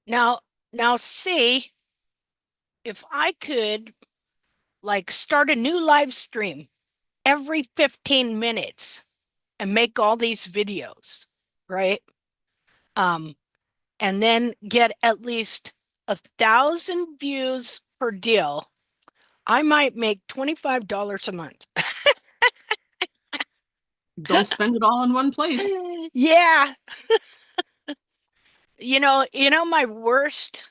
Now, now see if I could like start a new live stream every 15 minutes and make all these videos, right? Um, and then get at least 1,000 views per deal. I might make $25 a month. Don't spend it all in one place. Yeah. My worst,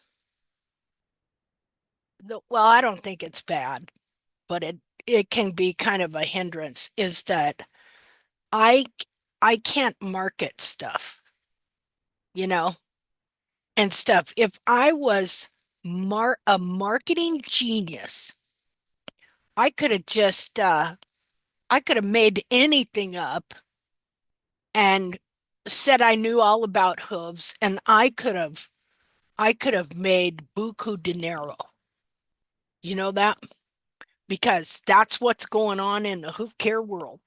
well, I don't think it's bad, but it can be kind of a hindrance is that I I can't market stuff, you know, and stuff. If I was a marketing genius, I could have just I could have made anything up and said I knew all about hooves and I could have made buku dinero. You know that? Because that's what's going on in the hoof care world.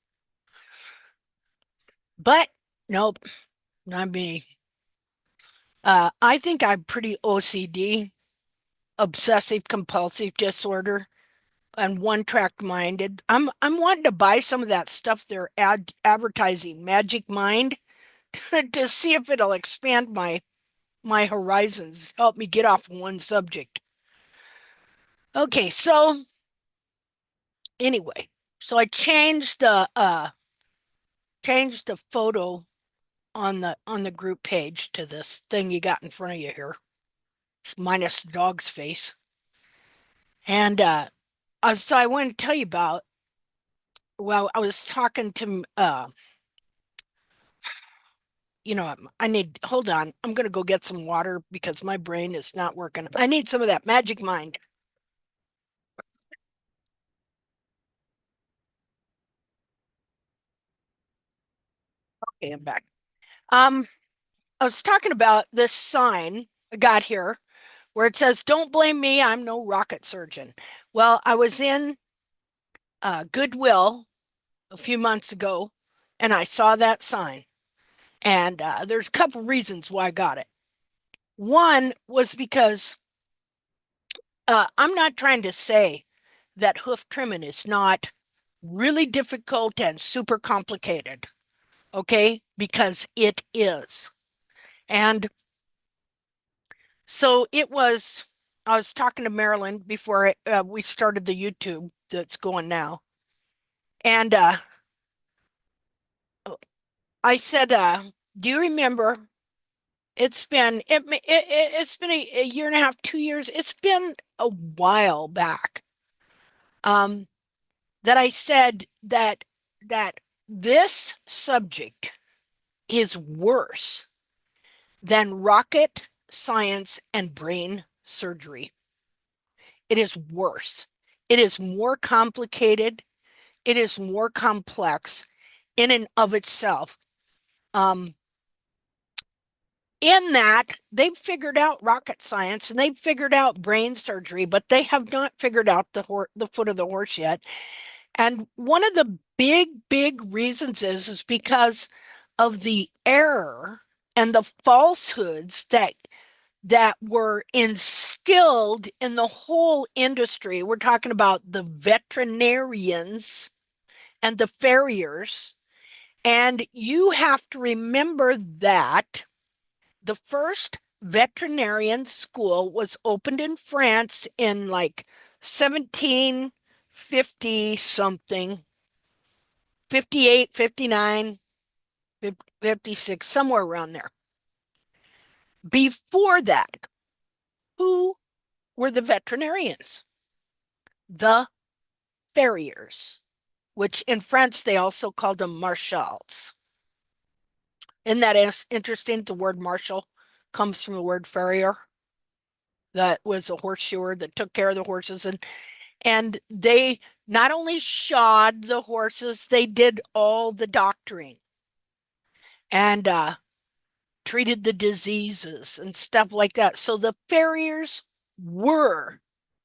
But nope, not me. I think I'm pretty OCD, obsessive compulsive disorder, and one-track minded. I'm wanting to buy some of that stuff they're advertising, Magic Mind, to see if it'll expand my horizons, help me get off one subject. Okay, so anyway, so I changed the photo on the group page to this thing you got in front of you here. It's minus the dog's face. And so I want to tell you about, well, I was talking to I need, hold on. I'm going to go get some water because my brain is not working. I need some of that magic mind. Okay, I'm back. Um, I was talking about this sign I got here where it says, "Don't blame me, I'm no rocket surgeon." Well, I was in Goodwill a few months ago and I saw that sign. And there's a couple reasons why I got it. One was because I'm not trying to say that hoof trimming is not really difficult and super complicated, okay? Because it is. And so I was talking to Marilyn before we started the YouTube that's going now. And I said, do you remember it's been a year and a half, 2 years. It's been a while back. Um, that I said that this subject is worse than rocket science and brain surgery. It is worse. It is more complicated. It is more complex in and of itself. Um, in that they've figured out rocket science and they've figured out brain surgery, but they have not figured out the foot of the horse yet. And one of the big reasons is because of the error and the falsehoods that were instilled in the whole industry. We're talking about the veterinarians and the farriers. And you have to remember that the first veterinarian school was opened in France in like 1750 something, 58, 59, 56, somewhere around there. Before that, who were the veterinarians? The farriers, which in France they also called them marshals. Isn't that interesting? The word marshal comes from the word farrier. That was a horseshoer that took care of the horses, and they not only shod the horses, they did all the doctoring and treated the diseases and stuff like that. So the farriers were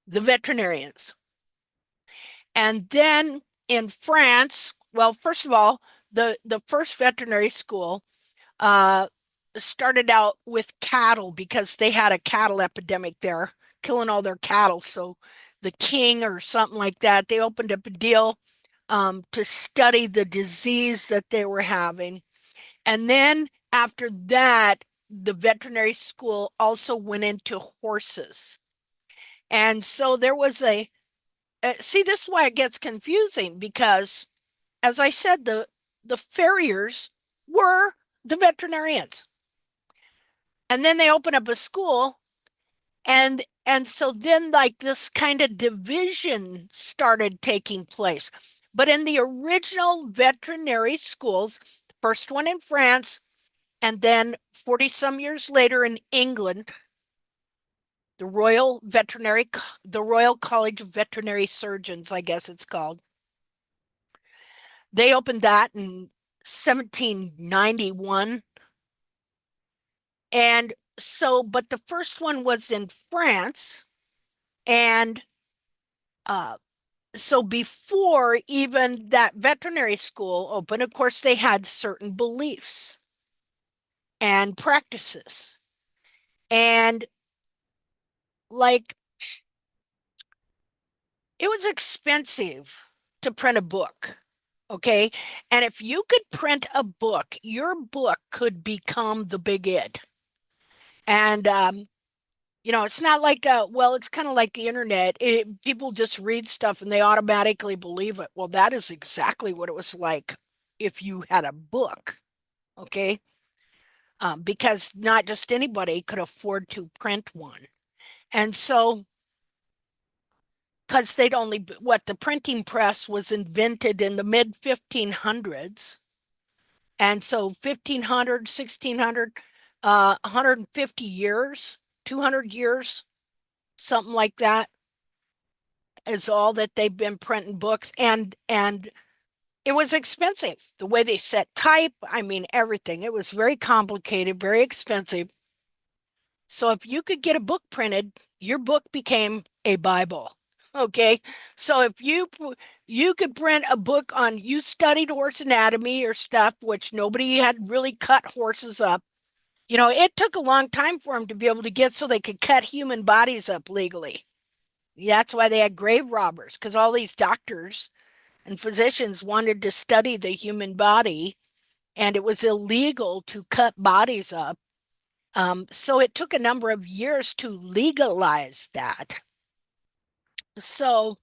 the veterinarians. And then in France, well, first of all, the first veterinary school, uh, started out with cattle because they had a cattle epidemic there, killing all their cattle. So the king or something like that, they opened up a deal to study the disease that they were having. And then after that, the veterinary school also went into horses. And so there was see, this is why it gets confusing because, as I said, the farriers were the veterinarians. And then they opened up a school and so then like this kind of division started taking place. But in the original veterinary schools, first one in France and then 40 some years later in England, the the Royal College of Veterinary Surgeons, I guess it's called. They opened that in 1791. And so, but the first one was in France. And uh, so before even that veterinary school opened, of course, they had certain beliefs and practices. And like it was expensive to print a book. Okay. And if you could print a book, your book could become the big it. And it's not like well, it's kind of like the internet. People just read stuff and they automatically believe it. Well, that is exactly what it was like if you had a book, okay? Because not just anybody could afford to print one. And so, because they'd only, what, the printing press was invented in the mid 1500s. And so 1500, 1600, 150 years, 200 years, something like that is all that they've been printing books. And it was expensive. The way they set type, I mean, everything. It was very complicated, very expensive. So if you could get a book printed, your book became a Bible. Okay. So if you could print a book on you studied horse anatomy or stuff, which nobody had really cut horses up. It took a long time for them to be able to get so they could cut human bodies up legally. That's why they had grave robbers, because all these doctors and physicians wanted to study the human body, and it was illegal to cut bodies up. So it took a number of years to legalize that. So,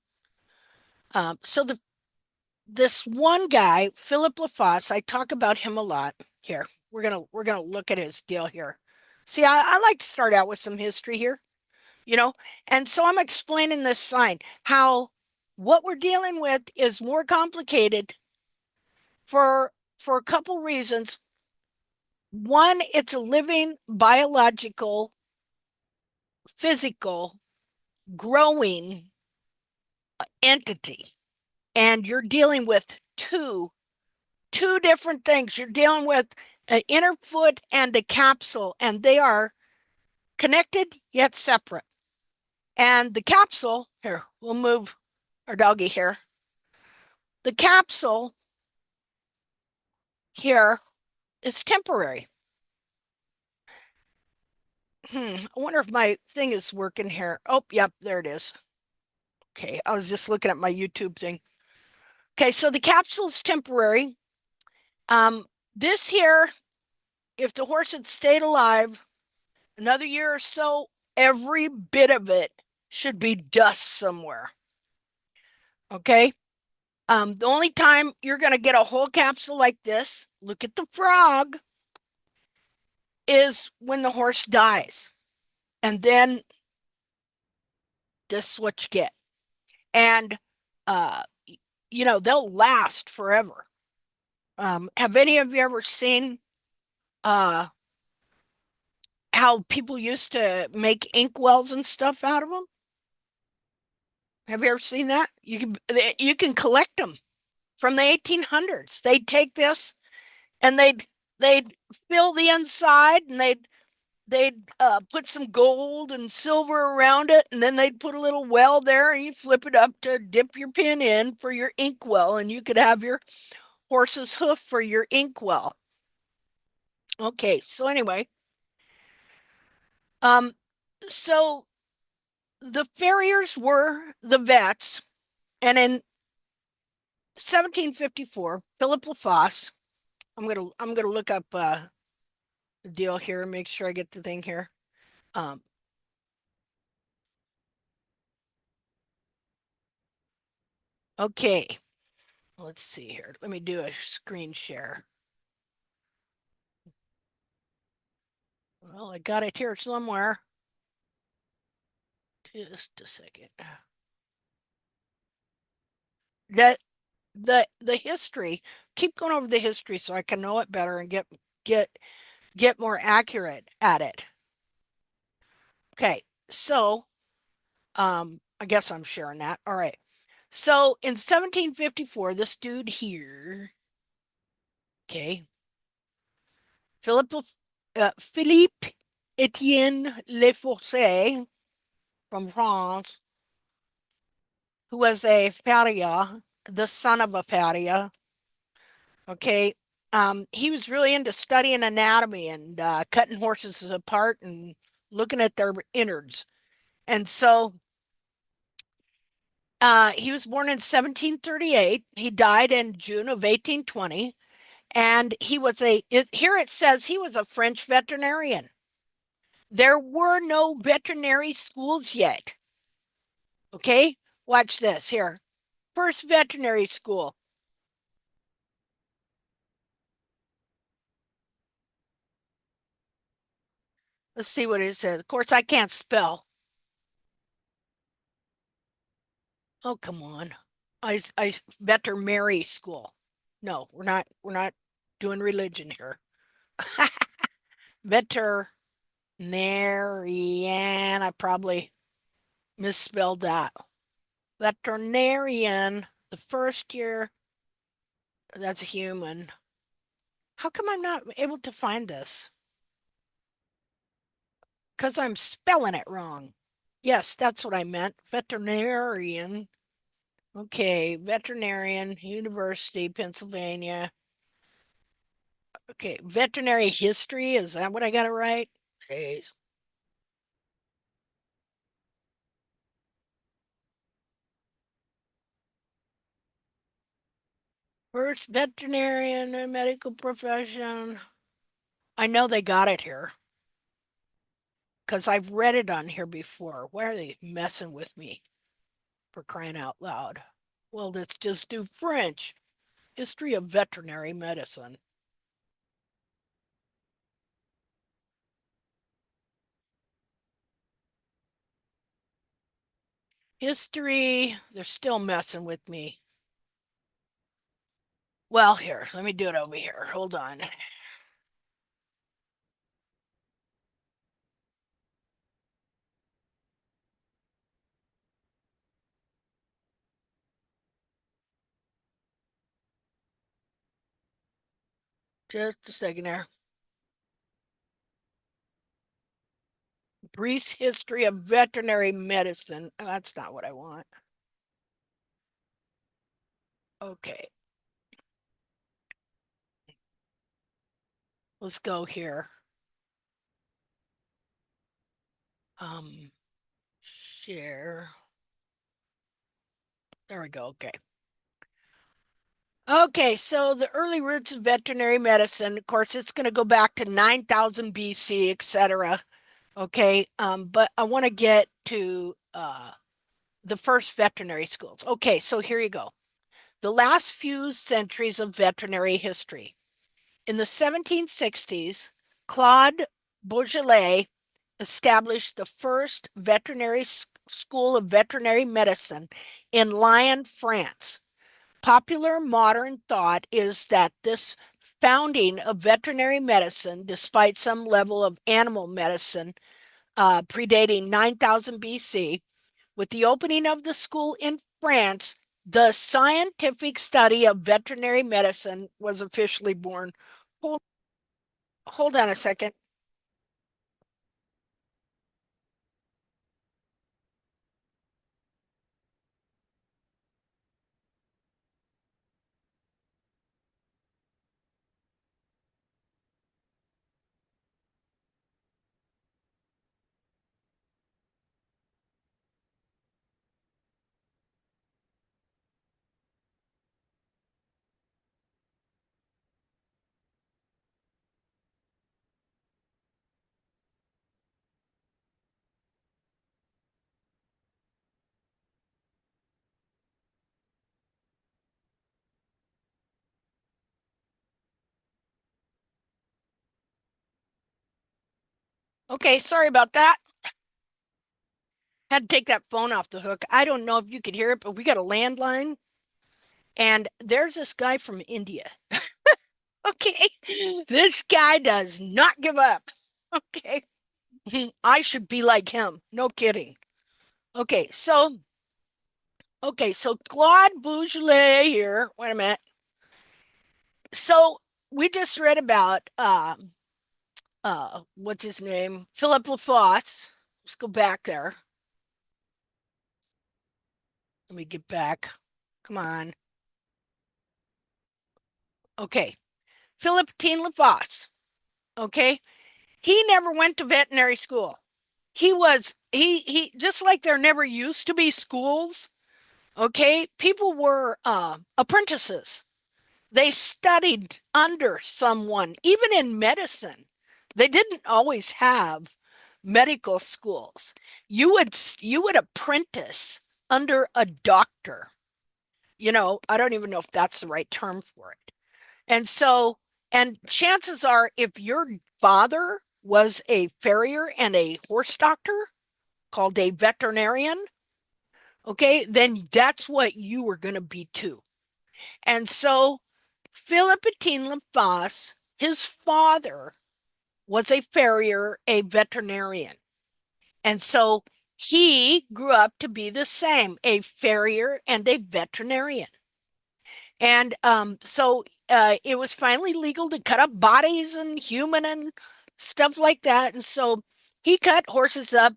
so this one guy, Philip Lafosse, I talk about him a lot here. We're gonna look at his deal here. See, I like to start out with some history here, you know, and so I'm explaining this sign how what we're dealing with is more complicated for a couple reasons. One, it's a living biological, physical, growing entity. And you're dealing with two different things. You're dealing with an inner foot and a capsule, and they are connected yet separate. And the capsule, here, we'll move our doggy here. The capsule here is temporary. I wonder if my thing is working here. Oh, yep, there it is. Okay, I was just looking at my YouTube thing. Okay, so the capsule is temporary. Um, this here, if the horse had stayed alive another year or so, every bit of it should be dust somewhere. Okay. The only time you're going to get a whole capsule like this, look at the frog, is when the horse dies. And then this is what you get. And, uh, they'll last forever. Have any of you ever seen uh, how people used to make ink wells and stuff out of them? Have you ever seen that? You can collect them from the 1800s. They'd take this and they'd fill the inside and they'd put some gold and silver around it, and then they'd put a little well there, and you flip it up to dip your pin in for your inkwell, and you could have your horse's hoof for your inkwell. Okay, so anyway, um, so the farriers were the vets, and in 1754, Philip Lafosse. I'm gonna look up the deal here and make sure I get the thing here. Um, okay, let's see here. Let me do a screen share. Well, I got it here somewhere. Just a second. That the history. Keep going over the history so I can know it better and get get more accurate at it. Okay, so I guess I'm sharing that. All right. So in 1754, this dude here, okay, Philippe Philippe Etienne Leforçay from France, who was a farrier, the son of a farrier. Okay, he was really into studying anatomy and cutting horses apart and looking at their innards. And so he was born in 1738. He died in June of 1820. And he was here it says he was a French veterinarian. There were no veterinary schools yet. Okay, watch this here. First veterinary school. Let's see what it says. Of course, I can't spell. Oh, come on. I veterinary school. No, we're not doing religion here. Veterinarian. I probably misspelled that. Veterinarian. The first year. That's human. How come I'm not able to find this? Because I'm spelling it wrong. Yes, that's what I meant. Veterinarian. Okay, veterinarian, University, Pennsylvania. Okay, veterinary history. Is that what I got to write? Jeez. First veterinarian and medical profession. I know they got it here because I've read it on here before. Why are they messing with me for crying out loud? Well, let's just do French. History of veterinary medicine. History, they're still messing with me. Well, here, let me do it over here. Hold on. Just a second there. Brief history of veterinary medicine. Oh, that's not what I want. Okay, let's go here. Um, share. There we go. Okay. Okay, so the early roots of veterinary medicine, of course, it's going to go back to 9,000 BC, etc. Okay, but I want to get to the first veterinary schools. Okay, so here you go. The last few centuries of veterinary history. In the 1760s, Claude Bourgelat established the first veterinary school of veterinary medicine in Lyon, France. Popular modern thought is that this founding of veterinary medicine, despite some level of animal medicine predating 9,000 BC, with the opening of the school in France, the scientific study of veterinary medicine was officially born. Hold, hold on a second. Okay, sorry about that. Had to take that phone off the hook. I don't know if you could hear it, but we got a landline, and there's this guy from India. Okay, this guy does not give up. Okay, I should be like him. No kidding. Okay, so Claude Bougeret here. Wait a minute. So we just read about what's his name? Philip Lafosse. Let's go back there. Let me get back. Come on. Okay. Philip Teen Lafosse. Okay. He never went to veterinary school. He just like there never used to be schools. Okay. People were apprentices. They studied under someone, even in medicine. They didn't always have medical schools. You would apprentice under a doctor. I don't even know if that's the right term for it. And so, and chances are, if your father was a farrier and a horse doctor called a veterinarian, okay, then that's what you were going to be too. And so, Philippine Lafosse, his father was a farrier, a veterinarian. And so he grew up to be the same, a farrier and a veterinarian. And it was finally legal to cut up bodies and human and stuff like that. And so he cut horses up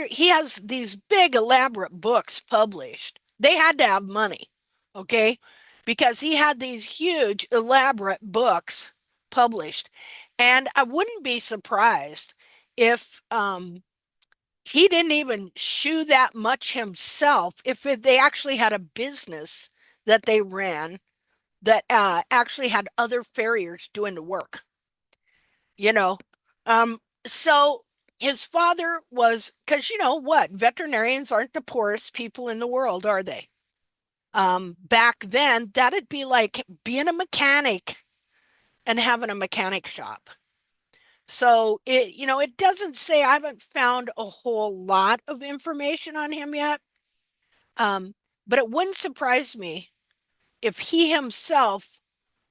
he has these big elaborate books published. They had to have money, okay? Because he had these huge elaborate books published. And I wouldn't be surprised if he didn't even shoe that much himself, if they actually had a business that they ran that actually had other farriers doing the work, you know. So his father was, because you know what, veterinarians aren't the poorest people in the world, are they? Back then, that'd be like being a mechanic and having a mechanic shop. So it doesn't say, I haven't found a whole lot of information on him yet. Um, but it wouldn't surprise me if he himself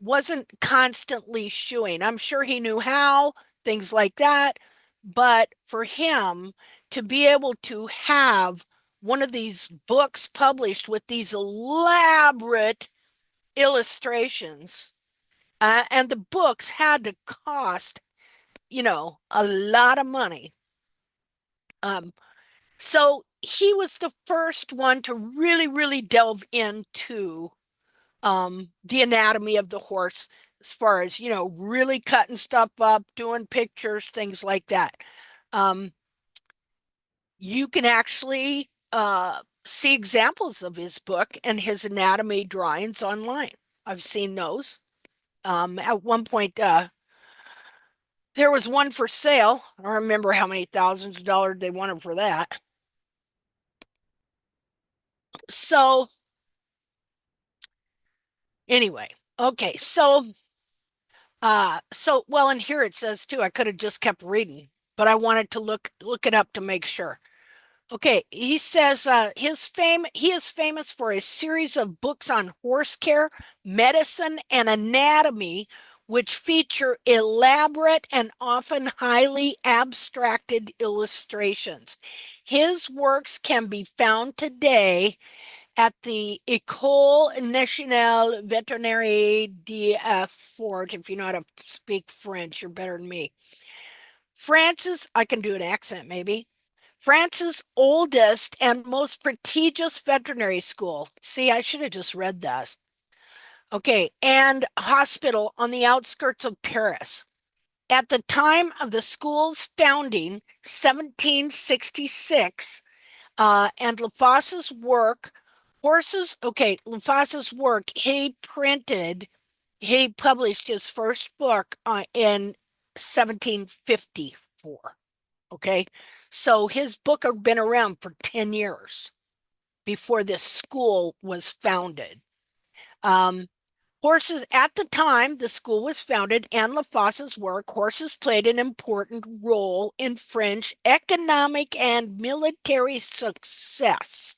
wasn't constantly shoeing. I'm sure he knew how, things like that. But for him to be able to have one of these books published with these elaborate illustrations, and the books had to cost, a lot of money. Um, so he was the first one to really, really delve into the anatomy of the horse as far as, really cutting stuff up, doing pictures, things like that. Um, you can actually see examples of his book and his anatomy drawings online. I've seen those. At one point, there was one for sale. I don't remember how many thousands of dollars they wanted for that. So, anyway, okay, well, and here it says too, I could have just kept reading, but I wanted to look it up to make sure. Okay, he says he is famous for a series of books on horse care, medicine, and anatomy, which feature elaborate and often highly abstracted illustrations. His works can be found today at the École Nationale Vétérinaire de Fort. If you know how to speak French, you're better than me. France's, I can do an accent maybe. France's oldest and most prestigious veterinary school. See, I should have just read that. Okay, and hospital on the outskirts of Paris. At the time of the school's founding, 1766, and Lafosse's work, Lafosse's work, he published his first book in 1754. Okay. So his book had been around for 10 years before this school was founded. Um, Horses, at the time the school was founded and Lafosse's work, horses played an important role in French economic and military success.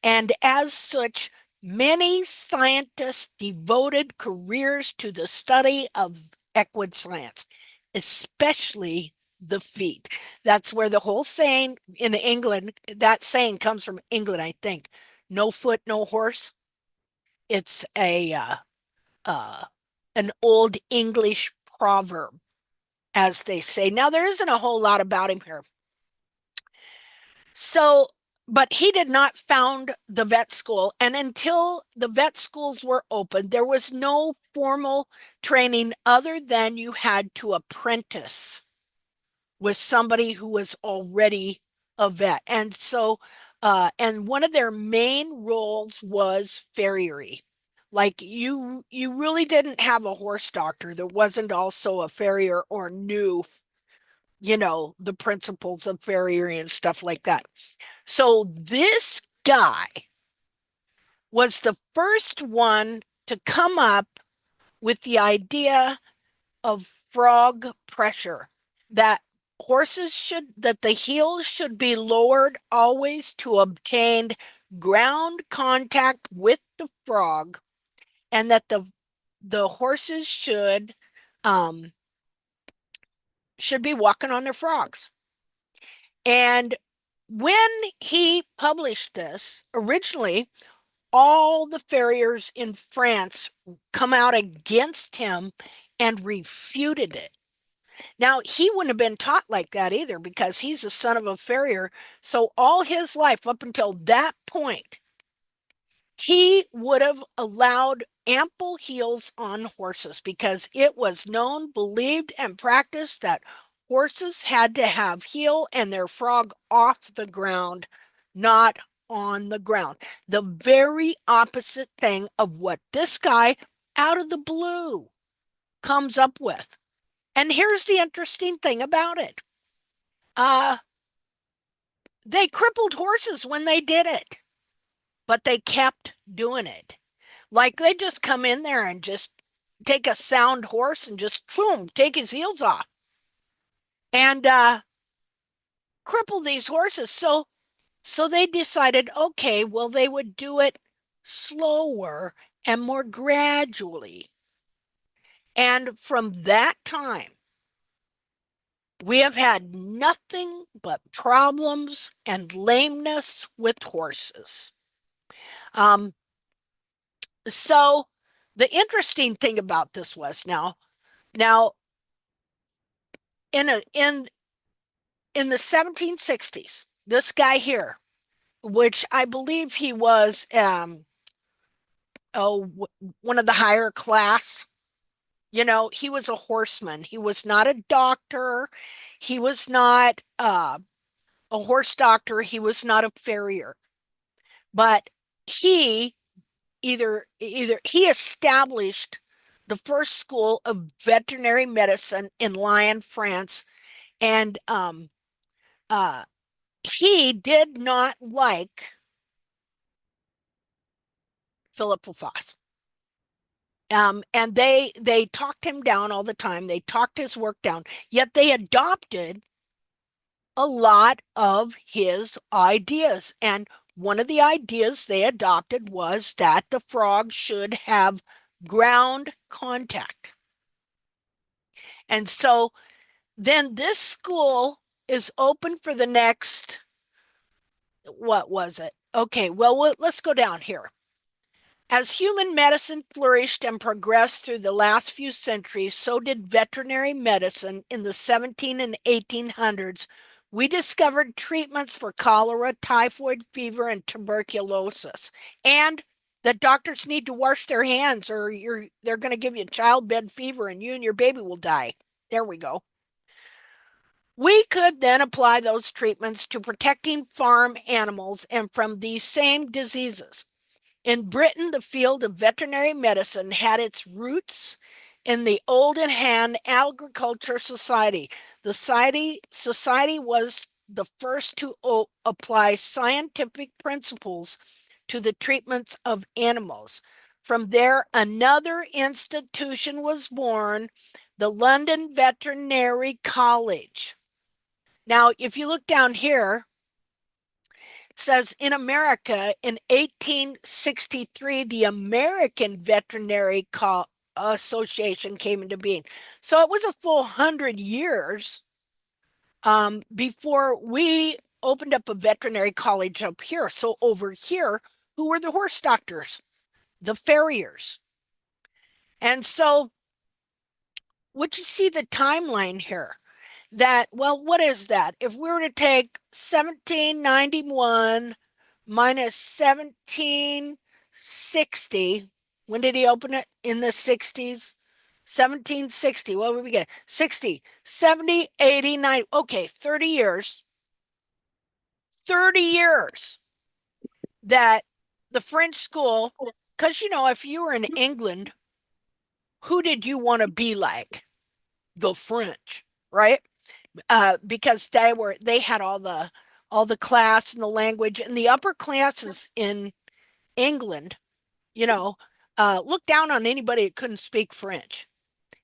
And as such, many scientists devoted careers to the study of equine science, especially the feet. That's where the whole saying in England, that saying comes from England, I think. No foot, no horse. It's a uh, an old English proverb, as they say. Now, there isn't a whole lot about him here. So, but he did not found the vet school. And until the vet schools were open, there was no formal training other than you had to apprentice with somebody who was already a vet. And so, and one of their main roles was farriery. Like you really didn't have a horse doctor that wasn't also a farrier or knew, the principles of farriery and stuff like that. So this guy was the first one to come up with the idea of frog pressure, that that the heels should be lowered always to obtain ground contact with the frog, and that the horses um should be walking on their frogs. And when he published this, originally all the farriers in France come out against him and refuted it. Now, he wouldn't have been taught like that either because he's the son of a farrier. So all his life up until that point, he would have allowed ample heels on horses because it was known, believed, and practiced that horses had to have heel and their frog off the ground, not on the ground. The very opposite thing of what this guy out of the blue comes up with. And here's the interesting thing about it. Uh, they crippled horses when they did it, but they kept doing it. Like they just come in there and just take a sound horse and just boom, take his heels off and cripple these horses. So they decided, okay, well, they would do it slower and more gradually. And from that time, we have had nothing but problems and lameness with horses. Um, so the interesting thing about this was now in a in the 1760s, this guy here, which I believe he was oh one of the higher class, he was a horseman. He was not a doctor. He was not a horse doctor. He was not a farrier. But he either he established the first school of veterinary medicine in Lyon, France, and uh, he did not like Philip Lafosse. And they talked him down all the time. They talked his work down. Yet they adopted a lot of his ideas. And one of the ideas they adopted was that the frog should have ground contact. And so then this school is open for the next, what was it? Okay, well, let's go down here. As human medicine flourished and progressed through the last few centuries, so did veterinary medicine in the 17 and 1800s. We discovered treatments for cholera, typhoid fever, and tuberculosis, and that doctors need to wash their hands or they're going to give you childbed fever and you and your baby will die. There we go. We could then apply those treatments to protecting farm animals and from these same diseases. In Britain, the field of veterinary medicine had its roots in the Olden Hand Agriculture Society. The society was the first to apply scientific principles to the treatments of animals. From there, another institution was born, the London Veterinary College. Now, if you look down here, it says in America in 1863, the American Veterinary Association came into being. So it was a full 100 years before we opened up a veterinary college up here. So over here, who were the horse doctors? The farriers. And so, would you see the timeline here? That, well, what is that? If we were to take 1791 minus 1760, when did he open it? In the 60s? 1760, what would we get? 60, 70, 80, 90. Okay, 30 years. 30 years that the French school, because if you were in England, who did you want to be like? The French, right? Because they had all the class and the language, and the upper classes in England, looked down on anybody that couldn't speak French.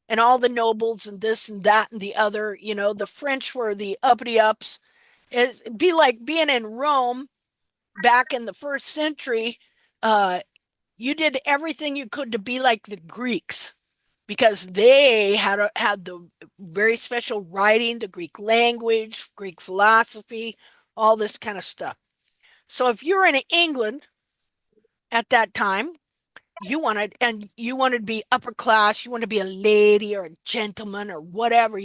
And all the nobles and this and that and the other, the French were the uppity ups. It'd be like being in Rome back in the first century. You did everything you could to be like the Greeks because they had the very special writing, the Greek language, Greek philosophy, all this kind of stuff. So if you're in England at that time, you wanted to be upper class, you want to be a lady or a gentleman or whatever,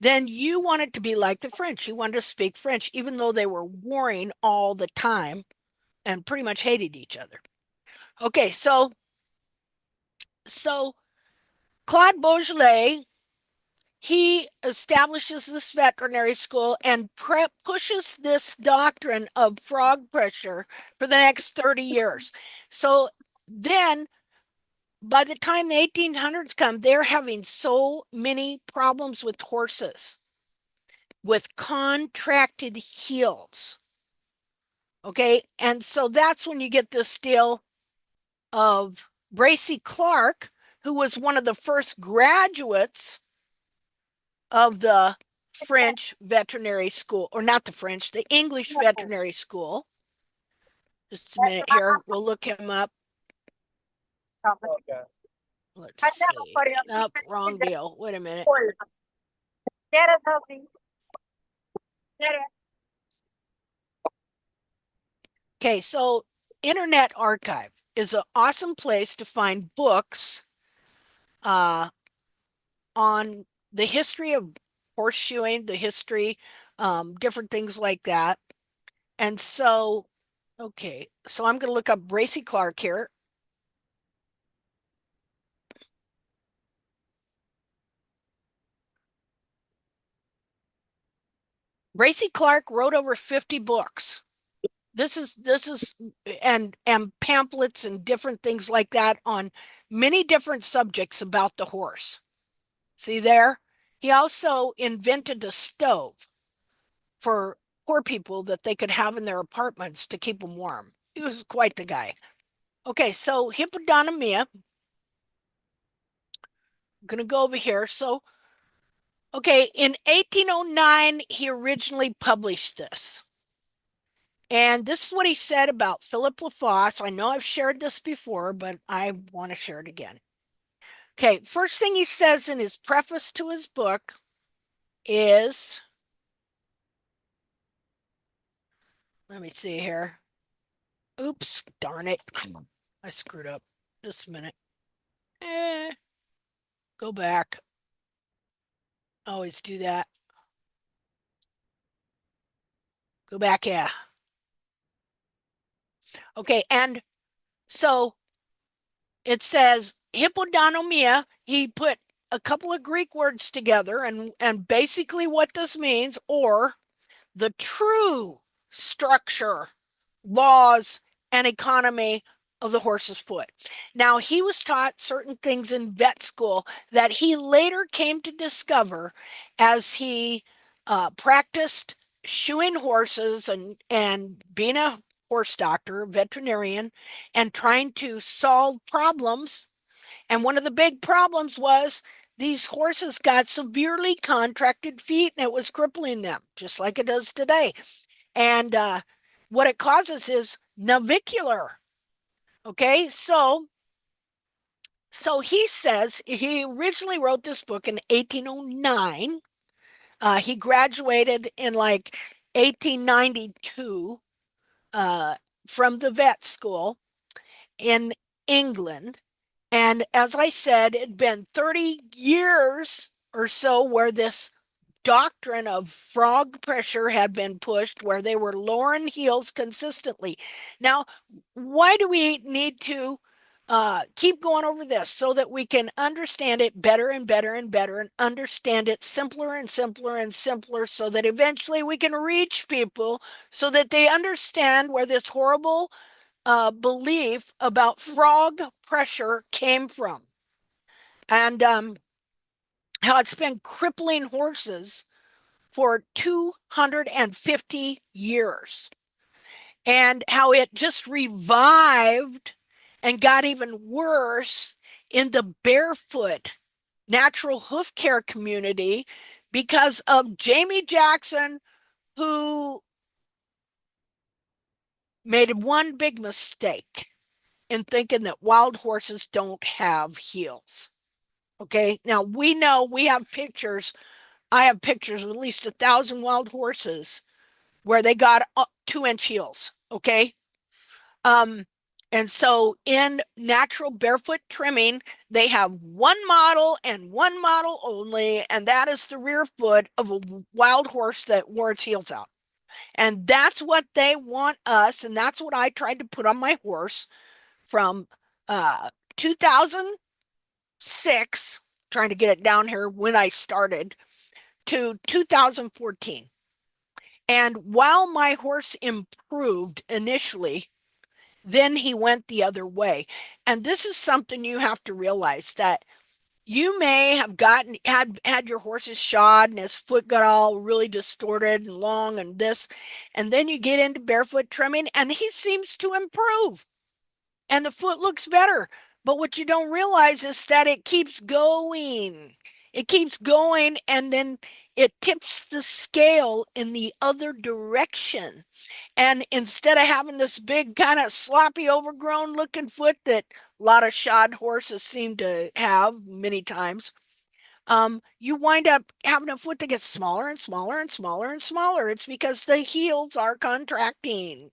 then you wanted to be like the French. You wanted to speak French, even though they were warring all the time and pretty much hated each other. Okay, so Claude Beaujolais, he establishes this veterinary school and pushes this doctrine of frog pressure for the next 30 years. So then by the time the 1800s come, they're having so many problems with horses with contracted heels. Okay. And so that's when you get this deal of Bracy Clark, who was one of the first graduates of the French veterinary school, or not the French, the English veterinary school. Just a minute here. We'll look him up. Let's see. Nope, wrong deal. Wait a minute. Okay, so Internet Archive is an awesome place to find books uh, on the history of horseshoeing, the history, different things like that. And so, okay, so I'm going to look up Bracy Clark here. Bracy Clark wrote over 50 books. This is and pamphlets and different things like that on many different subjects about the horse. See there? He also invented a stove for poor people that they could have in their apartments to keep them warm. He was quite the guy. Okay, so Hippodonamia. I'm going to go over here. So, okay, in 1809, he originally published this. And this is what he said about Philip Lafosse. I know I've shared this before, but I want to share it again. Okay, first thing he says in his preface to his book is, let me see here. Oops, darn it. I screwed up. Just a minute. Go back. Always do that. Go back, yeah. Okay, and so it says hippodonomia. He put a couple of Greek words together, and basically what this means, or the true structure, laws, and economy of the horse's foot. Now, he was taught certain things in vet school that he later came to discover as he practiced shoeing horses and being a horse doctor, veterinarian, and trying to solve problems. And one of the big problems was these horses got severely contracted feet and it was crippling them, just like it does today. And what it causes is navicular. Okay, so he says he originally wrote this book in 1809. He graduated in like 1892 uh, from the vet school in England. And as I said, it'd been 30 years or so where this doctrine of frog pressure had been pushed, where they were lowering heels consistently. Now, why do we need to keep going over this? So that we can understand it better and better and better and understand it simpler and simpler and simpler so that eventually we can reach people so that they understand where this horrible belief about frog pressure came from and how it's been crippling horses for 250 years and how it just revived and got even worse in the barefoot natural hoof care community because of Jamie Jackson, who made one big mistake in thinking that wild horses don't have heels. Okay, now we know we have pictures. I have pictures of at least 1,000 wild horses where they got 2-inch heels. Okay. Um, and so in natural barefoot trimming, they have one model and one model only, and that is the rear foot of a wild horse that wore its heels out. And that's what they want us, and that's what I tried to put on my horse from 2006, trying to get it down here when I started, to 2014. And while my horse improved initially, then he went the other way. And this is something you have to realize, that you may have had your horses shod and his foot got all really distorted and long and this, and then you get into barefoot trimming and he seems to improve and the foot looks better. But what you don't realize is that it keeps going. It keeps going and then it tips the scale in the other direction. And instead of having this big kind of sloppy overgrown looking foot that a lot of shod horses seem to have many times, you wind up having a foot that gets smaller and smaller and smaller and smaller. It's because the heels are contracting.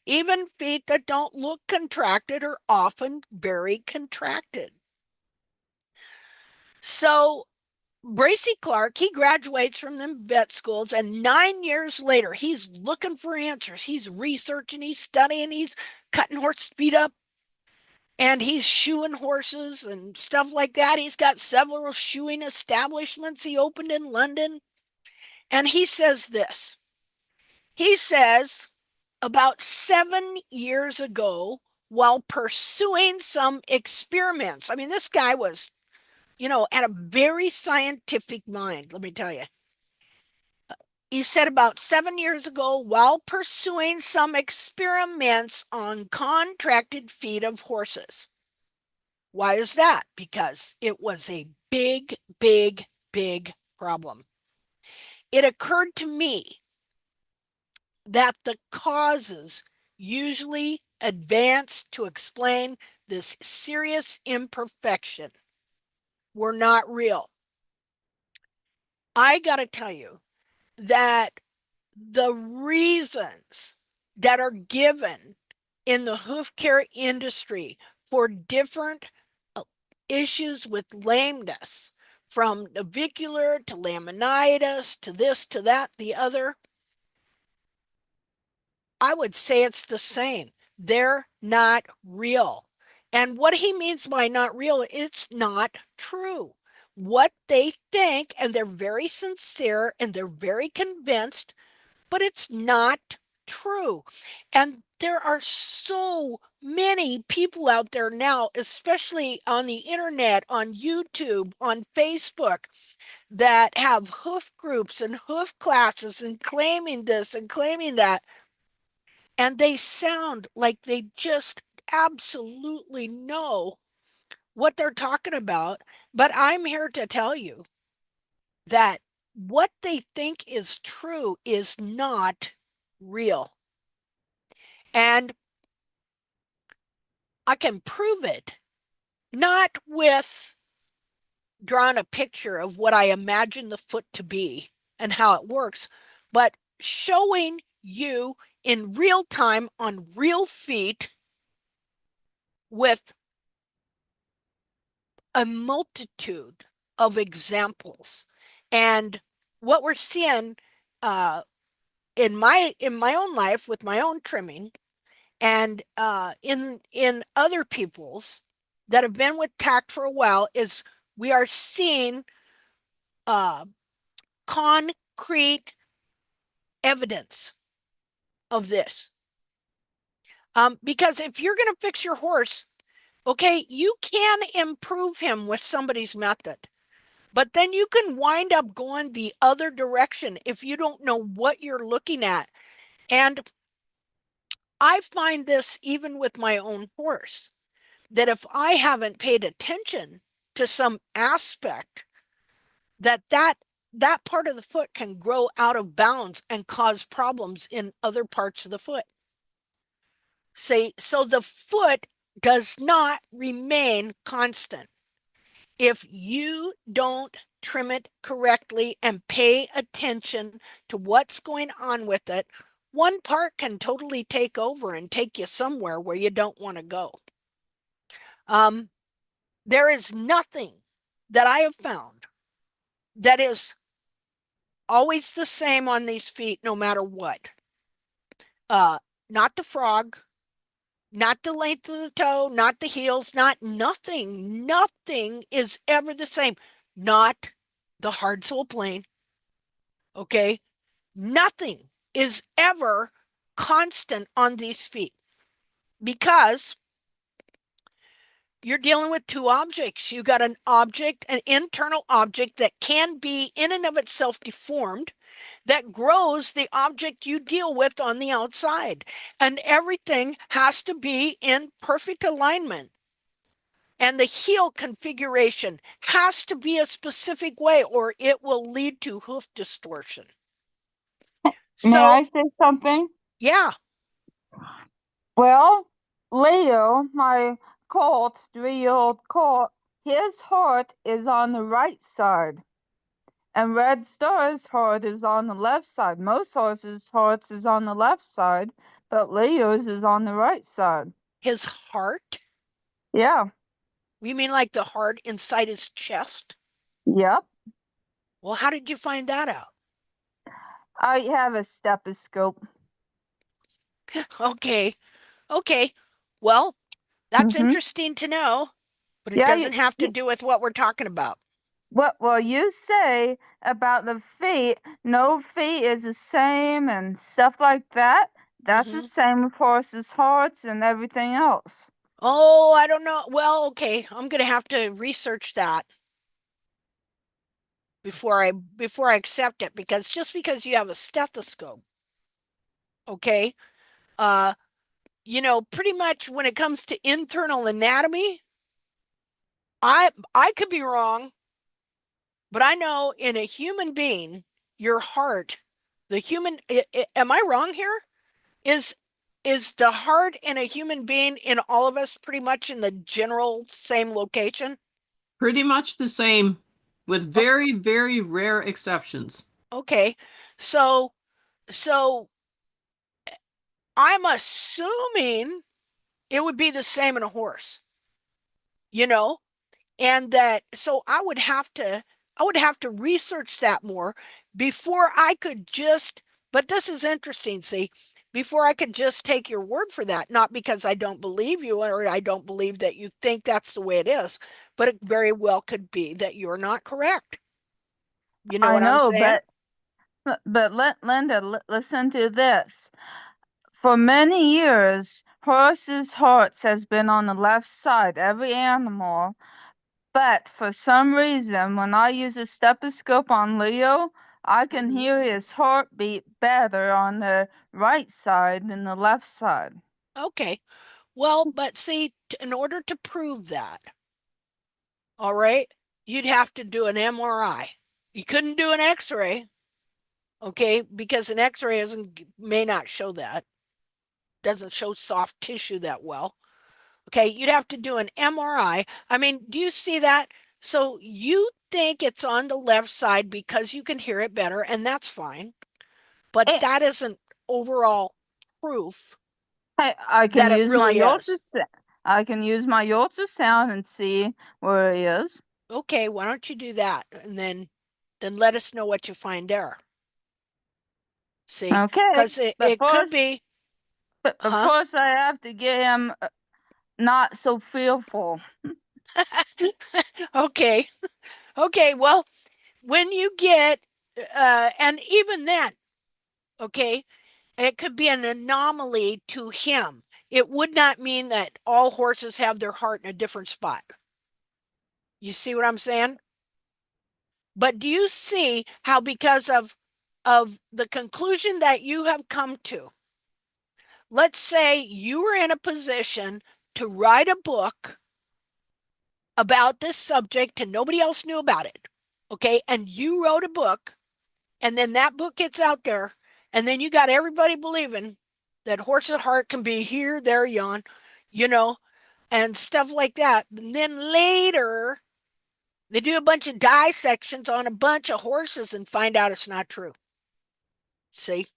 Even feet that don't look contracted are often very contracted. So Bracy Clark, he graduates from the vet schools, and 9 years later, he's looking for answers. He's researching, he's studying, he's cutting horse feet up, and he's shoeing horses and stuff like that. He's got several shoeing establishments he opened in London. And he says this. He says, about 7 years ago, while pursuing some experiments, I mean, this guy was, had a very scientific mind, let me tell you. He said about 7 years ago, while pursuing some experiments on contracted feet of horses. Why is that? Because it was a big, big, big problem. It occurred to me that the causes usually advance to explain this serious imperfection were not real. I got to tell you that the reasons that are given in the hoof care industry for different issues with lameness, from navicular to laminitis to this to that, the other, I would say it's the same. They're not real. And what he means by not real, it's not true. What they think, and they're very sincere and they're very convinced, but it's not true. And there are so many people out there now, especially on the internet, on YouTube, on Facebook, that have hoof groups and hoof classes and claiming this and claiming that. and they sound like they just absolutely know what they're talking about. But I'm here to tell you that what they think is true is not real. And I can prove it, not with drawing a picture of what I imagine the foot to be and how it works, but showing you in real time on real feet with a multitude of examples. And what we're seeing uh, in my own life with my own trimming and in other people's that have been with tact for a while is we are seeing uh, concrete evidence of this. Because if you're going to fix your horse, okay, you can improve him with somebody's method. But then you can wind up going the other direction if you don't know what you're looking at. And I find this even with my own horse, that if I haven't paid attention to some aspect, that part of the foot can grow out of bounds and cause problems in other parts of the foot. Say, so the foot does not remain constant. If you don't trim it correctly and pay attention to what's going on with it, one part can totally take over and take you somewhere where you don't want to go. Um, there is nothing that I have found that is always the same on these feet, no matter what. Uh, Not the frog, not the length of the toe, not the heels, not nothing. Nothing is ever the same. Not the hard sole plane. Okay. Nothing is ever constant on these feet because you're dealing with two objects. You got an object, an internal object that can be in and of itself deformed, that grows the object you deal with on the outside. And everything has to be in perfect alignment. And the heel configuration has to be a specific way or it will lead to hoof distortion. May So, I say something? yeah, Well, Leo, my colt, 3-year-old colt, his heart is on the right side. And Red Star's heart is on the left side. Most horses' hearts is on the left side, but Leo's is on the right side. his heart. Yeah. You mean like the heart inside his chest? Yep. Well, how did you find that out? I have a stethoscope. Okay, okay. Well, that's Mm-hmm. interesting to know, but it Yeah, doesn't have to do with what we're talking about. what well you say about the feet, no feet is the same and stuff like that. That's the Hmm. same with horses' hearts and everything else. Oh, I don't know. Well, okay, I'm gonna have to research that before I accept it because just because you have a stethoscope, okay, uh, pretty much when it comes to internal anatomy, I could be wrong, but I know in a human being, your heart, the human, am I wrong here? Is is the heart in a human being in all of us pretty much in the general same location? Pretty much the same, with Oh, very, very rare exceptions. okay. So so I'm assuming it would be the same in a horse, you know? And that so I would have to research that more before I could just but this is interesting, see, before I could just take your word for that, not because I don't believe you or I don't believe that you think that's the way it is, but it very well could be that you're not correct. You know I what I'm know, saying? Linda, listen to this. For many years, horses' hearts has been on the left side, every animal. But for some reason, when I use a stethoscope on Leo, I can hear his heartbeat better on the right side than the left side. Okay. Well, but see, in order to prove that, all right, you'd have to do an MRI. You couldn't do an X-ray, okay, because an X-ray may not show that. Doesn't show soft tissue that well. Okay, you'd have to do an MRI. I mean, do you see that? So you think it's on the left side because you can hear it better, and that's fine. But Eh, that isn't overall proof I can that it use my really is. I can use my ultrasound and see where he is. Okay, why don't you do that? And then let us know what you find there. See? Okay, Because but it could first, be, but huh? first I have to get him not so fearful. Okay. Okay, well, when you get and even then, okay, it could be an anomaly to him. It would not mean that all horses have their heart in a different spot. You see what I'm saying? But do you see how because of the conclusion that you have come to, let's say you were in a position to write a book about this subject and nobody else knew about it. Okay? And you wrote a book and then that book gets out there and then you got everybody believing that horse's heart can be here, there, yon, you know, and stuff like that. And then later they do a bunch of dissections on a bunch of horses and find out it's not true. See?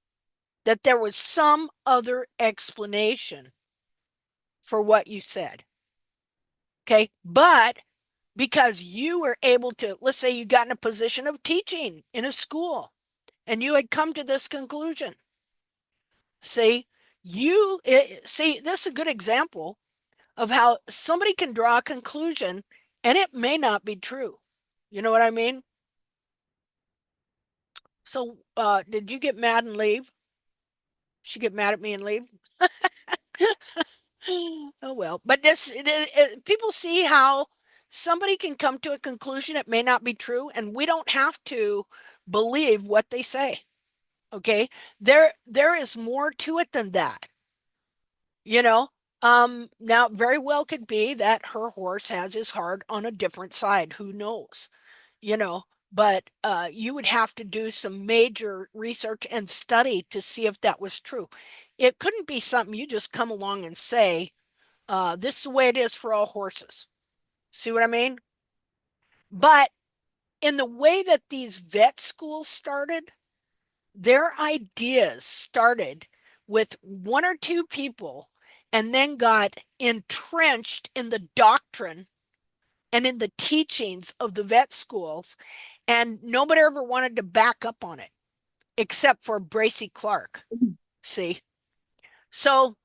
That there was some other explanation for what you said. Okay? But because you were able to, let's say you got in a position of teaching in a school and you had come to this conclusion. See, see, this is a good example of how somebody can draw a conclusion and it may not be true. You know what I mean? So, did you get mad and leave? She get mad at me and leave? Oh well, but people see how somebody can come to a conclusion it may not be true, and we don't have to believe what they say. Okay, there is more to it than that. You know, now very well could be that her horse has his heart on a different side. Who knows? You know, but you would have to do some major research and study to see if that was true. It couldn't be something you just come along and say, this is the way it is for all horses. See what I mean? But in the way that these vet schools started, their ideas started with one or two people and then got entrenched in the doctrine and in the teachings of the vet schools. And nobody ever wanted to back up on it except for Bracy Clark. See? So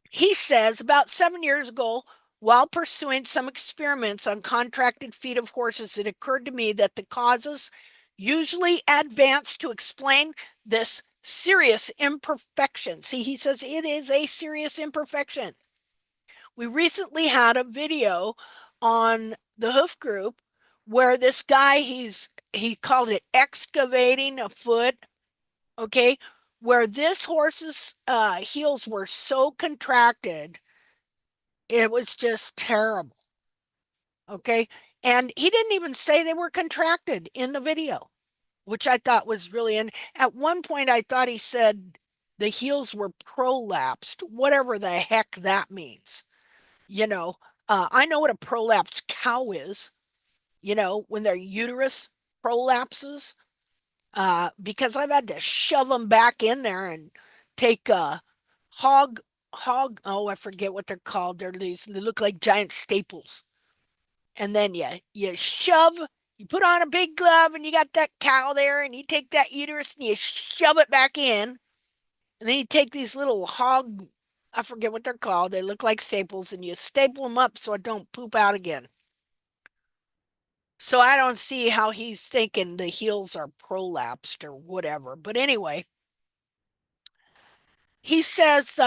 he says about 7 years ago, while pursuing some experiments on contracted feet of horses, it occurred to me that the causes usually advance to explain this serious imperfection. See, he says it is a serious imperfection. We recently had a video on the Hoof group where this guy, he called it excavating a foot, okay, where this horse's heels were so contracted it was just terrible. Okay. And he didn't even say they were contracted in the video, which I thought was really, and at one point I thought he said the heels were prolapsed, whatever the heck that means. You know, I know what a prolapsed cow is, you know, when their uterus prolapses, because I've had to shove them back in there and take hog, oh, I forget what they're called. They look like giant staples and then you shove, you put on a big glove and you got that cow there and you take that uterus and you shove it back in and then you take these little hog, I forget what they're called, they look like staples, and you staple them up so it don't poop out again. So I don't see how he's thinking the heels are prolapsed or whatever, but anyway, he says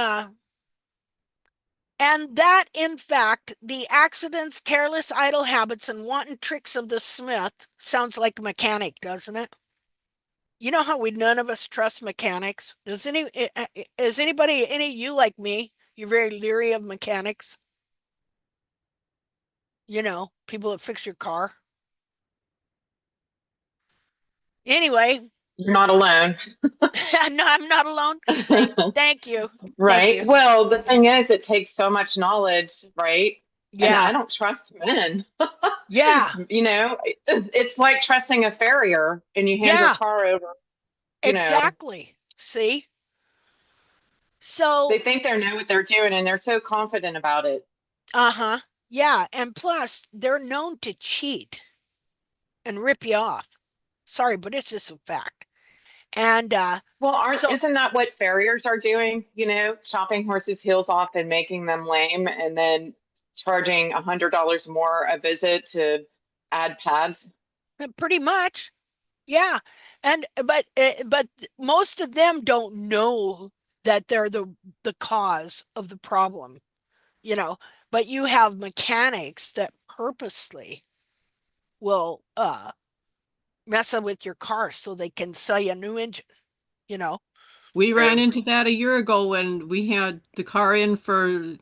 and that, in fact, the accidents, careless, idle habits, and wanton tricks of the smith sounds like a mechanic, doesn't it? You know how we none of us trust mechanics? Is anybody, any of you like me? You're very leery of mechanics? You know, people that fix your car. Anyway, You're not alone. no, I'm not alone. Thank you. Thank Right. you. Well, the thing is, it takes so much knowledge, right? And Yeah. I don't trust men. Yeah. It's like trusting a farrier and you hand your Yeah. car over, you know, Exactly. See? they So, think they know what they're doing and they're so confident about it. uh-huh. Yeah, and plus they're known to cheat and rip you off. Sorry, but it's just a fact. And Well, so isn't that what farriers are doing? Chopping horses' heels off and making them lame and then charging $100 more a visit to add pads. pretty much, yeah. And but most of them don't know that they're the cause of the problem, you know. But you have mechanics that purposely will mess up with your car so they can sell you a new engine, you know. We ran True. into that a year ago when we had the car in for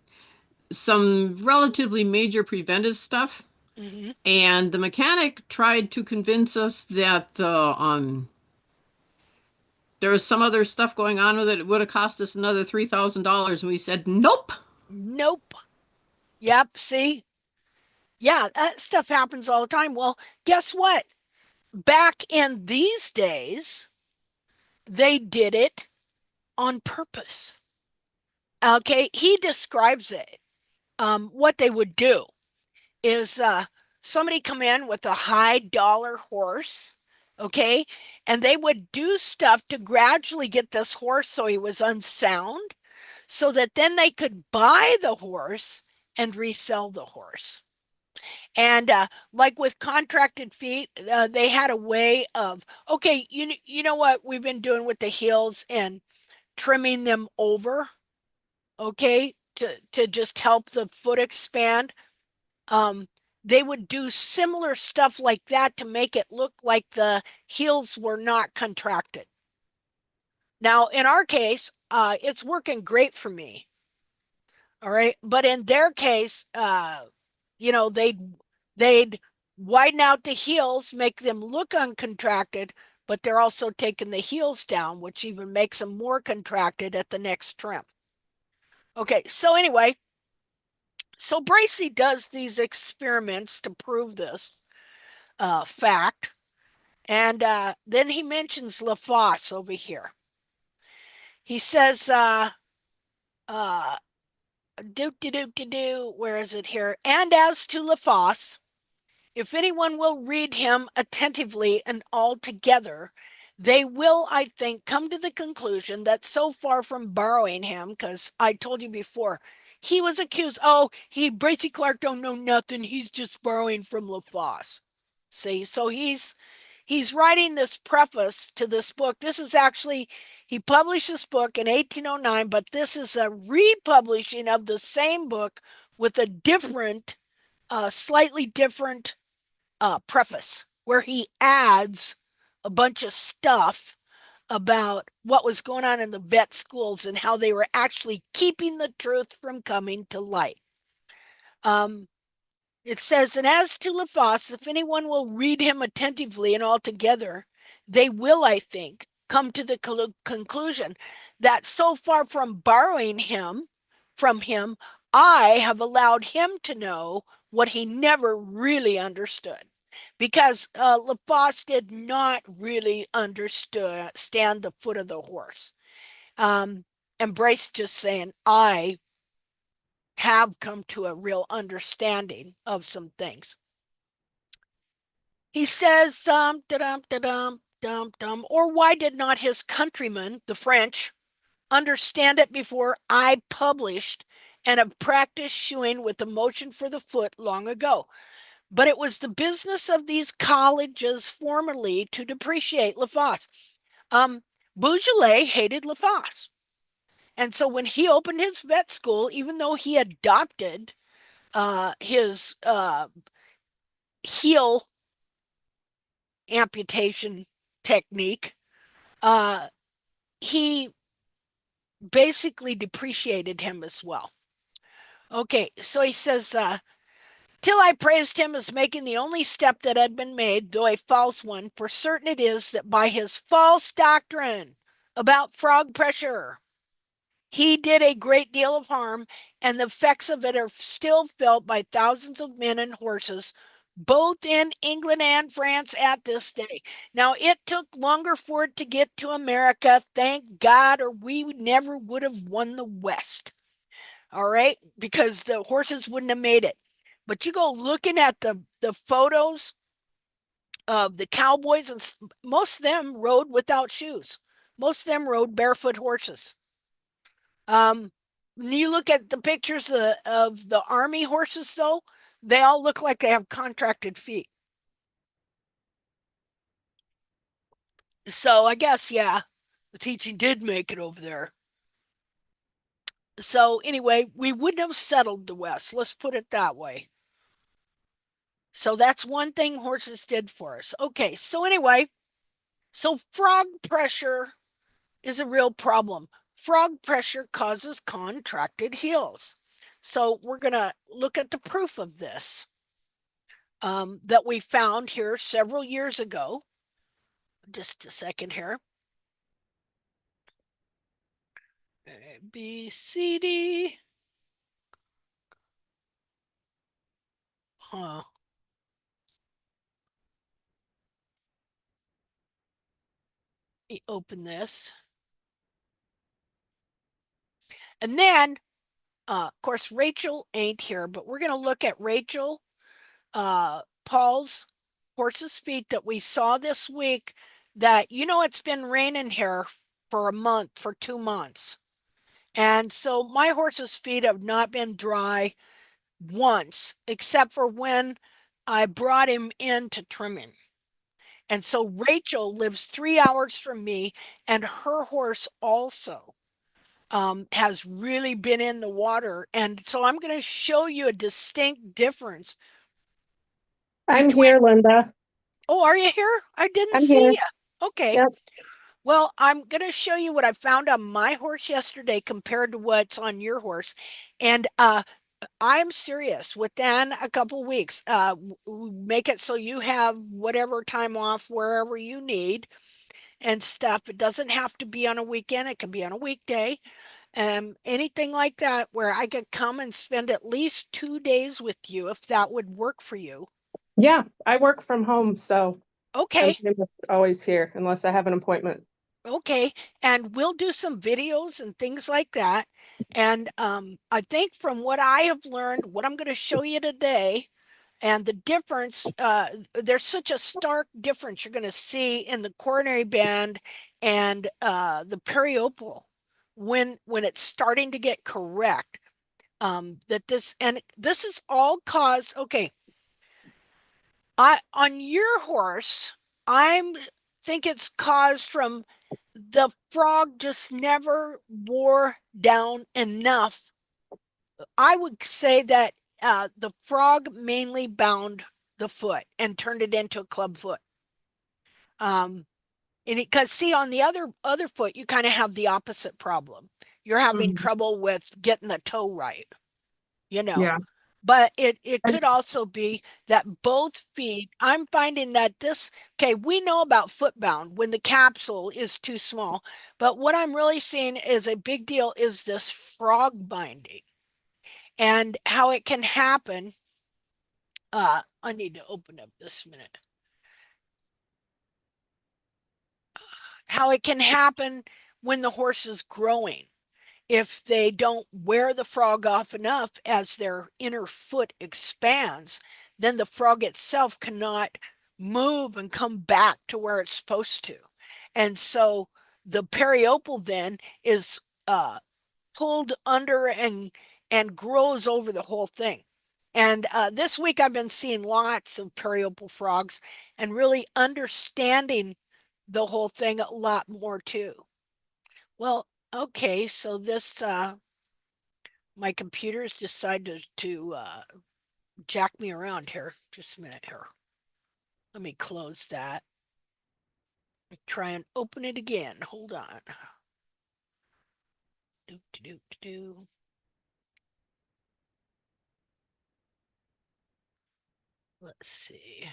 some relatively major preventive stuff, Hmm. and the mechanic tried to convince us that there was some other stuff going on with it. It would have cost us another $3,000, and we said nope. Nope. Yep. See? Yeah, that stuff happens all the time. Well, guess what? Back in these days, they did it on purpose. Okay, he describes it. What they would do is somebody come in with a high dollar horse, okay, and they would do stuff to gradually get this horse so he was unsound, so that then they could buy the horse and resell the horse. And like with contracted feet, they had a way of, okay, you know what we've been doing with the heels and trimming them over, okay, to just help the foot expand. Um, they would do similar stuff like that to make it look like the heels were not contracted. Now, in our case, it's working great for me. All right. But in their case, they'd widen out the heels, make them look uncontracted, but they're also taking the heels down, which even makes them more contracted at the next trim. Okay, so anyway, so Bracy does these experiments to prove this fact, and then he mentions Lafosse over here. He says, uh, where is it here? And as to Lafosse, if anyone will read him attentively and altogether, they will, I think, come to the conclusion that so far from borrowing him, because I told you before, he was accused, oh, Bracy Clark don't know nothing, he's just borrowing from LaFosse. See, so he's writing this preface to this book. This is actually, he published this book in 1809, but this is a republishing of the same book with a different, slightly different preface where he adds a bunch of stuff about what was going on in the vet schools and how they were actually keeping the truth from coming to light. Um, it says, and as to Lafosse, if anyone will read him attentively and altogether, they will, I think, come to the conclusion that so far from borrowing him from him, I have allowed him to know what he never really understood. Because Lafosse did not really understand the foot of the horse. Um, and Brace just saying, I have come to a real understanding of some things. He says, da-dum, da-dum, dum, dum, or why did not his countrymen, the French, understand it before I published and have practiced shoeing with the motion for the foot long ago? But it was the business of these colleges formerly to depreciate Lafosse. Um, Beaujolais hated Lafosse. And so when he opened his vet school, even though he adopted his heel amputation technique, uh, he basically depreciated him as well. Okay, so he says, till I praised him as making the only step that had been made, though a false one, for certain it is that by his false doctrine about frog pressure, he did a great deal of harm, and the effects of it are still felt by thousands of men and horses, both in England and France at this day. Now, it took longer for it to get to America, thank God, or we never would have won the West. All right, because the horses wouldn't have made it. But you go looking at the photos of the cowboys, and most of them rode without shoes. Most of them rode barefoot horses. When you look at the pictures of the army horses, though, they all look like they have contracted feet. So I guess, yeah, the teaching did make it over there. So anyway, we wouldn't have settled the West. Let's put it that way. So that's one thing horses did for us. Okay, so anyway, so frog pressure is a real problem. Frog pressure causes contracted heels. So we're going to look at the proof of this that we found here several years ago. Just a second here. A, B, C, D. Huh. Let me open this. And then, of course, Rachel ain't here, but we're going to look at Rachel Paul's horse's feet that we saw this week. That, it's been raining here for a month, for 2 months. And so my horse's feet have not been dry once, except for when I brought him in to trim him. And so Rachel lives 3 hours from me, and her horse also has really been in the water. And so I'm going to show you a distinct difference I'm between. here, Linda. Oh, are you here? I didn't I'm see here. you. Okay. Yep. Well, I'm going to show you what I found on my horse yesterday compared to what's on your horse. And I'm serious. Within a couple weeks, make it so you have whatever time off wherever you need and stuff. It doesn't have to be on a weekend. It can be on a weekday. Anything like that where I could come and spend at least 2 days with you if that would work for you. Yeah, I work from home, so I'm Okay. pretty much always here unless I have an appointment. Okay. And we'll do some videos and things like that. And I think from what I have learned, what I'm going to show you today, and the difference, there's such a stark difference you're going to see in the coronary band and the periopal when it's starting to get correct. This is all caused. Okay, on your horse, I'm think it's caused from the frog just never wore down enough. I would say that the frog mainly bound the foot and turned it into a club foot. Um, and because see on the other foot, you kind of have the opposite problem. You're having Mhm. trouble with getting the toe right, you know. Yeah. But it And could also be that both feet, I'm finding that okay, we know about foot bound when the capsule is too small, but what I'm really seeing is a big deal is this frog binding and how it can happen. I need to open up this minute. How it can happen when the horse is growing. If they don't wear the frog off enough as their inner foot expands, then the frog itself cannot move and come back to where it's supposed to. And so the periopal then is pulled under and grows over the whole thing. And this week I've been seeing lots of periopal frogs and really understanding the whole thing a lot more too. Well, okay, so this my computer's decided to jack me around here. Just a minute here. Let me close that. Try and open it again. Hold on. Do, do, do, do. Let's see.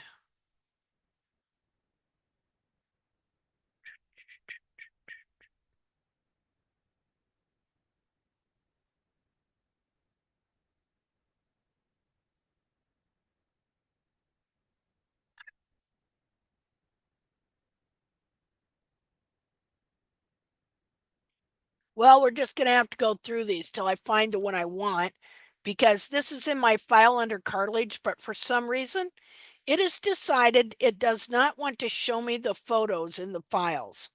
Well, we're just going to have to go through these till I find the one I want because this is in my file under cartilage, but for some reason, it has decided it does not want to show me the photos in the files.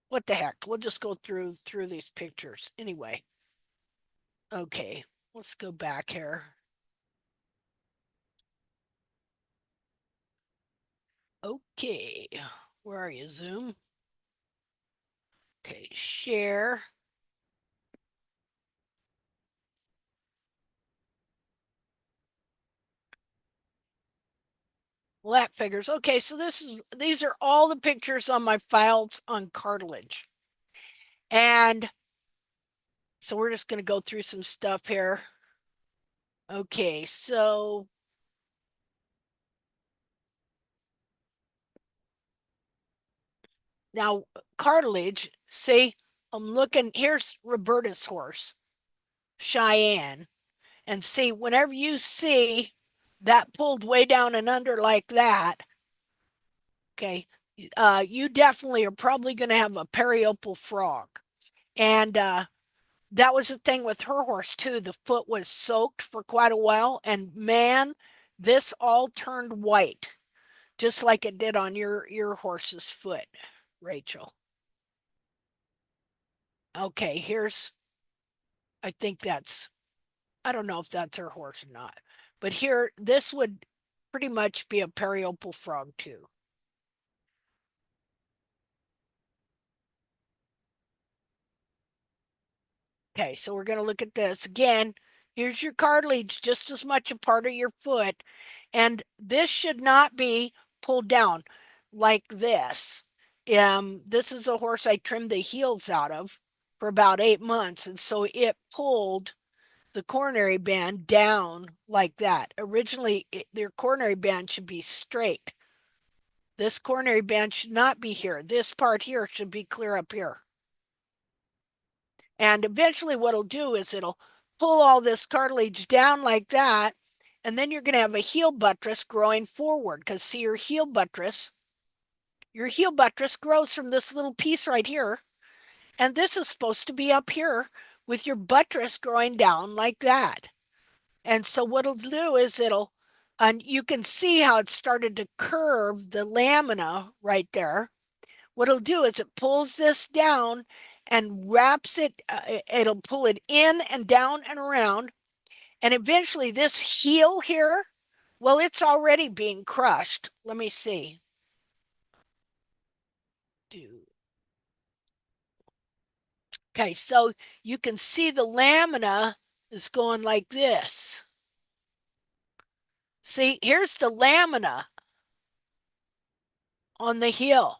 What the heck? We'll just go through these pictures anyway. Okay, let's go back here. Okay, where are you, Zoom? Okay, share. Lat figures. Okay, so these are all the pictures on my files on cartilage. And so we're just going to go through some stuff here. Okay, so now cartilage, see, I'm looking, here's Roberta's horse, Cheyenne. And see, whenever you see that pulled way down and under like that, okay, you definitely are probably going to have a periopal frog. And that was the thing with her horse too. The foot was soaked for quite a while, and man, this all turned white, just like it did on your horse's foot, Rachel. Okay, here's, I think that's, I don't know if that's her horse or not, but here, this would pretty much be a periopal frog too. Okay, so we're going to look at this again. Here's your cartilage, just as much a part of your foot. And this should not be pulled down like this. This is a horse I trimmed the heels out of for about 8 months. And so it pulled the coronary band down like that. Originally, their coronary band should be straight. This coronary band should not be here. This part here should be clear up here. And eventually what it'll do is it'll pull all this cartilage down like that. And then you're going to have a heel buttress growing forward because see your heel buttress grows from this little piece right here. And this is supposed to be up here with your buttress growing down like that. And so what it'll do is and you can see how it started to curve the lamina right there. What it'll do is it pulls this down and wraps it, it'll pull it in and down and around. And eventually this heel here, well, it's already being crushed. Let me see. Okay, so you can see the lamina is going like this. See, here's the lamina on the heel.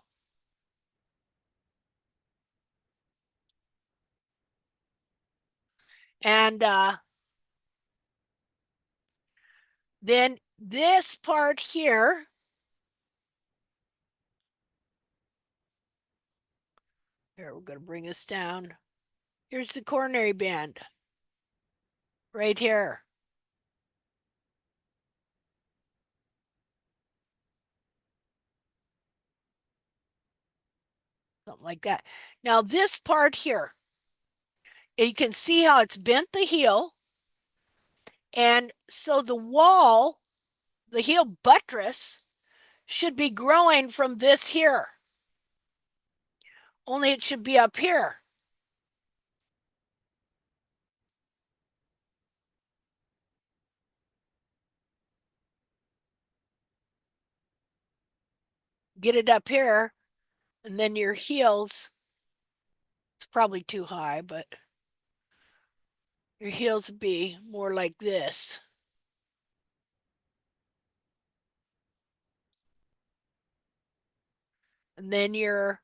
And then this part here, here, we're going to bring this down. Here's the coronary band right here. Something like that. Now this part here, you can see how it's bent the heel. And so the wall, the heel buttress, should be growing from this here. Only it should be up here. Get it up here, and then your heels, it's probably too high, but your heels would be more like this. And then your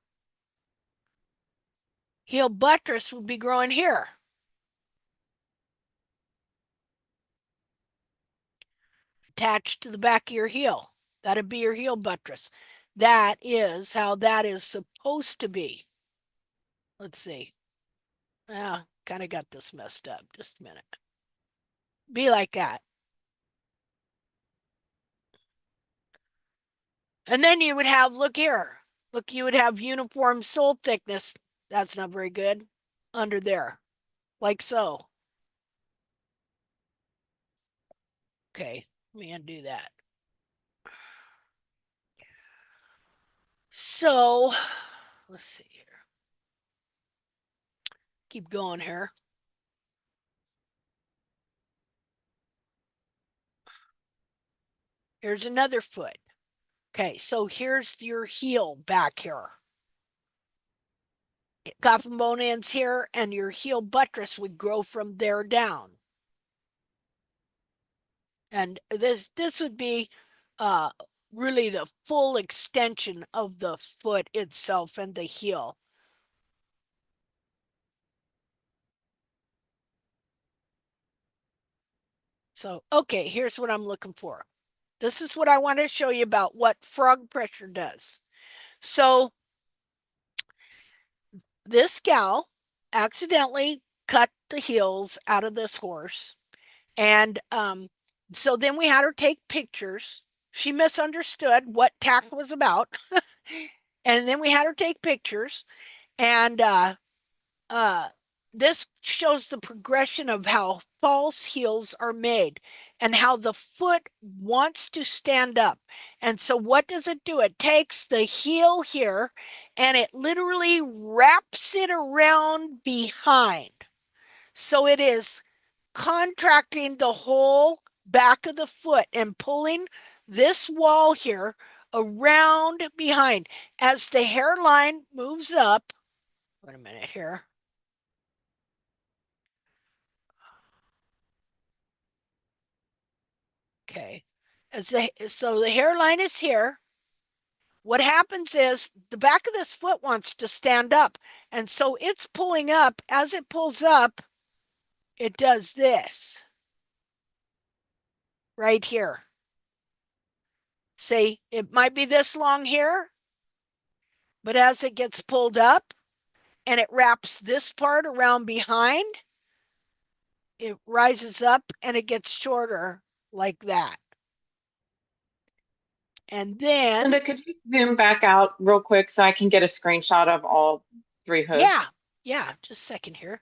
heel buttress would be growing here. Attached to the back of your heel. That'd be your heel buttress. That is how that is supposed to be. Let's see. Kind of got this messed up. Just a minute. Be like that. And then you would have, look here. Look, you would have uniform sole thickness. That's not very good. Under there. Like so. Okay, let me undo that. So, let's see here. Keep going here. Here's another foot. Okay, so here's your heel back here. Coffin bone ends here, and your heel buttress would grow from there down. And this would be really the full extension of the foot itself and the heel. So, okay, here's what I'm looking for. This is what I want to show you about what frog pressure does. So, this gal accidentally cut the heels out of this horse. And so then we had her take pictures. She misunderstood what tack was about. And then we had her take pictures. And this shows the progression of how false heels are made and how the foot wants to stand up. And so what does it do? It takes the heel here and it literally wraps it around behind. So it is contracting the whole back of the foot and pulling this wall here around behind. As the hairline moves up, wait a minute here. Okay. So the hairline is here. What happens is the back of this foot wants to stand up. And so it's pulling up. As it pulls up, it does this right here. See, it might be this long here, but as it gets pulled up and it wraps this part around behind, it rises up and it gets shorter like that. And then, Linda, could you zoom back out real quick so I can get a screenshot of all three hooves? yeah, just a second here.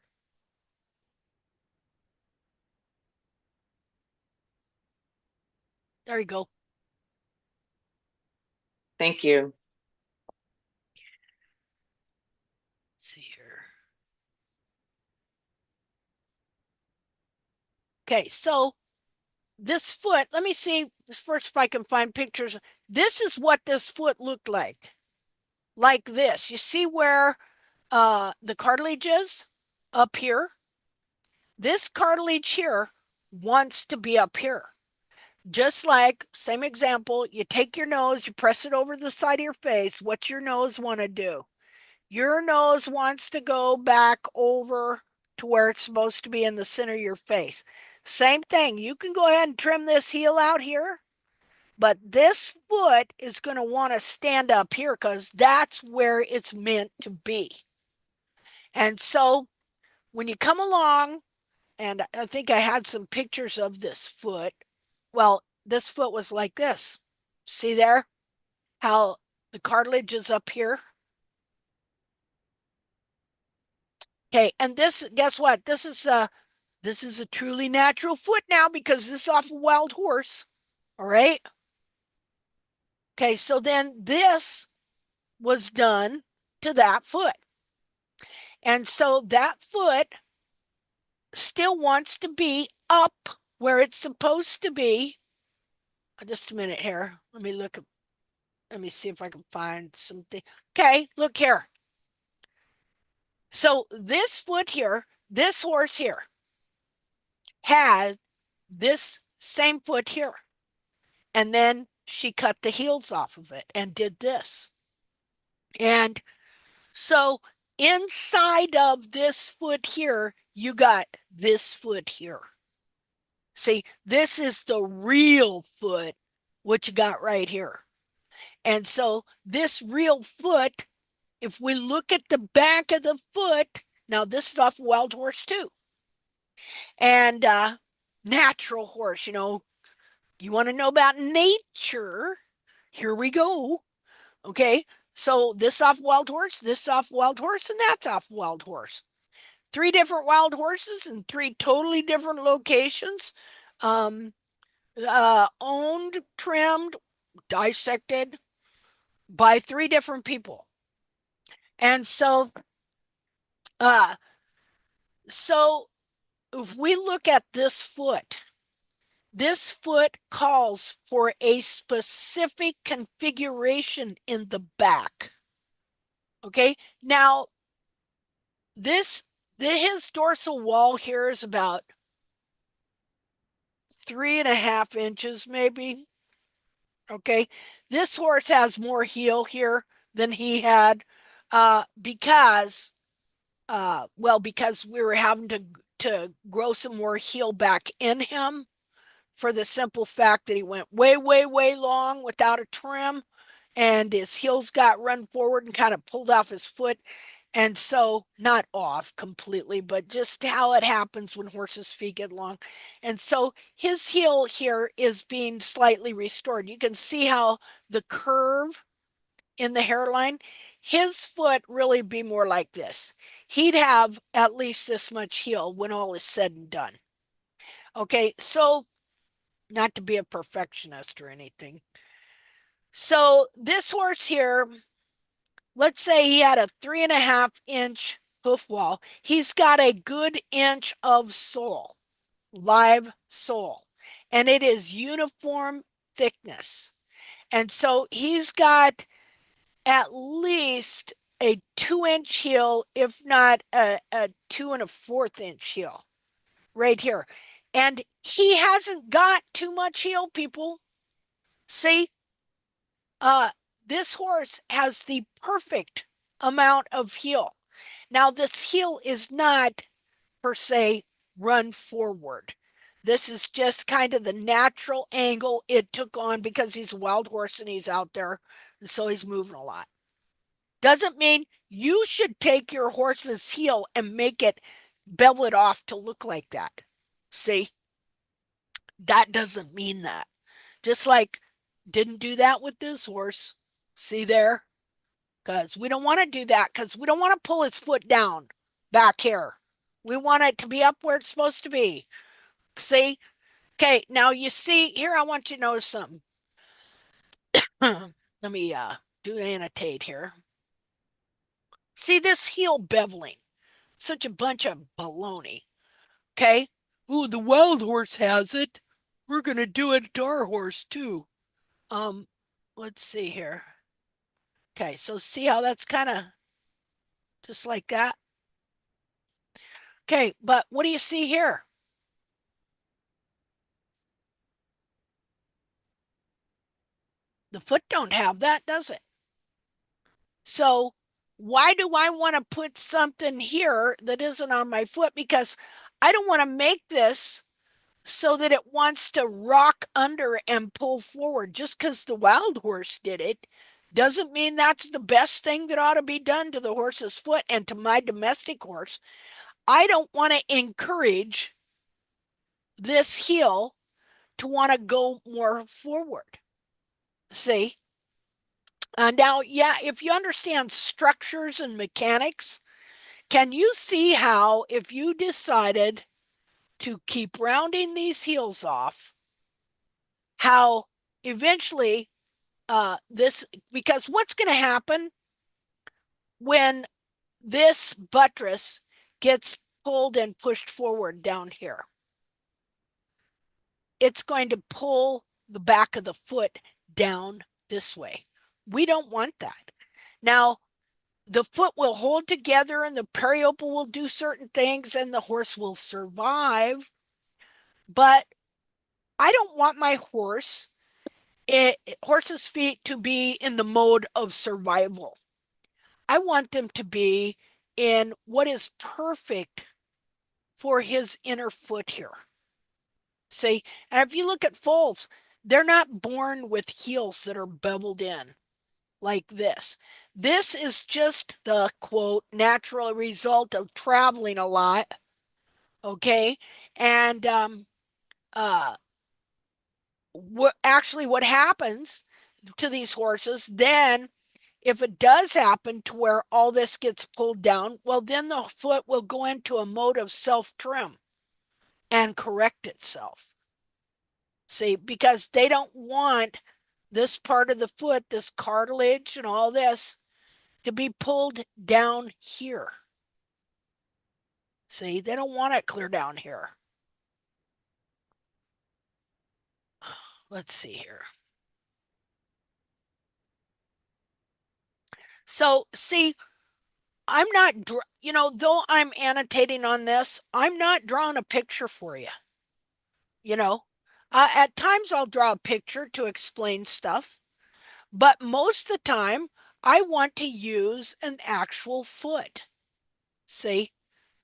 There you go. Thank you. Let's see here. Okay, so this foot, let me see first if I can find pictures. This is what this foot looked like this. You see where the cartilage is up here? This cartilage here wants to be up here. Just like, same example, you take your nose, you press it over the side of your face. What's your nose want to do? Your nose wants to go back over to where it's supposed to be in the center of your face. Same thing. You can go ahead and trim this heel out here, but this foot is going to want to stand up here because that's where it's meant to be. And so when you come along, and I think I had some pictures of this foot. Well, this foot was like this. See there? How the cartilage is up here? Okay, and this, guess what? This is a truly natural foot now because this is off a wild horse. All right. Okay, so then this was done to that foot. And so that foot still wants to be up where it's supposed to be. Just a minute here. Let me see if I can find something. Okay, look here. So this foot here, this horse here, had this same foot here. And then she cut the heels off of it and did this. And so inside of this foot here, you got this foot here. See, this is the real foot, what you got right here. And so this real foot, if we look at the back of the foot, now this is off a wild horse too. And natural horse, you know, you want to know about nature, here we go. Okay, so this off wild horse, this off wild horse, and that's off wild horse. Three different wild horses in three totally different locations. Um, Owned, trimmed, dissected by three different people. And uh, so if we look at this foot calls for a specific configuration in the back. Okay, now his dorsal wall here is about 3.5 inches, maybe. Okay, this horse has more heel here than he had, because because we were having to grow some more heel back in him, for the simple fact that he went way, way, way long without a trim, and his heels got run forward and kind of pulled off his foot. And so, not off completely, but just how it happens when horses' feet get long. And so his heel here is being slightly restored. You can see how the curve in the hairline, his foot really be more like this. He'd have at least this much heel when all is said and done. Okay, so not to be a perfectionist or anything. So this horse here, let's say he had a 3.5 inch hoof wall. He's got a good inch of sole, live sole, and it is uniform thickness. And so he's got at least a 2 inch heel, if not a 2 1/4 inch heel right here. And he hasn't got too much heel, people. See, this horse has the perfect amount of heel. Now, this heel is not per se run forward. This is just kind of the natural angle it took on because he's a wild horse and he's out there, and so he's moving a lot. Doesn't mean you should take your horse's heel and make it bevel it off to look like that. See, that doesn't mean that. Just like didn't do that with this horse. See there? Because we don't want to do that, because we don't want to pull his foot down back here. We want it to be up where it's supposed to be. See? Okay, now you see here, I want you to notice something. Let me do annotate here. See this heel beveling? Such a bunch of baloney. Okay? Ooh, the wild horse has it. We're gonna do it to our horse too. Um, let's see here. Okay, so see how that's kind of just like that? Okay, but what do you see here? The foot don't have that, does it? So why do I want to put something here that isn't on my foot? Because I don't want to make this so that it wants to rock under and pull forward. Just because the wild horse did it doesn't mean that's the best thing that ought to be done to the horse's foot and to my domestic horse. I don't want to encourage this heel to want to go more forward. See? Now, yeah, if you understand structures and mechanics, can you see how if you decided to keep rounding these heels off, how eventually this, because what's going to happen when this buttress gets pulled and pushed forward down here? It's going to pull the back of the foot down this way. We don't want that. Now, the foot will hold together and the periople will do certain things and the horse will survive. But I don't want my horse's feet to be in the mode of survival. I want them to be in what is perfect for his inner foot here. See, and if you look at foals, they're not born with heels that are beveled in like this. This is just the quote natural result of traveling a lot. Okay. And what happens to these horses then, if it does happen to where all this gets pulled down, well, then the foot will go into a mode of self-trim and correct itself. See, because they don't want this part of the foot, this cartilage and all this, to be pulled down here. See, they don't want it clear down here. Let's see here. So, see, I'm not, though I'm annotating on this, I'm not drawing a picture for you. At times I'll draw a picture to explain stuff, but most of the time I want to use an actual foot. See,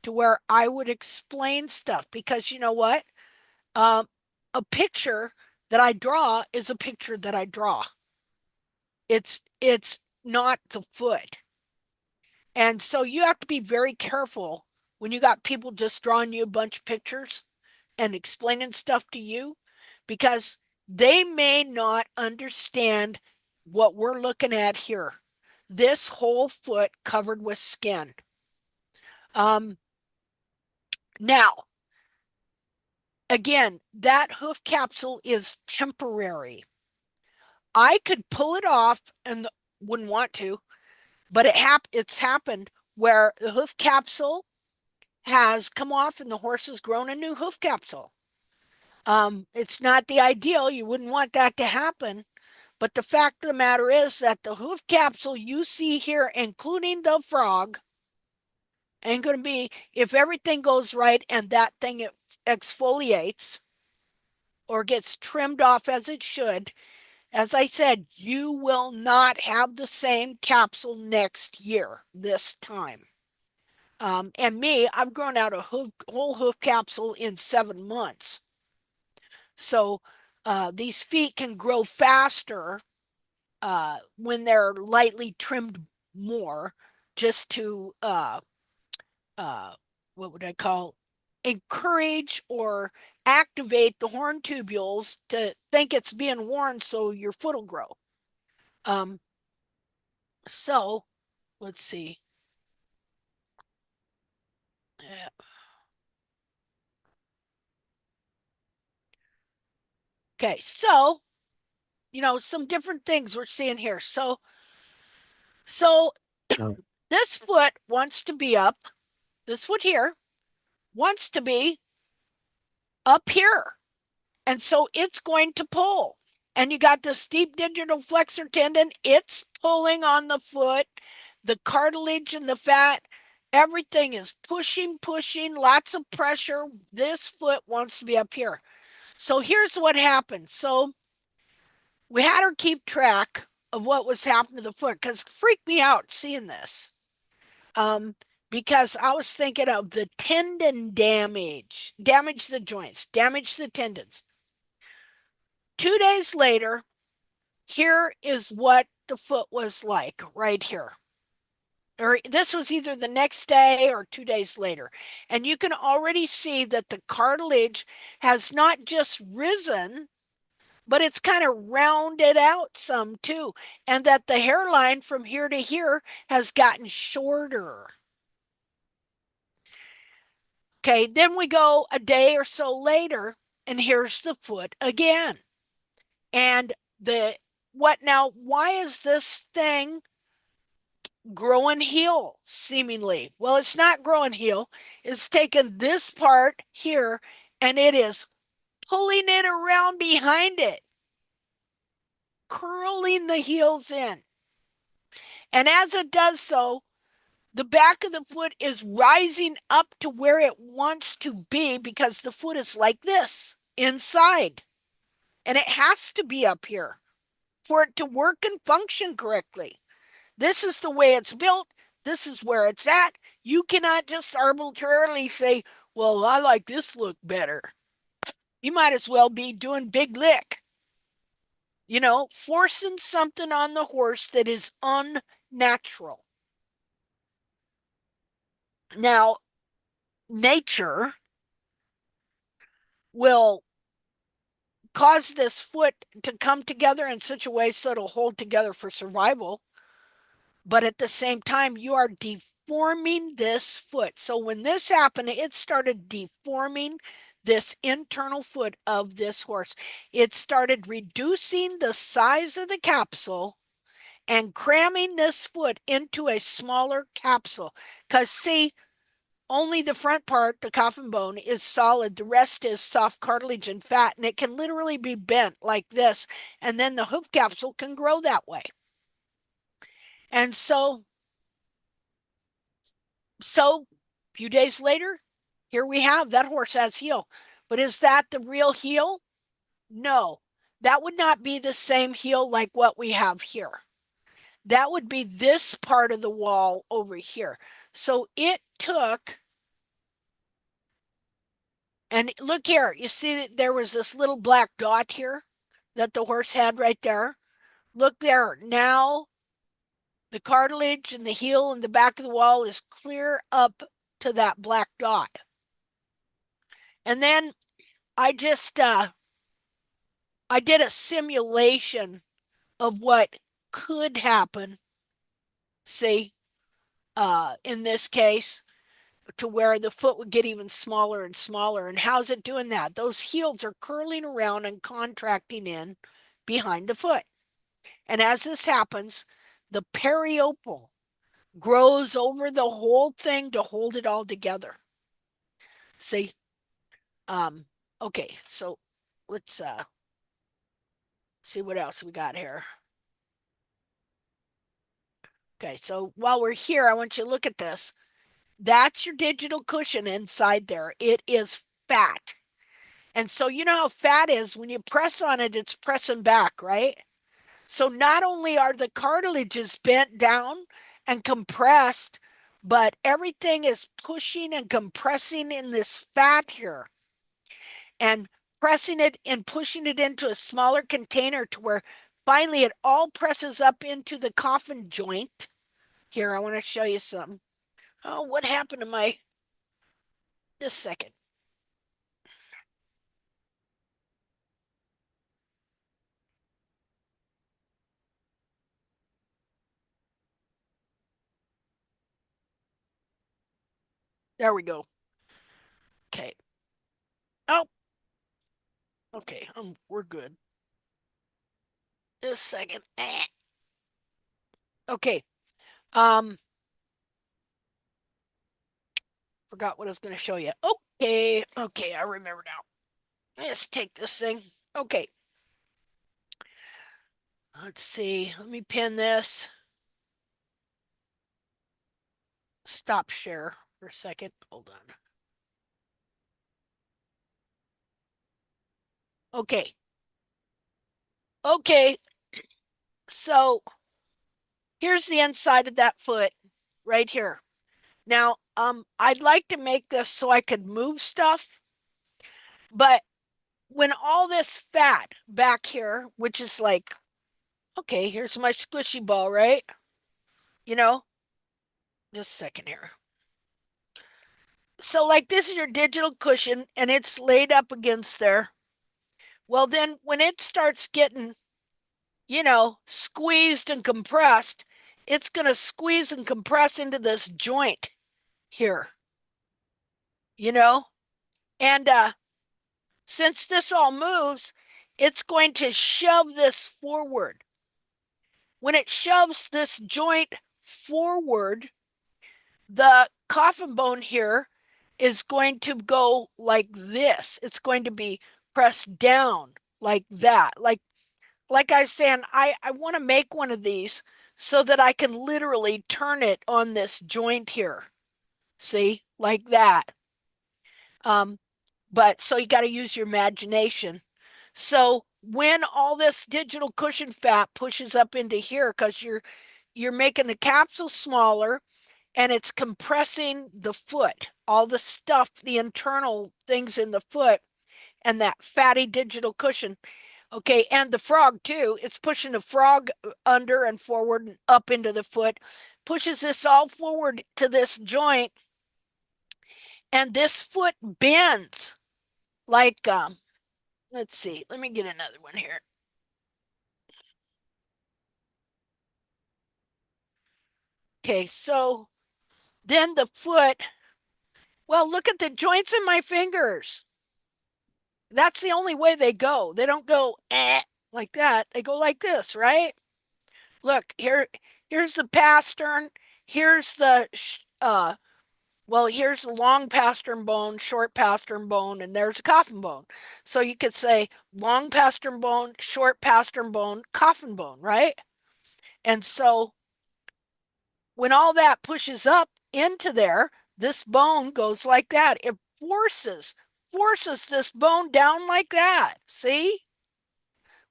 to where I would explain stuff because you know what? A picture that I draw is a picture that I draw. It's not the foot. And so you have to be very careful when you got people just drawing you a bunch of pictures and explaining stuff to you because they may not understand what we're looking at here. This whole foot covered with skin. Now, again, that hoof capsule is temporary. I could pull it off and wouldn't want to, but it's happened where the hoof capsule has come off and the horse has grown a new hoof capsule. It's not the ideal. You wouldn't want that to happen. But the fact of the matter is that the hoof capsule you see here, including the frog, ain't going to be, if everything goes right and that thing exfoliates or gets trimmed off as it should, as I said, you will not have the same capsule next year this time. And me, I've grown out a whole hoof capsule in 7 months. So these feet can grow faster when they're lightly trimmed more, just to what would I call, encourage or activate the horn tubules to think it's being worn so your foot will grow. So let's see. Okay, so some different things we're seeing here. So this foot wants to be up. This foot here wants to be up here. And so it's going to pull. And you got this deep digital flexor tendon. It's pulling on the foot, the cartilage and the fat. Everything is pushing, lots of pressure. This foot wants to be up here. So here's what happened. So we had her keep track of what was happening to the foot because it freaked me out seeing this. Because I was thinking of the tendon damage the joints, damage the tendons. 2 days later, here is what the foot was like right here. Or this was either the next day or 2 days later. And you can already see that the cartilage has not just risen, but it's kind of rounded out some too. And that the hairline from here to here has gotten shorter. Okay, then we go a day or so later, and here's the foot again. And why is this thing growing heel, seemingly? Well, it's not growing heel. It's taken this part here, and it is pulling it around behind it, curling the heels in. And as it does so, the back of the foot is rising up to where it wants to be because the foot is like this inside. And it has to be up here for it to work and function correctly. This is the way it's built. This is where it's at. You cannot just arbitrarily say, well, I like this look better. You might as well be doing big lick. Forcing something on the horse that is unnatural. Now, nature will cause this foot to come together in such a way so it'll hold together for survival. But at the same time, you are deforming this foot. So when this happened, it started deforming this internal foot of this horse. It started reducing the size of the capsule and cramming this foot into a smaller capsule. Because, see, only the front part, the coffin bone, is solid. The rest is soft cartilage and fat, and it can literally be bent like this. And then the hoof capsule can grow that way. And so a few days later, here we have that horse has heel. But is that the real heel? No, that would not be the same heel like what we have here. That would be this part of the wall over here. So it took, and look here, you see that there was this little black dot here that the horse had right there. Look there. Now the cartilage and the heel and the back of the wall is clear up to that black dot. And then I just I did a simulation of what could happen, see, in this case, to where the foot would get even smaller and smaller. And how's it doing that? Those heels are curling around and contracting in behind the foot. And as this happens, the periopal grows over the whole thing to hold it all together. See? Okay, so let's see what else we got here. Okay, so while we're here, I want you to look at this. That's your digital cushion inside there. It is fat. And so you know how fat is, when you press on it, it's pressing back, right? So not only are the cartilages bent down and compressed, but everything is pushing and compressing in this fat here. And pressing it and pushing it into a smaller container to where finally it all presses up into the coffin joint. Here, I want to show you something. Oh, what happened to my... Just a second. There we go. Okay. Oh. Okay, we're good. Just a second. Okay. Forgot what I was going to show you. Okay. Okay, I remember now. Let's take this thing. Okay. Let's see. Let me pin this. Stop share for a second. Hold on. Okay. Okay. So here's the inside of that foot right here. Now, I'd like to make this so I could move stuff, but when all this fat back here, which is like, okay, here's my squishy ball, right? Just a second here. So like this is your digital cushion and it's laid up against there. Well, then when it starts getting, squeezed and compressed, it's going to squeeze and compress into this joint here, and since this all moves, it's going to shove this forward. When it shoves this joint forward, the coffin bone here is going to go like this. It's going to be pressed down like that. Like I was saying, I want to make one of these so that I can literally turn it on this joint here. See, like that. But so you got to use your imagination. So when all this digital cushion fat pushes up into here, because you're making the capsule smaller and it's compressing the foot, all the stuff, the internal things in the foot, and that fatty digital cushion. Okay, and the frog too. It's pushing the frog under and forward and up into the foot, pushes this all forward to this joint, and this foot bends like let's see, let me get another one here. Okay, so then the foot, well, look at the joints in my fingers. That's the only way they go. They don't go like that. They go like this, right? Look, here's the pastern. Here's the well, here's the long pastern bone, short pastern bone, and there's a coffin bone. So you could say long pastern bone, short pastern bone, coffin bone, right? And so when all that pushes up into there, this bone goes like that. It forces this bone down like that. See?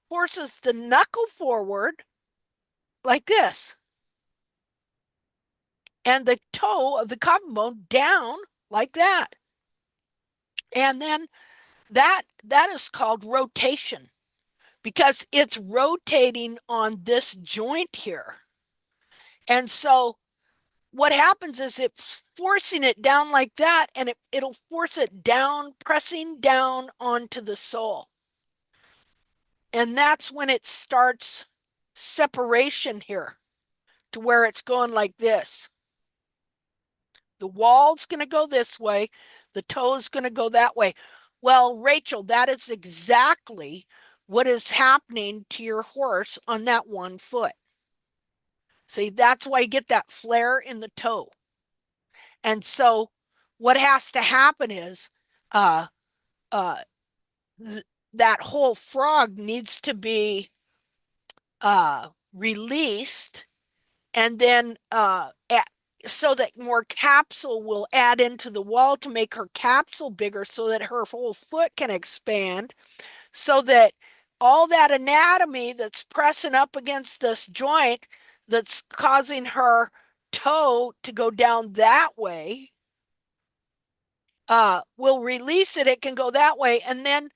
Forces the knuckle forward like this. And the toe of the coffin bone down like that. And then that is called rotation because it's rotating on this joint here. And so what happens is it's forcing it down like that, and it'll force it down, pressing down onto the sole. And that's when it starts separation here to where it's going like this. The wall's going to go this way, the toe's going to go that way. Well, Rachel, that is exactly what is happening to your horse on that one foot. See, that's why you get that flare in the toe. And so what has to happen is uh uh that whole frog needs to be released, and then so that more capsule will add into the wall to make her capsule bigger so that her whole foot can expand, so that all that anatomy that's pressing up against this joint that's causing her toe to go down that way will release it. It can go that way, and then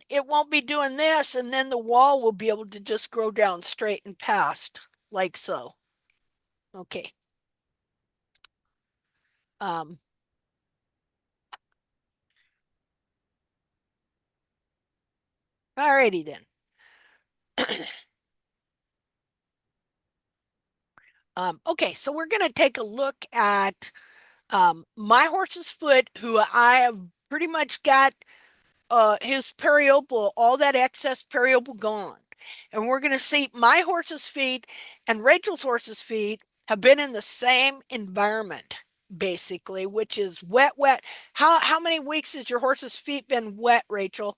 it won't be doing this, and then the wall will be able to just grow down straight and past like so. Okay. Um, Alrighty then. Okay, so we're going to take a look at my horse's foot, who I have pretty much got his periople, all that excess periople gone. And we're going to see my horse's feet and Rachel's horse's feet have been in the same environment, basically, which is wet, wet. How many weeks has your horse's feet been wet, Rachel?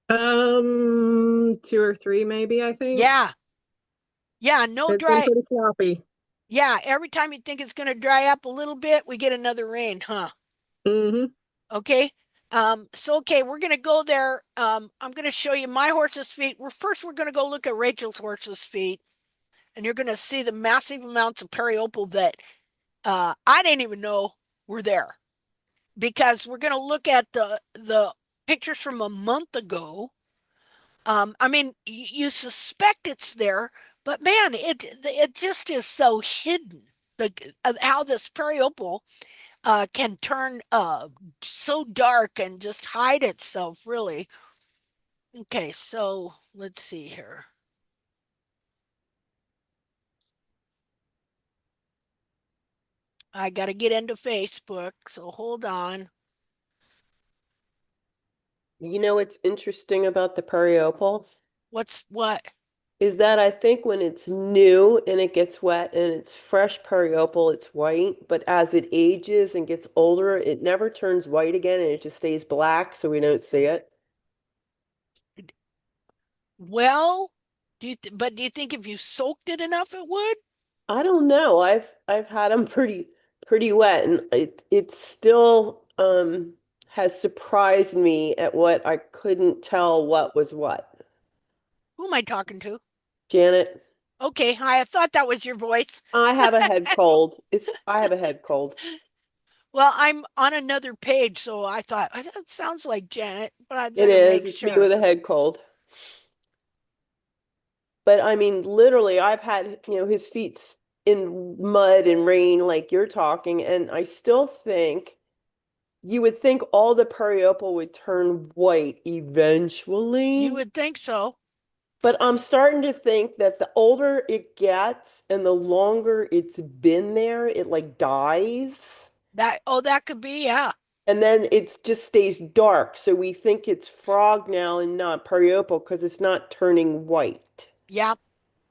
2 or 3 maybe, I think. Yeah. Yeah, no It's been dry. pretty sloppy. Yeah, every time you think it's going to dry up a little bit, we get another rain, huh? Mm-hmm. Okay. So okay, we're gonna go there. I'm gonna show you my horse's feet. We're gonna go look at Rachel's horse's feet, and you're gonna see the massive amounts of periopal that I didn't even know were there. Because we're gonna look at the pictures from a month ago. I mean, you suspect it's there, but man, it just is so hidden. The how this periopal can turn so dark and just hide itself, really. Okay, so let's see here. I got to get into Facebook, so hold on. You know what's interesting about the periopal What's what? is that I think when it's new and it gets wet and it's fresh periopal, it's white, but as it ages and gets older, it never turns white again and it just stays black, so we don't see it. Well, but do you think if you soaked it enough it would? I don't know. I've had them pretty wet and it still has surprised me at what I couldn't tell what was what. Who am I talking to? Janet, Okay, I thought that was your voice. I have a head cold. I have a head cold. Well, I'm on another page, so I thought that sounds like Janet, but I It better is. make It's me sure. with a head cold. But I mean, literally, I've had, his feet's in mud and rain like you're talking, and I still think you would think all the periopal would turn white You eventually. would think so. But I'm starting to think that the older it gets and the longer it's been there, it like dies. That could be, yeah. And then it just stays dark. So we think it's frog now and not periopal because it's not turning white. Yeah,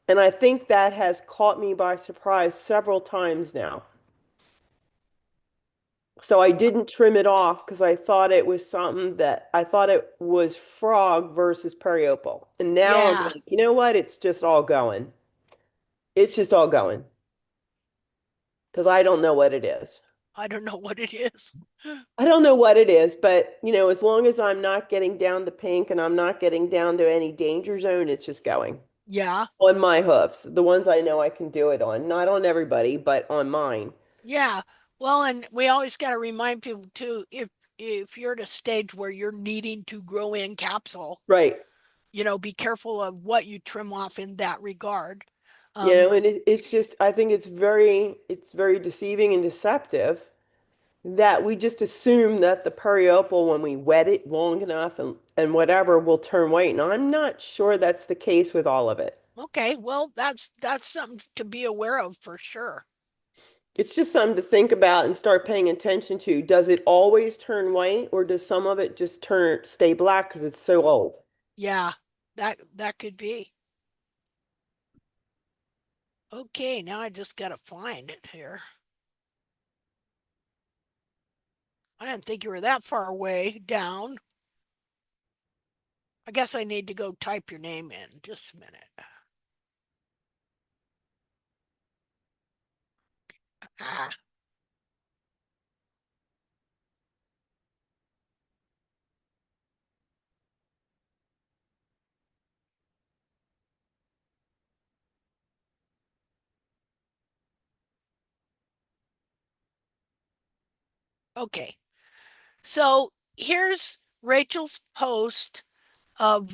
And I think that has caught me by surprise several times now. So I didn't trim it off because I thought it was something that I thought it was frog versus periopal. And now I'm yeah. like, you know what? It's just all going. It's just all going because I don't know what it is. I don't know what it is. I don't know what it is, but as long as I'm not getting down to pink and I'm not getting down to any danger zone, it's just going Yeah, on my hoofs, the ones I know I can do it on, not on everybody, but on mine. yeah. Well, and we always got to remind people too, if you're at a stage where you're needing to grow in capsule, Right. be careful of what you trim off in that regard. Um, And it's just, I think it's very deceiving and deceptive that we just assume that the periopal, when we wet it long enough and whatever, will turn white. And I'm not sure that's the case with all of it. okay, well, that's something to be aware of for sure. It's just something to think about and start paying attention to. Does it always turn white or does some of it just stay black because it's so old? Yeah, that could be. Okay, now I just got to find it here. I didn't think you were that far away down. I guess I need to go type your name in. Just a minute. Ah, okay. So here's Rachel's post of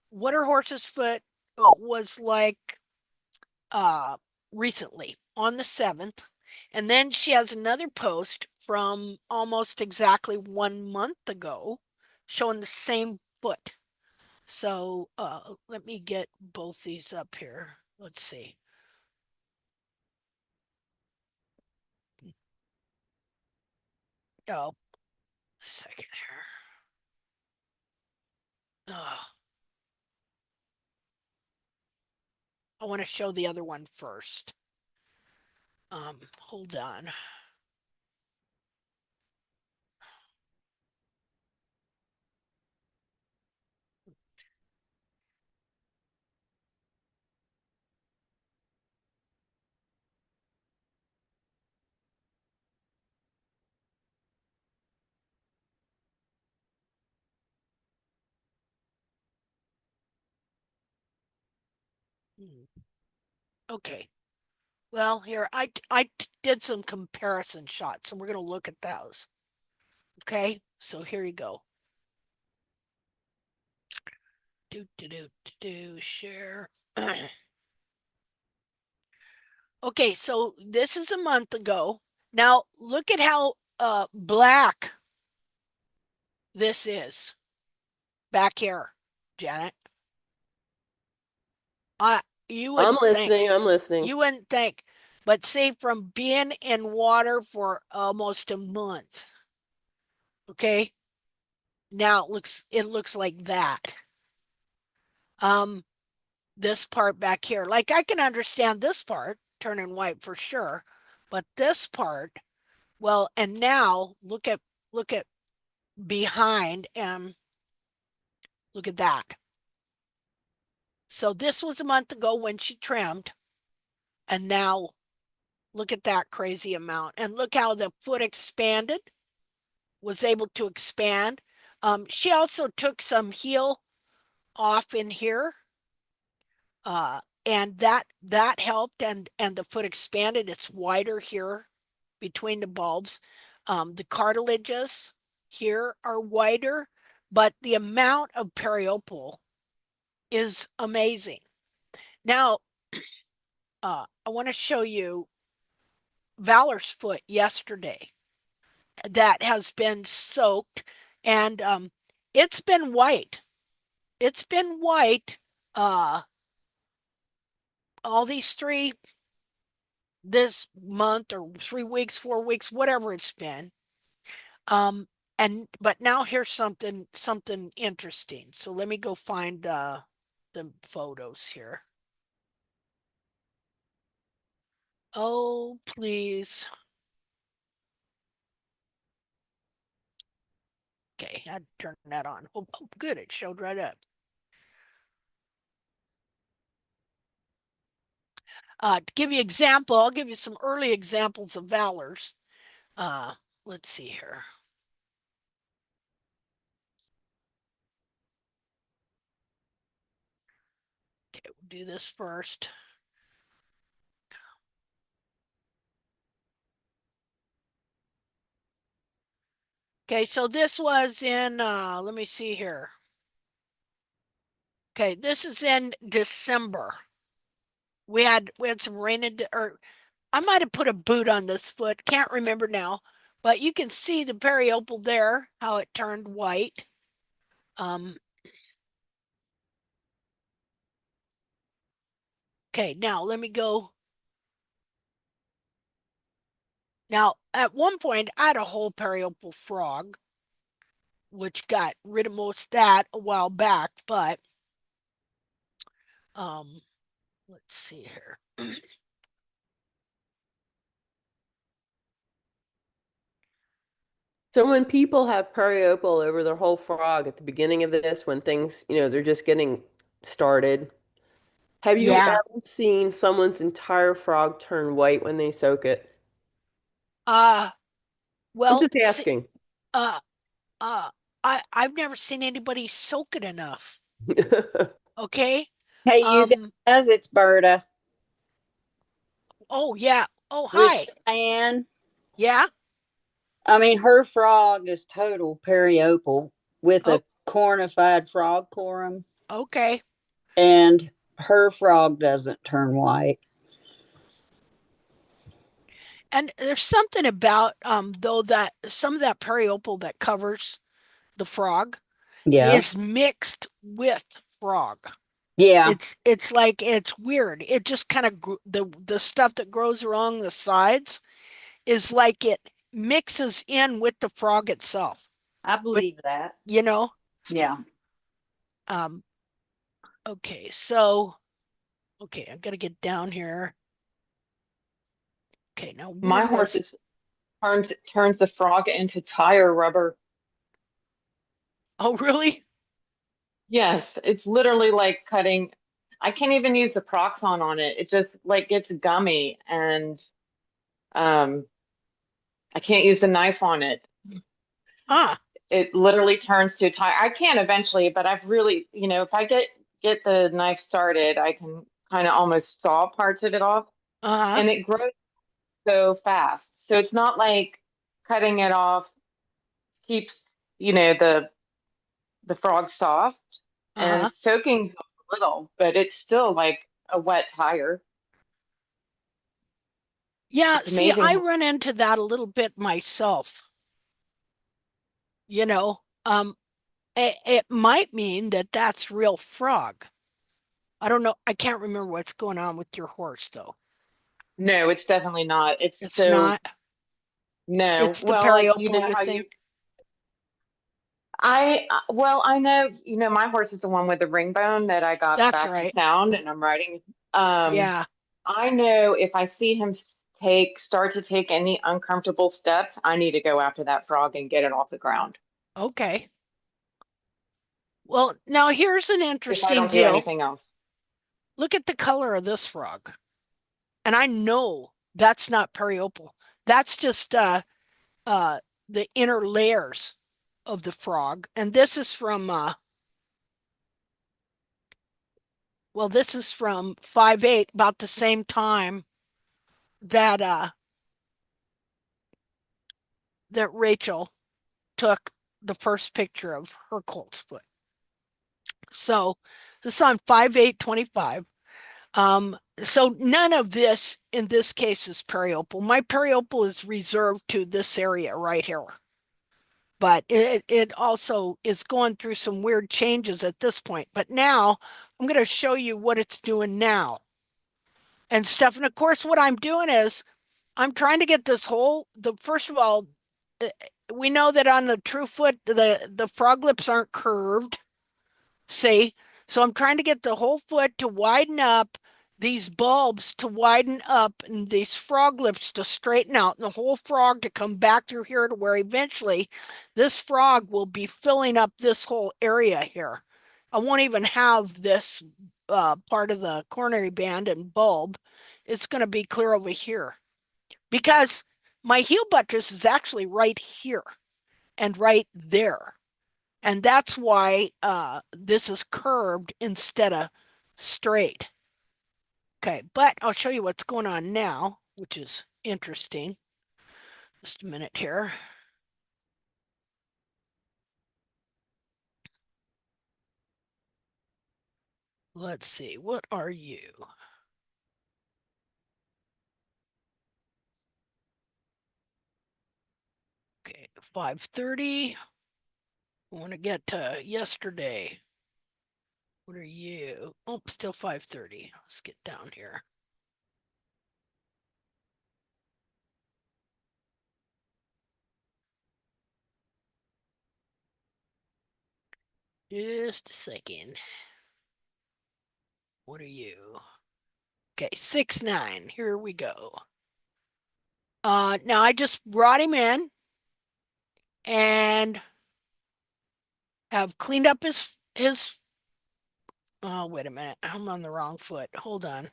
what her horse's foot was like uh recently on the 7th. And then she has another post from almost exactly 1 month ago showing the same foot. So let me get both these up here. Let's see. Oh, second here. Oh, I want to show the other one first. Hold on. Hmm. Okay. Well, here I did some comparison shots, so we're gonna look at those. Okay, so here you go. Share. Okay, so this is a month ago. Now look at how black this is back here, Janet. I you I'm wouldn't think. listening. I'm listening. You wouldn't think. But see, from being in water for almost a month, okay, now it looks like that. Um, this part back here, like I can understand this part turning white for sure, but this part, well, and now look at behind and look at that. So this was a month ago when she trimmed, and now look at that crazy amount, and look how the foot expanded, was able to expand. She also took some heel off in here. and that helped, and the foot expanded. It's wider here between the bulbs. The cartilages here are wider, but the amount of periopal is amazing. Now, I want to show you Valor's foot yesterday that has been soaked, and it's been white. It's been white all these this month or 3 weeks, 4 weeks, whatever it's been. And but now here's something interesting. So let me go find the photos here. Oh, please. Okay, I turned that on. Oh, good, it showed right up. To give you example, I'll give you some early examples of valors. Let's see here. Okay, we'll do this first. Okay, so this was in, let me see here. Okay, this is in December. We had some rain or I might have put a boot on this foot. Can't remember now, but you can see the periopal there, how it turned white. Okay, now let me go. Now, at one point, I had a whole periopal frog, which got rid of most of that a while back, but let's see here. So when people have periopal over their whole frog at the beginning of this, when things, they're just getting started, have you Yeah. ever seen someone's entire frog turn white when they soak it? Uh, I'm well, just asking. uh, uh, I've never seen anybody soak it enough. Okay. Hey, you Um, guys, it's Berta oh yeah. Oh, with hi. Cheyenne. Yeah. I mean, her frog is total periopal with Oh, a cornified frog corum, okay. and her frog doesn't turn white. And there's something about though that some of that periopal that covers the frog Yeah. is mixed with frog. Yeah, It's like it's weird. It just kind of the stuff that grows along the sides is like it mixes in with the frog itself. I But believe that. you know, Yeah. um okay, so okay, I'm gonna get down here. Okay, now My when horse was is turns the frog into tire rubber. oh really? Yes, it's literally like cutting. I can't even use the Proxon on it. It just like gets gummy and um I can't use the knife on it. Ah, It literally turns to a tire. I can eventually, but I've really, if I get the knife started, I can kind of almost saw parts of it off uh-huh, and it grows so fast. So it's not like cutting it off keeps, the frog soft uh-huh. and soaking helps a little, but it's still like a wet tire. Yeah, It's see, amazing I how run into that a little bit myself, you know. It might mean that that's real frog. I don't know. I can't remember what's going on with your horse though. no, it's definitely not. It's It's so not. no. It's the Well, like you periopal, know you how you think? well, I know, my horse is the one with the ring bone that I got That's back to right. sound and I'm riding. Um, Yeah. I know if I see him start to take any uncomfortable steps, I need to go after that frog and get it off the ground Okay. Well, now here's an if I interesting don't do deal. anything else. Look at the color of this frog. And I know that's not periopal. That's just uh the inner layers of the frog. And this is from Well, this is from 5/8, about the same time that that Rachel took the first picture of her colt's foot. So this is on 5/8/25. So none of this in this case is periopal. My periopal is reserved to this area right here. But it also is going through some weird changes at this point. But now I'm going to show you what it's doing now and stuff. And of course, what I'm doing is I'm trying to get this whole, first of all, we know that on the true foot, the frog lips aren't curved. See? So I'm trying to get the whole foot to widen up, these bulbs to widen up, and these frog lips to straighten out, and the whole frog to come back through here to where eventually this frog will be filling up this whole area here. I won't even have this part of the coronary band and bulb. It's going to be clear over here because my heel buttress is actually right here and right there. And that's why this is curved instead of straight. Okay, but I'll show you what's going on now, which is interesting. Just a minute here. Let's see, what are you? Okay, 5:30. I want to get to yesterday. What are you? Oh, still 5:30. Let's get down here. Just a second. What are you? Okay, 6/9. Here we go. Now I just brought him in and have cleaned up his oh, wait a minute. I'm on the wrong foot. Hold on.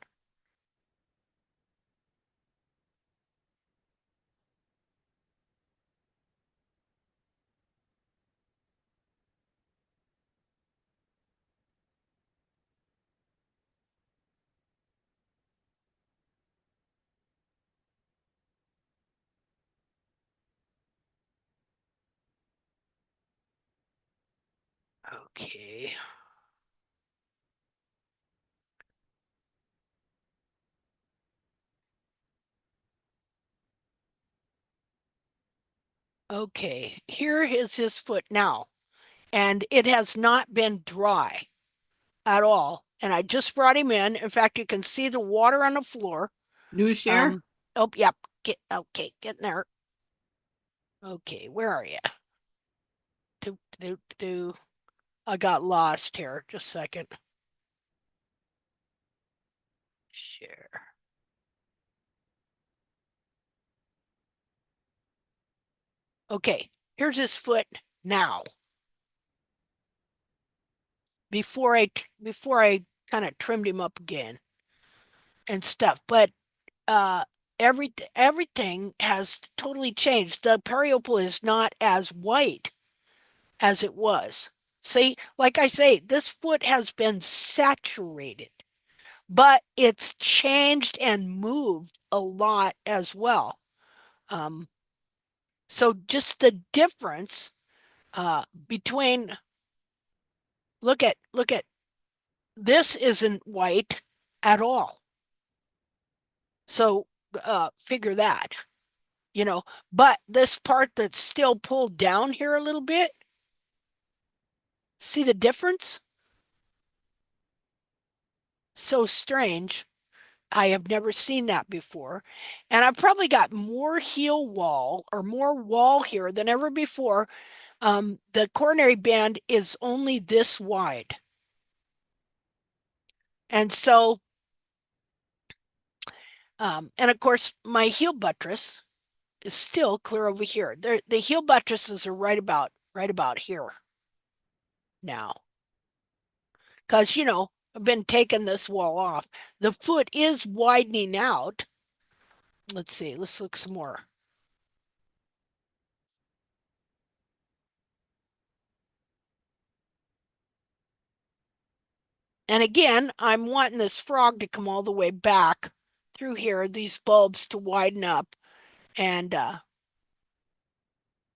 Okay. Okay. Here is his foot now. And it has not been dry at all. And I just brought him in. In fact, you can see the water on the floor. News share? Oh, yep. Get in there. Okay, where are you? I got lost here. Just a second. Share. Okay, here's his foot now. Before I kind of trimmed him up again and stuff. But uh everything has totally changed. The periopal is not as white as it was. See, like I say, this foot has been saturated, but it's changed and moved a lot as well. Um, so just the difference between look at this isn't white at all. So figure that, but this part that's still pulled down here a little bit, see the difference? So strange. I have never seen that before. And I've probably got more heel wall or more wall here than ever before. The coronary band is only this wide. And so, and of course, my heel buttress is still clear over here. The heel buttresses are right about here now. Because, I've been taking this wall off. The foot is widening out. Let's see, let's look some more. And again, I'm wanting this frog to come all the way back through here, these bulbs to widen up. And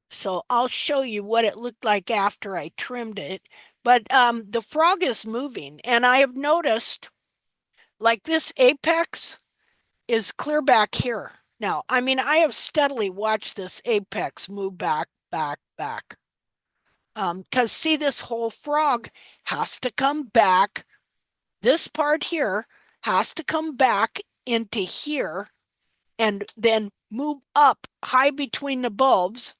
so I'll show you what it looked like after I trimmed it. But the frog is moving, and I have noticed like this apex is clear back here. Now, I mean, I have steadily watched this apex move back, back, back. Because see, this whole frog has to come back. This part here has to come back into here and then move up high between the bulbs.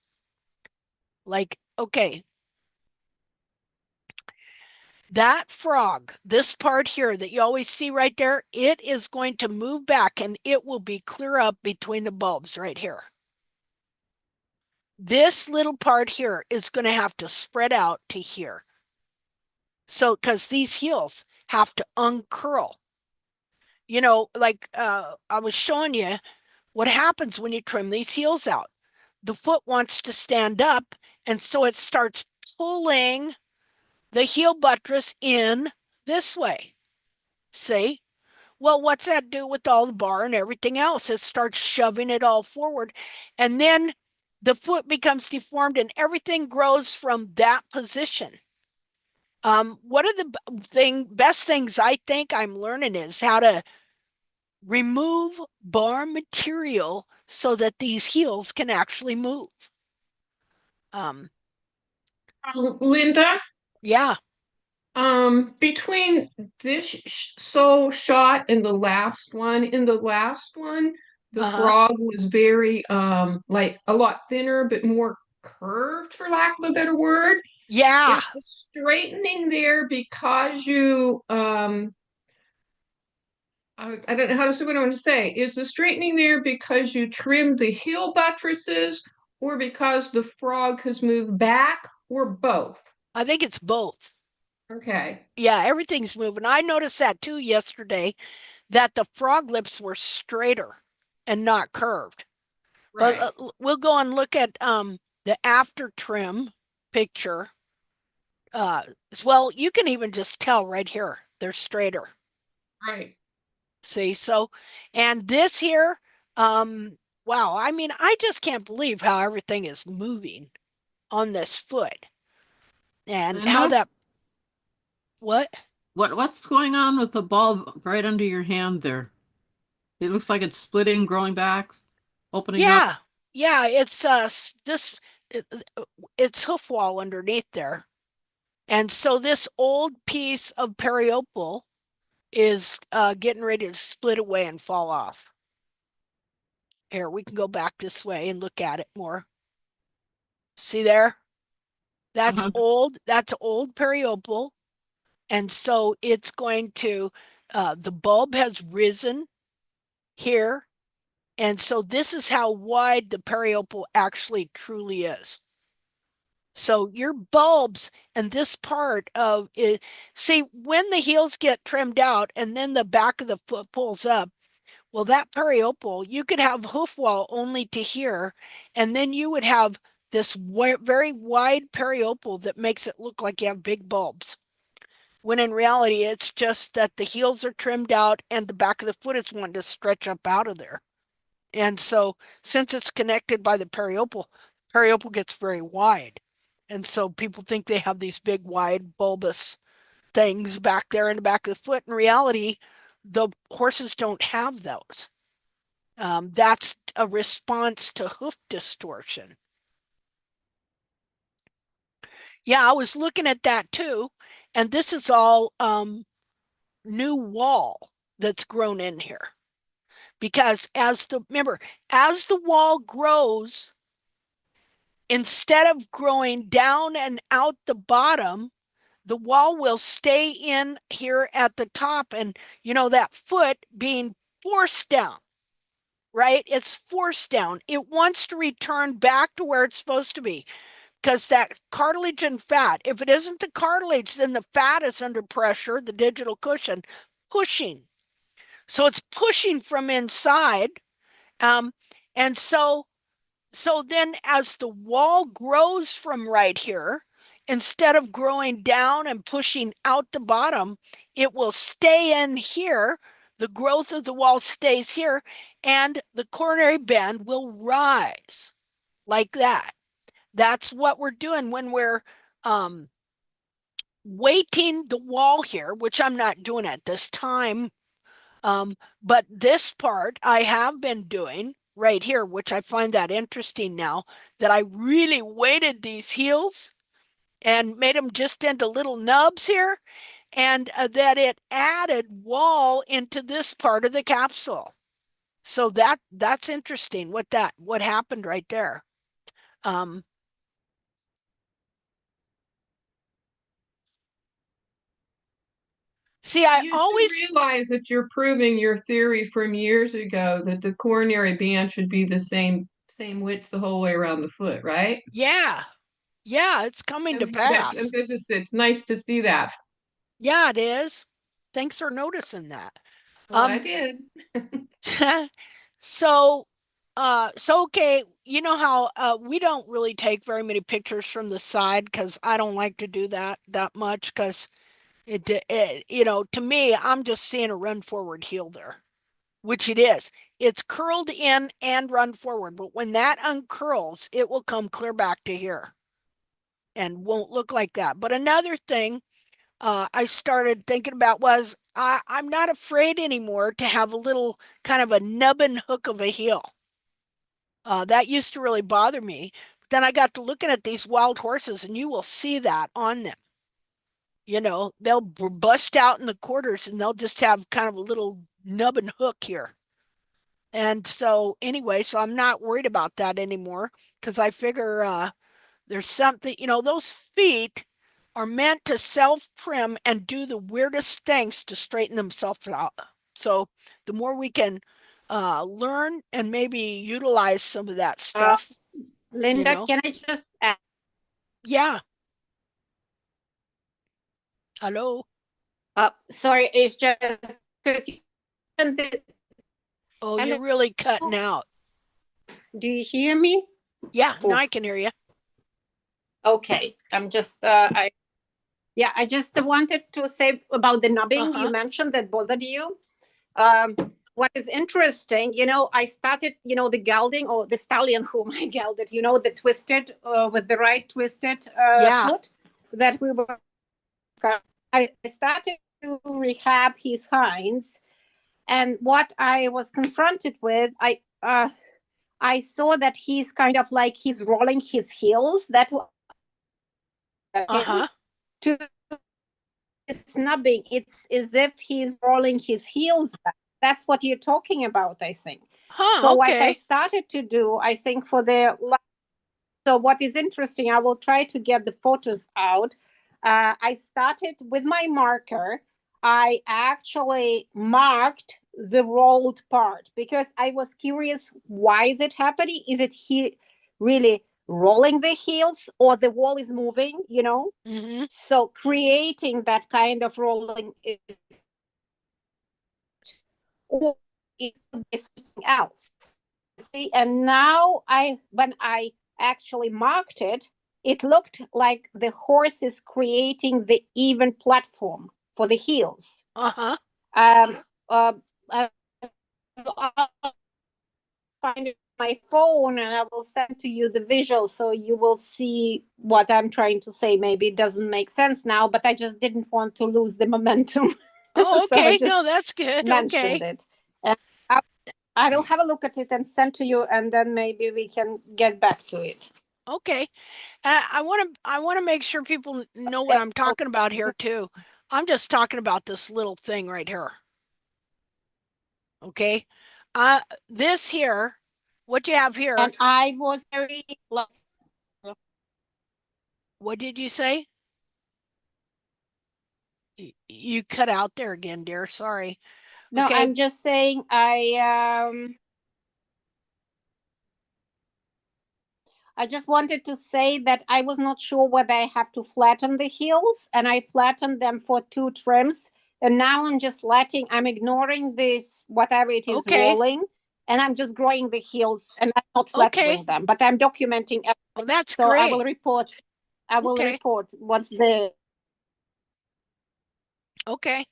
Like, okay, that frog, this part here that you always see right there, it is going to move back and it will be clear up between the bulbs right here. This little part here is going to have to spread out to here. So, because these heels have to uncurl. You know, like I was showing you what happens when you trim these heels out. The foot wants to stand up, and so it starts pulling the heel buttress in this way. See? Well, what's that do with all the bar and everything else? It starts shoving it all forward. And then the foot becomes deformed and everything grows from that position. One of the best things I think I'm learning is how to remove bar material so that these heels can actually move. Um, Linda, yeah. between this shot and the last one, in the last one, the Uh-huh. frog was very like a lot thinner but more curved, for lack of a better word. Yeah. Is the straightening there because you I don't know how to say what I want to say. Is the straightening there because you trimmed the heel buttresses or because the frog has moved back or both? I think it's both. Okay. Yeah, everything's moving. I noticed that too yesterday, that the frog lips were straighter and not curved. But Right. we'll go and look at the after trim picture. Well, you can even just tell right here, they're straighter. Right. See, so, and this here, wow, I mean, I just can't believe how everything is moving on this foot and how Linda, that, what? what's going on with the bulb right under your hand there? It looks like it's splitting, growing back, opening up. Yeah, yeah, it's this it, it's hoof wall underneath there. And so this old piece of periopal is getting ready to split away and fall off. Here, we can go back this way and look at it more. See there? Uh-huh. That's old periopal. And so it's going to, the bulb has risen here. And so this is how wide the periopal actually truly is. So your bulbs and this part of it, see, when the heels get trimmed out and then the back of the foot pulls up, well, that periopal, you could have hoof wall only to here, and then you would have this very wide periopal that makes it look like you have big bulbs. When in reality, it's just that the heels are trimmed out and the back of the foot is wanting to stretch up out of there. And so, since it's connected by the periopal gets very wide. And so people think they have these big, wide, bulbous things back there in the back of the foot. In reality, the horses don't have those. That's a response to hoof distortion. Yeah, I was looking at that too. And this is all new wall that's grown in here. Because remember, as the wall grows, instead of growing down and out the bottom, the wall will stay in here at the top. And, you know, that foot being forced down, right? It's forced down. It wants to return back to where it's supposed to be because that cartilage and fat, if it isn't the cartilage, then the fat is under pressure, the digital cushion, pushing. So it's pushing from inside. Um, and so then as the wall grows from right here, instead of growing down and pushing out the bottom, it will stay in here. The growth of the wall stays here, and the coronary band will rise like that. That's what we're doing when we're weighting the wall here, which I'm not doing at this time. But this part I have been doing right here, which I find that interesting now, that I really weighted these heels and made them just into little nubs here, and that it added wall into this part of the capsule. So that's interesting what happened right there. See, I You do always, realize that you're proving your theory from years ago that the coronary band should be the same width the whole way around the foot, right? yeah, yeah, it's coming to I'm pass. good to see. It's nice to see that. Yeah, it is. Thanks for noticing that. Well, I Um, did. so, so okay, you know how we don't really take very many pictures from the side because I don't like to do that much because to me, I'm just seeing a run forward heel there, which it is. It's curled in and run forward, but when that uncurls, it will come clear back to here and won't look like that. But another thing I started thinking about was I'm not afraid anymore to have a little kind of a nubbin hook of a heel. That used to really bother me. But then I got to looking at these wild horses, and you will see that on them. They'll bust out in the quarters and they'll just have kind of a little nubbin hook here. And so, anyway, so I'm not worried about that anymore because I figure there's something, those feet are meant to self trim and do the weirdest things to straighten themselves out. So, the more we can learn and maybe utilize some of that Uh, stuff, Linda, can I just add? yeah. Hello. Sorry, it's just because you Oh, you're hello, really cutting out. do you hear me? Yeah, now I Oof. can hear you. Okay, I'm just I just wanted to say about the nubbing you mentioned that bothered you. What is interesting, I started, the gelding or the stallion whom I gelded, the twisted with the right twisted Yeah. foot that we were. I started to rehab his hinds, and what I was confronted with, I saw that he's kind of like he's rolling his heels. That him to snubbing. It's as if he's rolling his heels back. That's what you're talking about, I think. So what I started to do, I think so what is interesting, I will try to get the photos out. I started with my marker. I actually marked the rolled part because I was curious, why is it happening? Is it he really rolling the heels or the wall is moving, Mm-hmm. So creating that kind of rolling or it could be something else. See, and now when I actually marked it, it looked like the horse is creating the even platform for the heels. Uh-huh. I'll find it on my phone and I will send to you the visual so you will see what I'm trying to say. Maybe it doesn't make sense now, but I just didn't want to lose the momentum. Oh, okay. So No, that's good. mentioned it. And I will have a look at it and send to you, and then maybe we can get back to it. Okay. I want to make sure people know what I'm talking about here too. I'm just talking about this little thing right here. Okay. This here, what you have here. And I was very. What did you say? You cut out there again, dear. Sorry. No, okay. I'm just saying I just wanted to say that I was not sure whether I have to flatten the heels, and I flattened them for 2 trims. And now I'm ignoring this, whatever it is rolling, and I'm just growing the heels and I'm not flattening them, but I'm documenting everything. Oh, that's so great. I will report I will Okay. report what's the. Okay.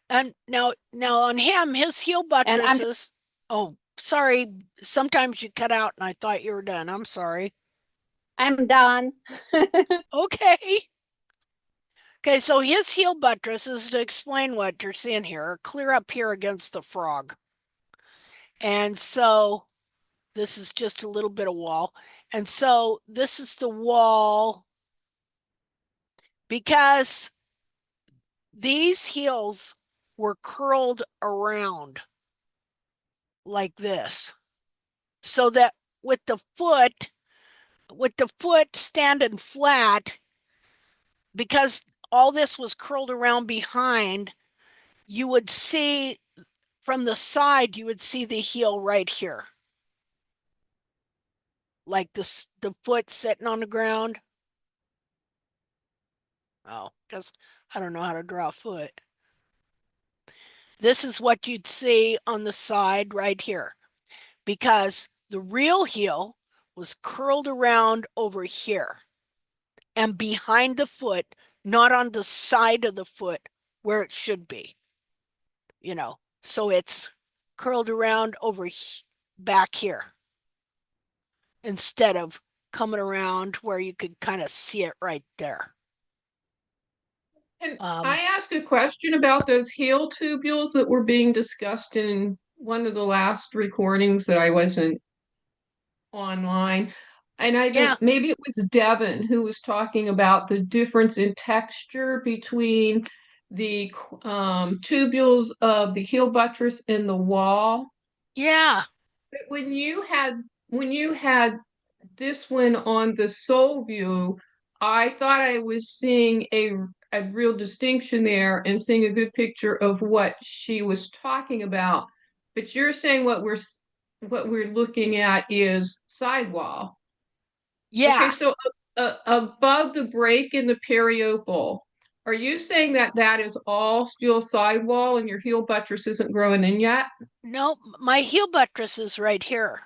And now on him, his heel And I'm buttresses. Oh, sorry. Sometimes you cut out and I thought you were done. I'm sorry. done. Okay. Okay, so his heel buttresses, to explain what you're seeing here, are clear up here against the frog. And so this is just a little bit of wall. And so this is the wall because these heels were curled around like this. So that with the foot standing flat, because all this was curled around behind, you would see from the side, you would see the heel right here. Like this, the foot sitting on the ground. Oh, because I don't know how to draw a foot. This is what you'd see on the side right here, because the real heel was curled around over here and behind the foot, not on the side of the foot where it should be. So it's curled around over back here instead of coming around where you could kind of see it right there. And I asked a question about those heel tubules that were being discussed in one of the last recordings that I wasn't online. And I Yeah. didn't, maybe it was Devin who was talking about the difference in texture between the tubules of the heel buttress and the wall. Yeah. But when you had this one on the sole view, I thought I was seeing a real distinction there and seeing a good picture of what she was talking about. But you're saying what we're looking at is sidewall. Okay, Yeah. so above the break in the periopal, are you saying that that is all still sidewall and your heel buttress isn't growing in yet? No, my heel buttress is right here.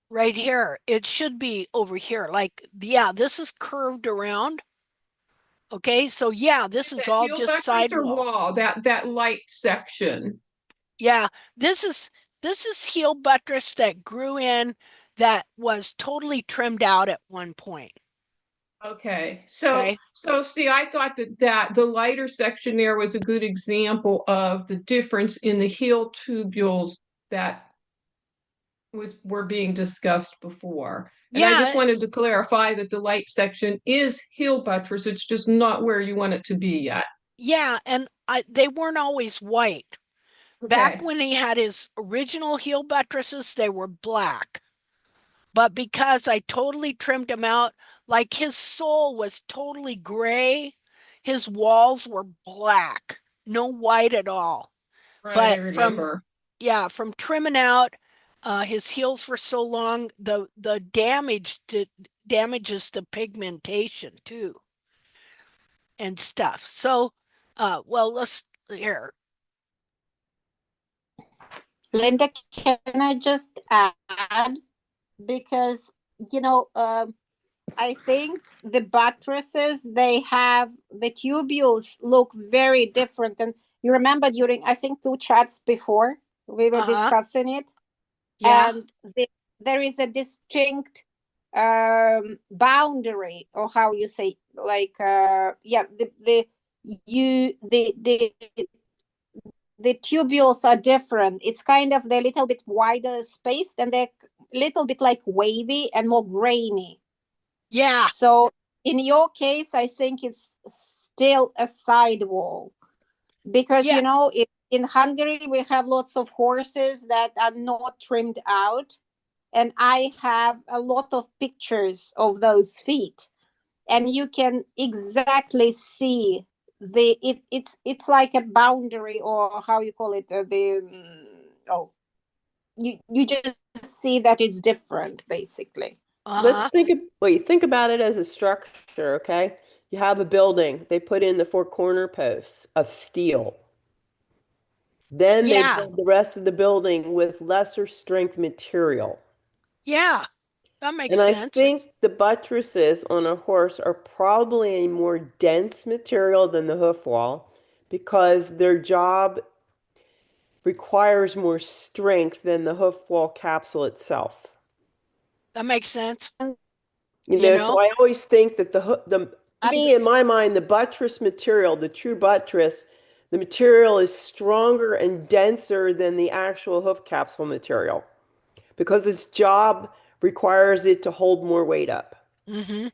Right here. It should be over here. Like, yeah, this is curved around. Okay, so yeah, this is That all heel just buttress or sidewall. wall, that light section. Yeah, this is heel buttress that grew in that was totally trimmed out at one point. Okay, so Okay. so see, I thought that the lighter section there was a good example of the difference in the heel tubules that were being discussed before. And I just Yeah, wanted to clarify that the light section is heel buttress. It's just not where you want it to be yet. yeah, and they weren't always white. Back Okay. when he had his original heel buttresses, they were black. But because I totally trimmed him out, like his sole was totally gray, his walls were black, no white at all. Right, I But from remember. yeah, from trimming out his heels for so long, the damages the pigmentation too and stuff. So, well, let's here. Linda, can I just add? Because, you know, I think the buttresses, they have the tubules look very different. And you remember during, I think, two chats before, we were discussing it. Yeah. And there is a distinct boundary, or how you say, like, yeah, the tubules are different. It's kind of, they're a little bit wider spaced and they're a little bit like wavy and more grainy. Yeah. So in your case, I think it's still a sidewall because, Yeah. in Hungary, we have lots of horses that are not trimmed out. And I have a lot of pictures of those feet. And you can exactly see it's like a boundary, or how you call it, you just see that it's different, basically. Let's think about it as a structure, okay? You have a building. They put in the four corner posts of steel. Then they Yeah. build the rest of the building with lesser strength material. Yeah. That makes And I sense. think the buttresses on a horse are probably a more dense material than the hoof wall because their job requires more strength than the hoof wall capsule itself. That makes sense. You You know, so know? I always think that me, in my mind, the buttress material, the true buttress, the material is stronger and denser than the actual hoof capsule material because its job requires it to hold more weight up. Mm-hmm.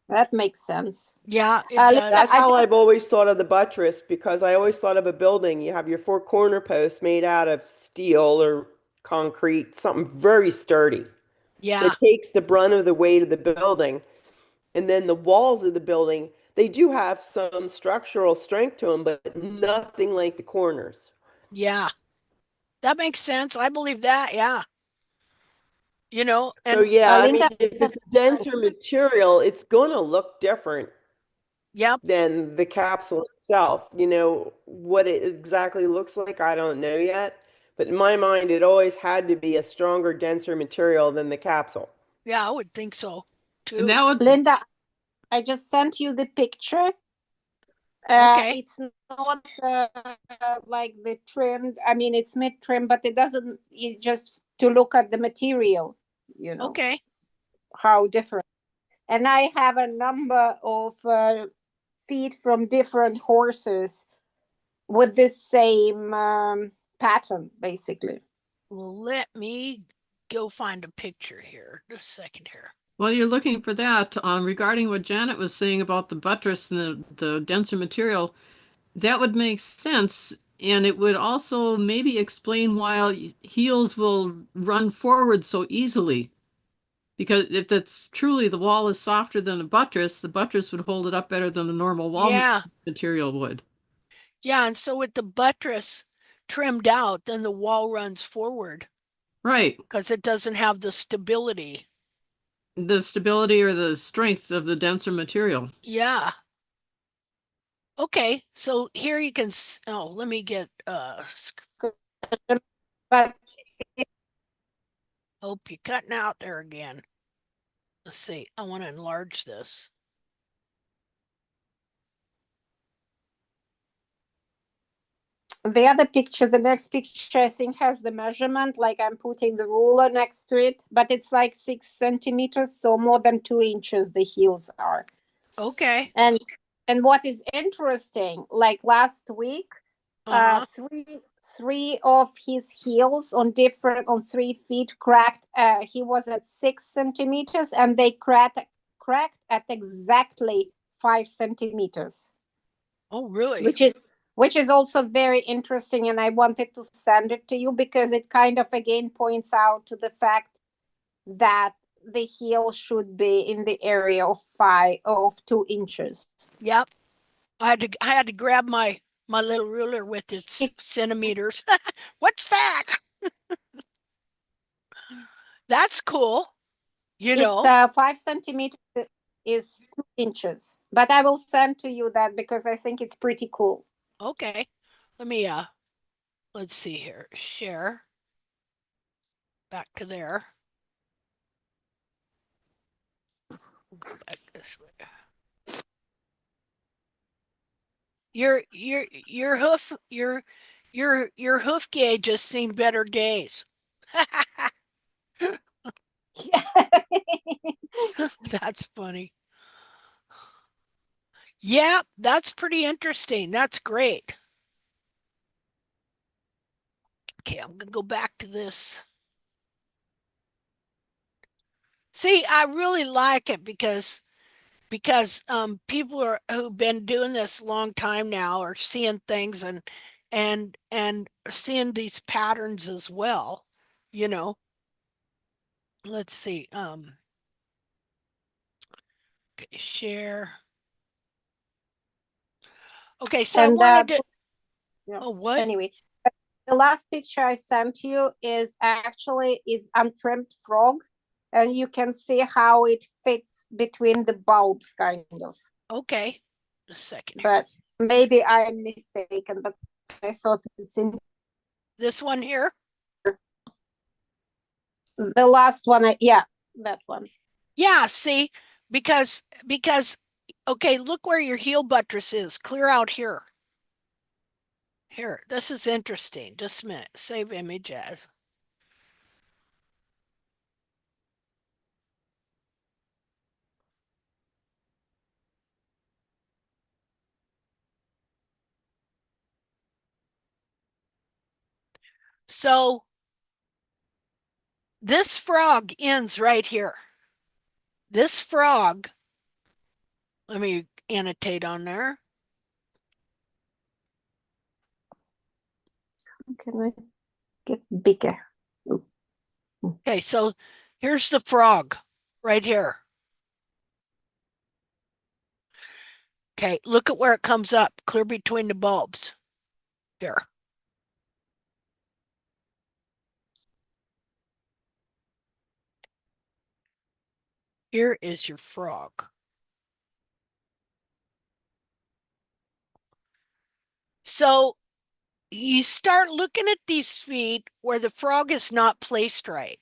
That makes sense. Yeah, it Linda, does. That's I how just I've always thought of the buttress because I always thought of a building. You have your four corner posts made out of steel or concrete, something very sturdy Yeah, that takes the brunt of the weight of the building. And then the walls of the building, they do have some structural strength to them, but nothing like the corners. yeah. That makes sense. I believe that. Yeah. You know, So and yeah, I Linda, mean, if it's a denser material, it's going to look different yep. than the capsule itself. You know, what it exactly looks like, I don't know yet. But in my mind, it always had to be a stronger, denser material than the capsule. Yeah, I would think so And too. that would, Linda, I just sent you the picture. Okay. It's not like the trimmed. I mean, it's mid trim, but it doesn't. You just to look at the material, you know, Okay. how different. And I have a number of feet from different horses with this same pattern, basically. Well, let me go find a picture here. Just a second here. while you're looking for that, regarding what Janet was saying about the buttress and the denser material, that would make sense. And it would also maybe explain why heels will run forward so easily. Because if it's truly the wall is softer than the buttress would hold it up better than the normal wall Yeah. material would. Yeah, and so with the buttress trimmed out, then the wall runs forward Right. because it doesn't have the stability. The stability or the strength of the denser material. Yeah. Okay, so here you can oh, let me get But hope you're cutting out there again. Let's see. I want to enlarge this. the other picture, the next picture, I think has the measurement. Like I'm putting the ruler next to it, but it's like 6 centimeters, so more than 2 inches the heels are. Okay. And what is interesting, like last week, Uh-huh. three of his heels on 3 feet cracked. He was at 6 centimeters, and they cracked at exactly 5 centimeters. Oh, really? Which is also very interesting, and I wanted to send it to you because it kind of again points out to the fact that the heel should be in the area of 2 inches. Yep. I had to grab my little ruler with its centimeters. What's that? That's cool. You It's know. 5 centimeters is 2 inches, but I will send to you that because I think it's pretty cool. Okay. Let me let's see here. Share. Back to there. We'll go back this way. Your hoof gauge has seen better days. That's funny. Yeah, that's pretty interesting. That's great. Okay, I'm gonna go back to this. See, I really like it because people who've been doing this a long time now are seeing things and seeing these patterns as well, you know. Let's see. Okay, share. Okay, so I And wanted to yeah. oh what? Anyway, the last picture I sent you is untrimmed frog, and you can see how it fits between the bulbs, kind of. Okay. A second here. But maybe I am mistaken, but I thought it's in This one here? the last one. Yeah, that one. Yeah, see, because okay, look where your heel buttress is. Clear out here. Here, this is interesting. Just a minute. Save image as. So this frog ends right here. This frog, let me annotate on there. Can I get bigger? Okay, so here's the frog right here. Okay, look at where it comes up, clear between the bulbs. Here. Here is your frog. So you start looking at these feet where the frog is not placed right.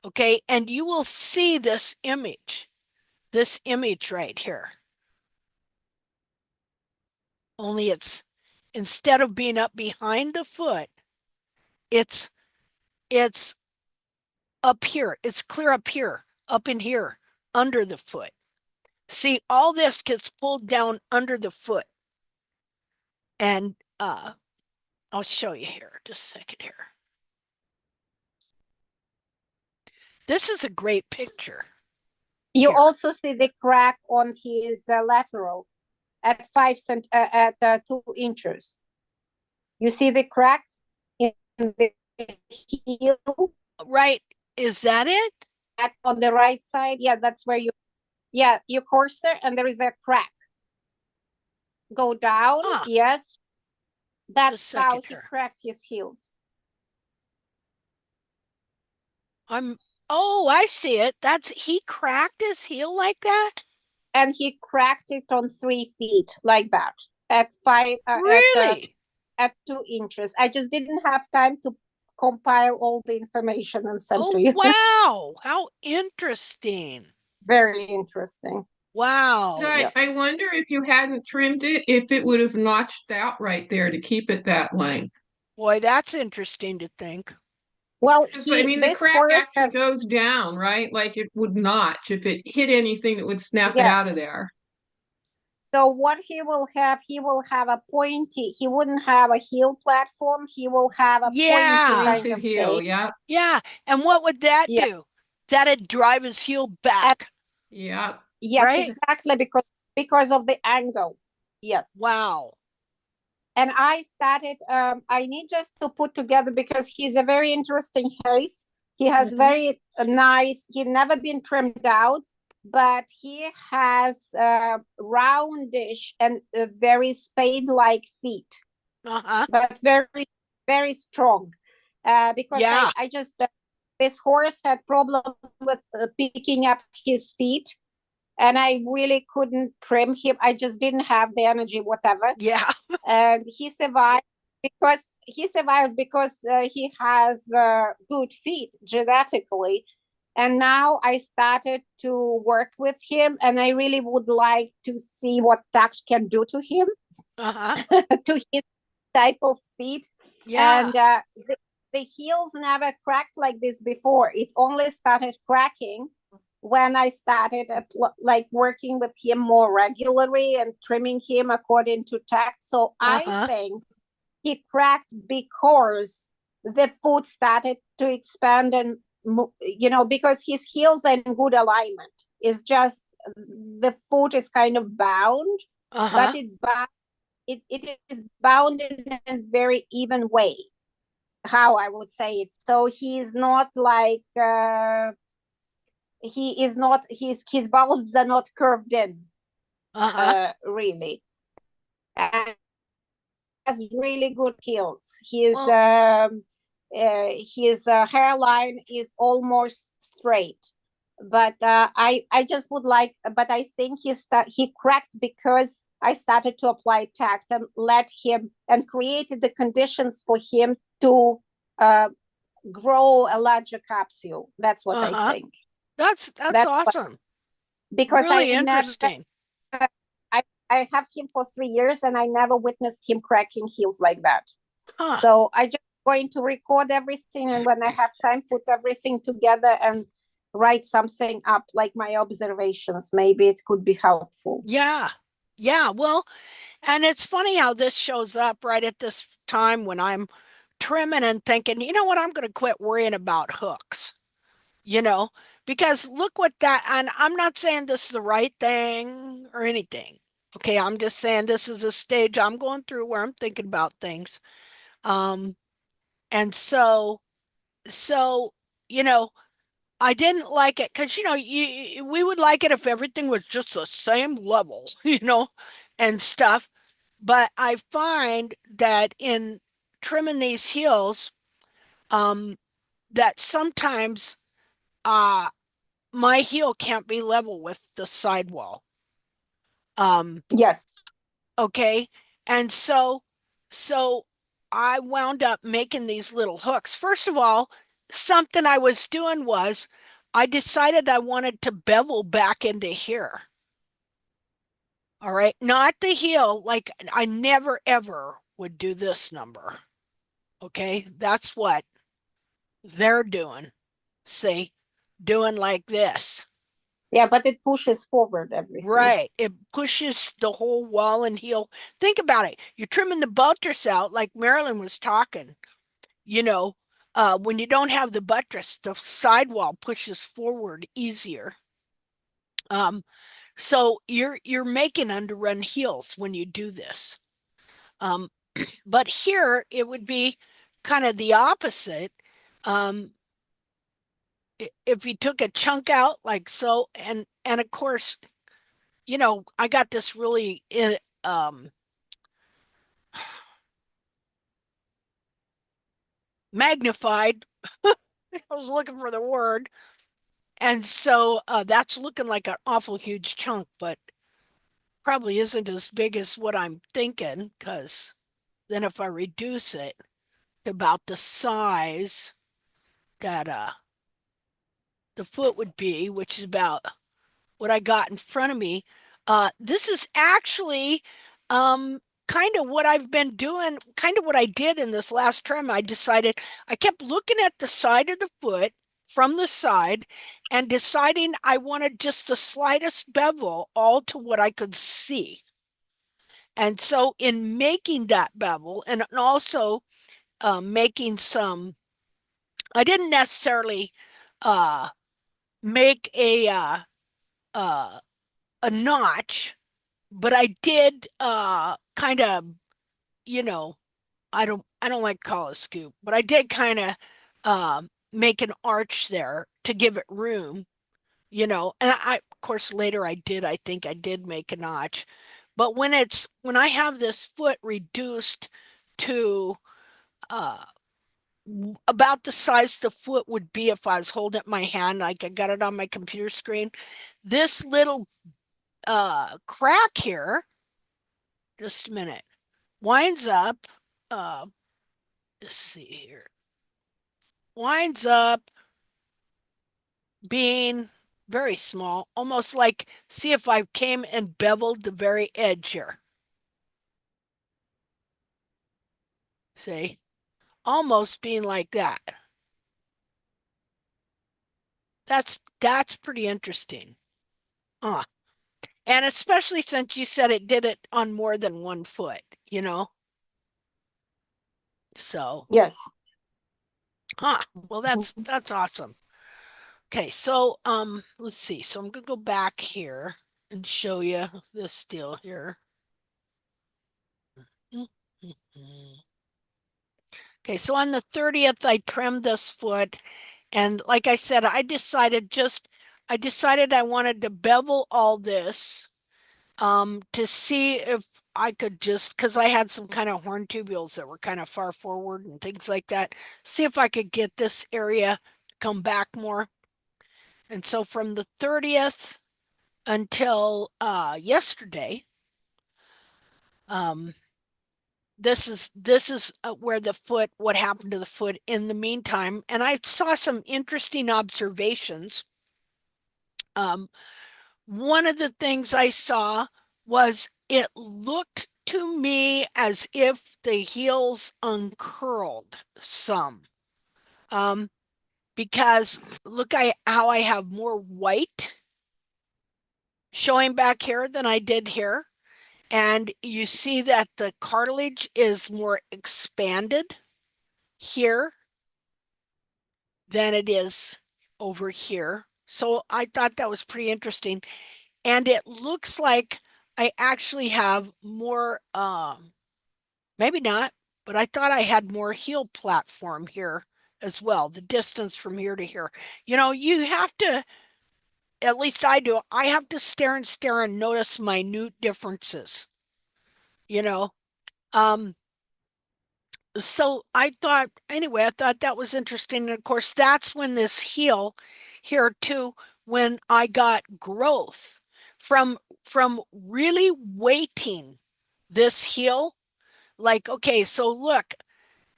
Okay, and you will see this image right here. Only it's, instead of being up behind the foot, it's up here. It's clear up here, up in here, under the foot. See, all this gets pulled down under the foot. And I'll show you here, just a second here. This is a great picture. You Here. also see the crack on his lateral at 2 inches. You see the crack in the heel? Right. Is that it? On the right side? Yeah, that's where your cursor, and there is a crack. Go down. Yes. That's how he cracked his heels. Oh, I see it. He cracked his heel like that? And he cracked it on 3 feet like that at really? At 2 inches. I just didn't have time to compile all the information and send to you. Wow, how interesting. Very interesting. Wow. I wonder if you hadn't trimmed it, if it would have notched out right there to keep it that length. Boy, that's interesting to think. Well, I mean, the crack actually goes down, right? Like it would notch if it hit anything that would snap it out of there. So what he will have a pointy, he wouldn't have a heel platform, he will have a pointy kind of heel, thing. Yeah, and what would that do? That'd drive his heel back. Yes, right? Exactly, because of the angle. Yes. Wow. And I started, I need just to put together, because he's a very interesting case. He has very nice, he never been trimmed out, but he has roundish and very spade-like feet. But very, very strong. Because I just, this horse had problem with picking up his feet. And I really couldn't trim him. I just didn't have the energy, whatever. Yeah. And he survived because he has good feet genetically. And now I started to work with him, and I really would like to see what that can do to him, to his type of feet. Yeah. And the heels never cracked like this before. It only started cracking when I started working with him more regularly and trimming him according to tact. So I think he cracked because the foot started to expand, and because his heels are in good alignment. It's just the foot is kind of bound, but it is bound in a very even way, how I would say it. So he's not like he is not, his bulbs are not curved in, really. And has really good heels. His hairline is almost straight. But I just would like, but I think he cracked because I started to apply tact and let him, and created the conditions for him to grow a larger capsule. That's what I think. That's That's awesome. because Really I never interesting. I have him for 3 years and I never witnessed him cracking heels like that. Huh. So I just going to record everything, and when I have time, put everything together and write something up, like my observations. Maybe it could be helpful. Yeah. Yeah. Well, and it's funny how this shows up right at this time when I'm trimming and thinking, you know what, I'm going to quit worrying about hooks, you know, because look what that, and I'm not saying this is the right thing or anything. Okay. I'm just saying this is a stage I'm going through where I'm thinking about things. Um, and so, you know, I didn't like it because, we would like it if everything was just the same level, and stuff. But I find that in trimming these heels, um, that sometimes uh my heel can't be level with the sidewall. Yes. Okay. And so I wound up making these little hooks. First of all, something I was doing was I decided I wanted to bevel back into here. All right. Not the heel. Like I never ever would do this number. Okay. That's what they're doing. See, doing like this. Yeah, but it pushes forward everything. Right. It pushes the whole wall and heel. Think about it. You're trimming the buttress out like Marilyn was talking. You know, when you don't have the buttress, the sidewall pushes forward easier. Um, so you're making underrun heels when you do this. Um, but here it would be kind of the opposite. Um, if you took a chunk out like so, and of course, I got this really magnified. I was looking for the word. And so that's looking like an awful huge chunk, but probably isn't as big as what I'm thinking, because then if I reduce it to about the size that the foot would be, which is about what I got in front of me, this is actually kind of what I've been doing, kind of what I did in this last trim. I kept looking at the side of the foot from the side and deciding I wanted just the slightest bevel all to what I could see. And so in making that bevel and also making some, I didn't necessarily uh, make uh, a notch, but I did kind of, you know, I don't like to call it a scoop, but I did kind of make an arch there to give it room, and of course later I think I did make a notch. But when I have this foot reduced to uh about the size the foot would be if I was holding it in my hand, like I got it on my computer screen, this little crack here, just a minute, winds up, uh let's see here, winds up being very small, almost like, see if I came and beveled the very edge here. See, almost being like that. That's pretty interesting. And especially since you said it did it on more than one foot, you know? So, Yes. well, that's awesome. Okay, so let's see. So I'm gonna go back here and show you this deal here. Okay, so on the 30th, I trimmed this foot, and like I said, I decided I wanted to bevel all this to see if I could just, because I had some kind of horn tubules that were kind of far forward and things like that, see if I could get this area to come back more. And so from the 30th until yesterday, um, this is where what happened to the foot in the meantime. And I saw some interesting observations. One of the things I saw was it looked to me as if the heels uncurled some. Because look how I have more white showing back here than I did here. And you see that the cartilage is more expanded here than it is over here. So I thought that was pretty interesting. And it looks like I actually have more, maybe not, but I thought I had more heel platform here as well, the distance from here to here. You know, you have to, at least I do, I have to stare and notice minute differences, you know. So I thought, anyway, I thought that was interesting. And of course, that's when this heel here too, when I got growth from really weighting this heel. Like, okay, so look,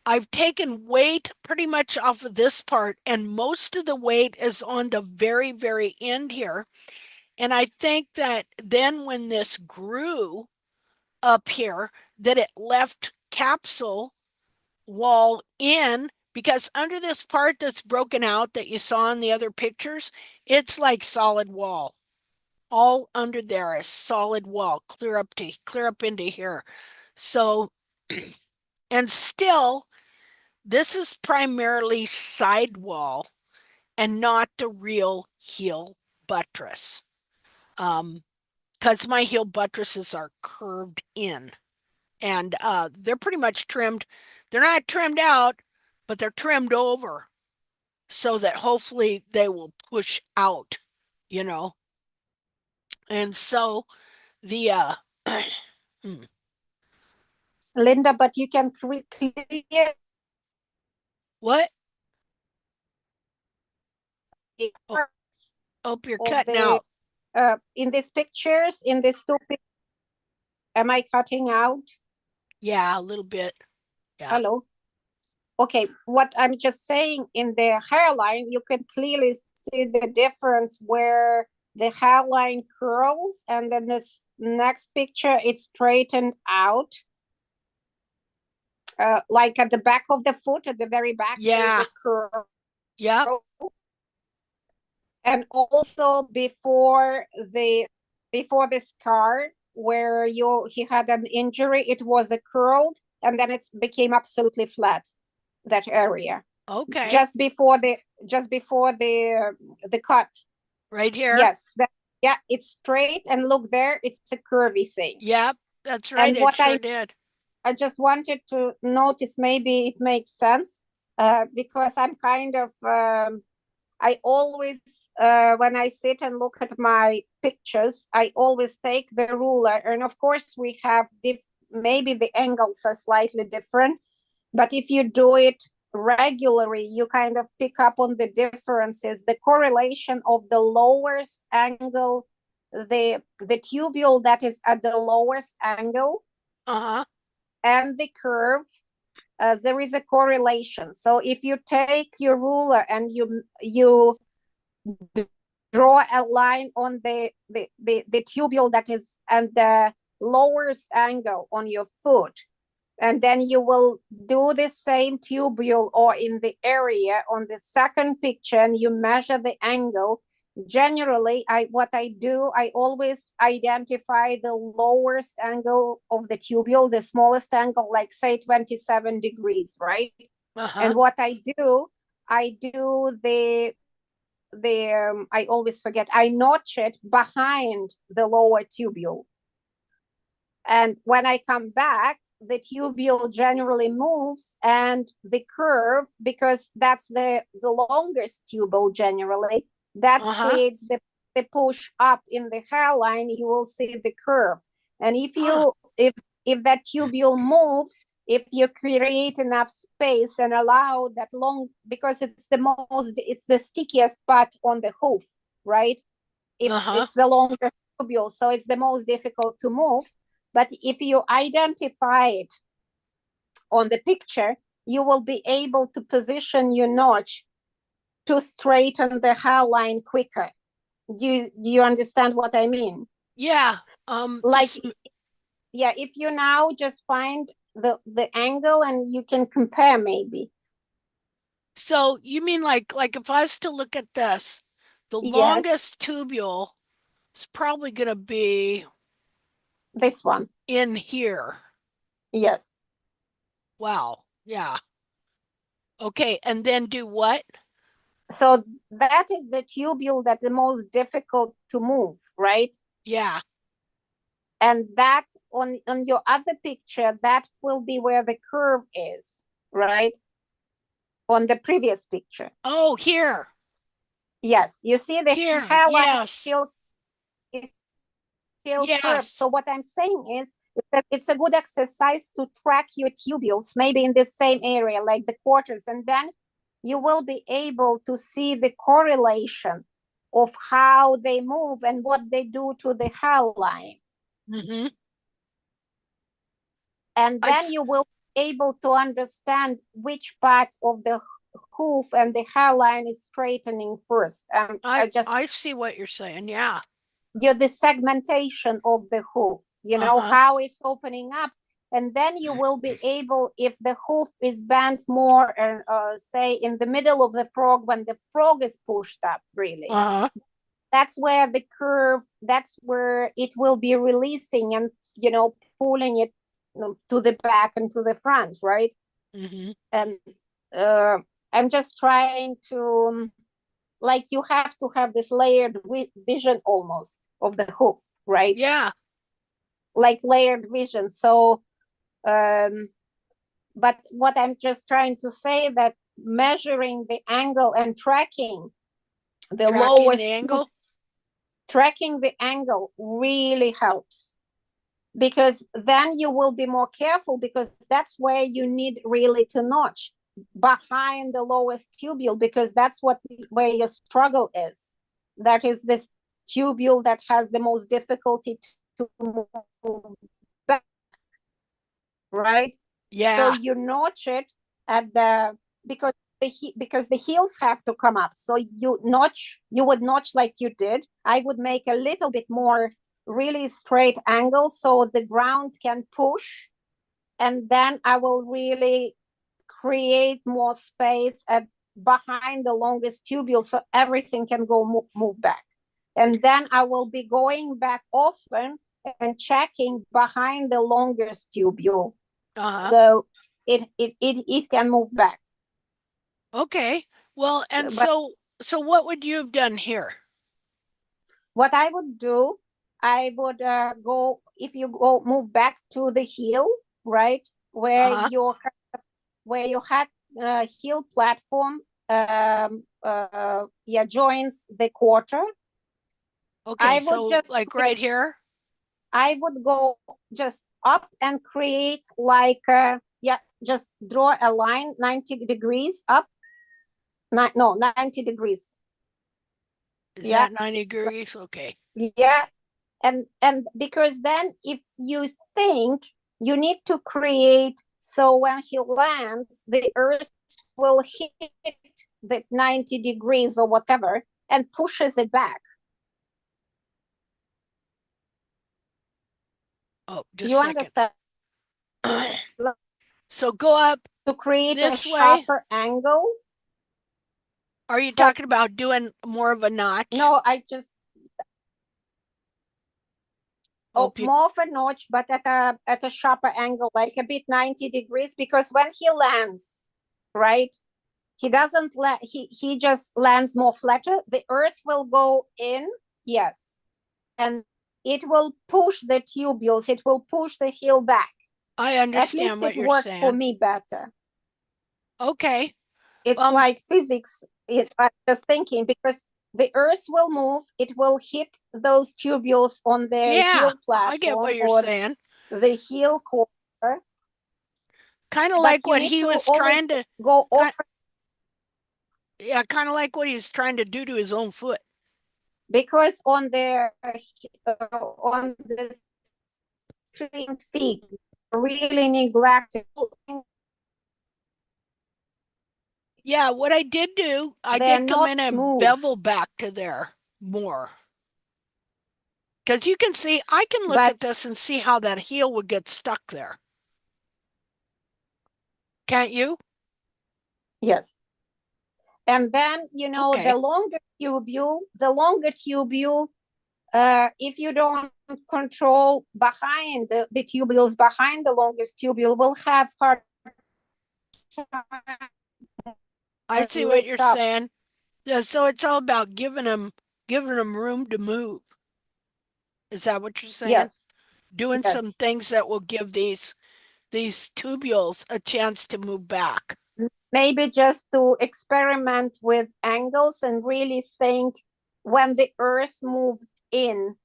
I've taken weight pretty much off of this part, and most of the weight is on the very, very end here. And I think that then when this grew up here, that it left capsule wall in, because under this part that's broken out that you saw in the other pictures, it's like solid wall. All under there is solid wall, clear up into here. So, and still, this is primarily sidewall and not the real heel buttress. Because my heel buttresses are curved in, and they're pretty much trimmed. They're not trimmed out, but they're trimmed over so that hopefully they will push out, you know. And so the Linda, but you can clear what? the Oh, parts you're of cutting the out. in these pictures, in this two am I cutting out? Yeah, a little bit. Yeah. Hello. Okay, what I'm just saying, in the hairline, you can clearly see the difference where the hairline curls, and then this next picture, it's straightened out. Like at the back of the foot, at the very back, Yeah. there's a curl. Yeah. And also before the scar where he had an injury, it was a curled, and then it became absolutely flat, that area. Okay. Just before the cut. Right here. Yes. Yeah, it's straight, and look there, it's a curvy thing. Yep, that's right. And what it sure did. I just wanted to notice, maybe it makes sense, because I'm kind of I always, when I sit and look at my pictures, I always take the ruler. And of course, we have maybe the angles are slightly different. But if you do it regularly, you kind of pick up on the differences, the correlation of the lowest angle, the tubule that is at the lowest angle, and the curve. There is a correlation. So if you take your ruler and you draw a line on the tubule that is at the lowest angle on your foot, and then you will do the same tubule or in the area on the second picture, and you measure the angle. Generally, what I do, I always identify the lowest angle of the tubule, the smallest angle, like say 27 degrees, right? And what I do the I always forget, I notch it behind the lower tubule. And when I come back, the tubule generally moves, and the curve, because that's the longest tubule generally, that creates the push up in the hairline. You will see the curve. And if you if that tubule moves, if you create enough space and allow that long, because it's the stickiest part on the hoof, right? It's the longest tubule, so it's the most difficult to move. But if you identify it on the picture, you will be able to position your notch to straighten the hairline quicker. Do you understand what I mean? Yeah. Like, yeah, if you now just find the angle and you can compare maybe. So you mean like if I was to look at this, the longest tubule is probably going to be this one in here. Yes. Wow. Yeah. Okay. And then do what? So that is the tubule that's the most difficult to move, right? Yeah. And that on your other picture, that will be where the curve is, right? On the previous picture. Oh, here. Yes. You see the hairline yes. still yes. curved. So what I'm saying is it's a good exercise to track your tubules, maybe in the same area, like the quarters, and then you will be able to see the correlation of how they move and what they do to the hairline. Mm-hmm. And then you will be able to understand which part of the hoof and the hairline is straightening first. I see what you're saying. Yeah. The segmentation of the hoof, how it's opening up. And then you will be able, if the hoof is bent more, say in the middle of the frog, when the frog is pushed up, really, that's where the curve, that's where it will be releasing and, pulling it to the back and to the front, right? Mm-hmm. And I'm just trying to, like, you have to have this layered vision almost of the hoof, right? Yeah. Like layered vision. So, but what I'm just trying to say that measuring the angle and tracking the lowest angle, tracking the angle really helps, because then you will be more careful, because that's where you need really to notch behind the lowest tubule, because that's where your struggle is. That is this tubule that has the most difficulty to move back, right? Yeah. So you notch it at the, because the heels have to come up. So you would notch like you did. I would make a little bit more really straight angle so the ground can push, and then I will really create more space behind the longest tubule so everything can go move back. And then I will be going back often and checking behind the longest tubule. So it can move back. Okay. Well, and so what would you have done here? What I would do, I would go, if you go move back to the heel, right, where you had heel platform joins the quarter. Okay, so just like right here? I would go just up and create like just draw a line 90 degrees up. No, 90 degrees. Is that 90 degrees? Okay. Yeah. And because then if you think you need to create, so when he lands, the earth will hit the 90 degrees or whatever and pushes it back. Oh, just you understand? So go up to create this a sharper angle. Are you talking about doing more of a notch? No, I just more of a notch, but at a sharper angle, like a bit 90 degrees, because when he lands, right, he doesn't he just lands more flatter. The earth will go in, yes, and it will push the tubules, it will push the heel back. I understand what you're saying. At least it worked for me better. Okay. It's like physics. I'm just thinking, because the earth will move, it will hit those tubules on the heel platform. I get what you're saying. The heel quarter. Kind of like what he was trying to go over. Yeah, kind of like what he was trying to do to his own foot. Because on the streamed feet, really neglected. Yeah, what I did do, I did come in and bevel back to there. more. Because you can see, I can look at this and see how that heel would get stuck there. Can't you? Yes. And then, Okay. the longer tubule, if you don't control behind the tubules behind the longest tubule, will have hard I see what you're saying. Yeah, so it's all about giving them room to move. Is that what you're saying? Yes. Doing some things that will give these tubules a chance to move back. Maybe just to experiment with angles and really think when the earth moves in,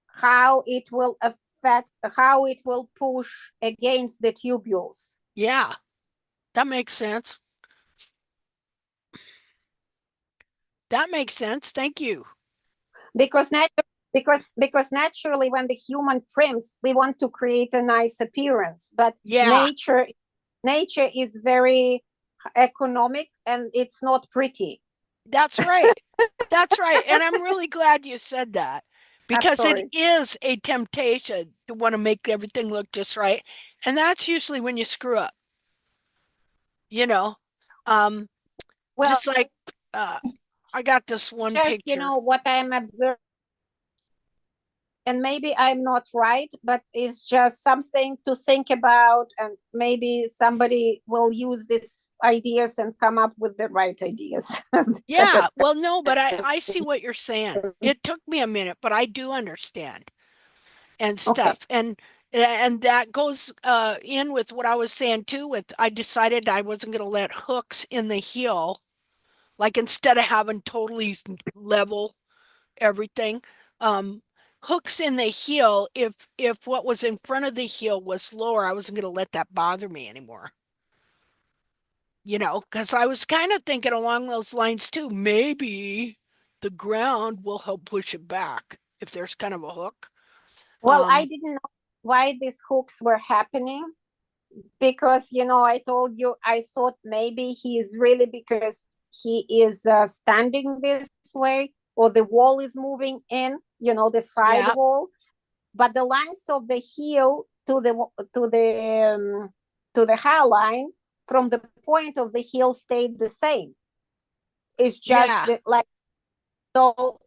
how it will affect, how it will push against the tubules. Yeah, that makes sense. That makes sense. Thank you. Because naturally when the human trims, we want to create a nice appearance, but nature is very economic and it's not pretty. That's right. That's right. And I'm really glad you said that, because it is a temptation to want to make everything look just right. And that's usually when you screw up. Just like I got this one picture. What I'm observing, and maybe I'm not right, but it's just something to think about, and maybe somebody will use these ideas and come up with the right ideas. Yeah, well, no, but I see what you're saying. It took me a minute, but I do understand and stuff. Okay. And that goes in with what I was saying too, with I decided I wasn't going to let hooks in the heel, like instead of having totally level everything, hooks in the heel, if what was in front of the heel was lower, I wasn't going to let that bother me anymore. Because I was kind of thinking along those lines too. Maybe the ground will help push it back if there's kind of a hook. Well, I didn't know why these hooks were happening, because, I told you, I thought maybe he's really, because he is standing this way, or the wall is moving in, the side wall, but the length of the heel to the hairline from the point of the heel stayed the same. It's just so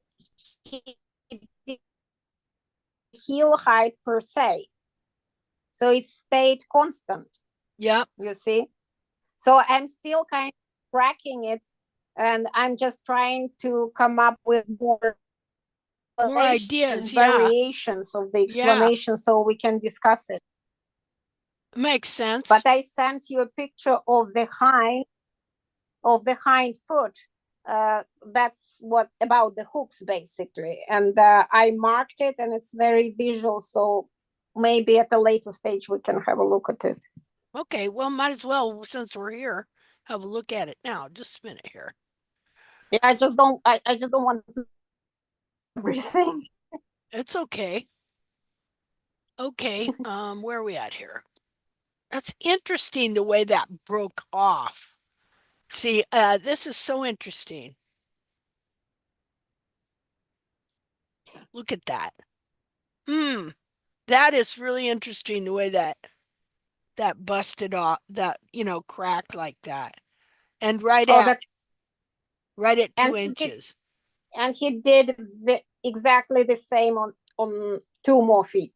heel height per se, so it stayed constant. Yeah, you see, so I'm still kind of tracking it, and I'm just trying to come up with more ideas, variations of the explanation, so we can discuss it. Makes sense. But I sent you a picture of the hind foot. That's what about the hooks basically, and I marked it, and it's very visual, so maybe at a later stage we can have a look at it. Okay, well, might as well, since we're here, have a look at it now. Just a minute here. Yeah, I just don't want everything. It's okay. Okay, where are we at here? That's interesting, the way that broke off. See, this is so interesting. Look at that. That is really interesting, the way that busted off, that, cracked like that. And right at 2 inches. And he did exactly the same on 2 more feet.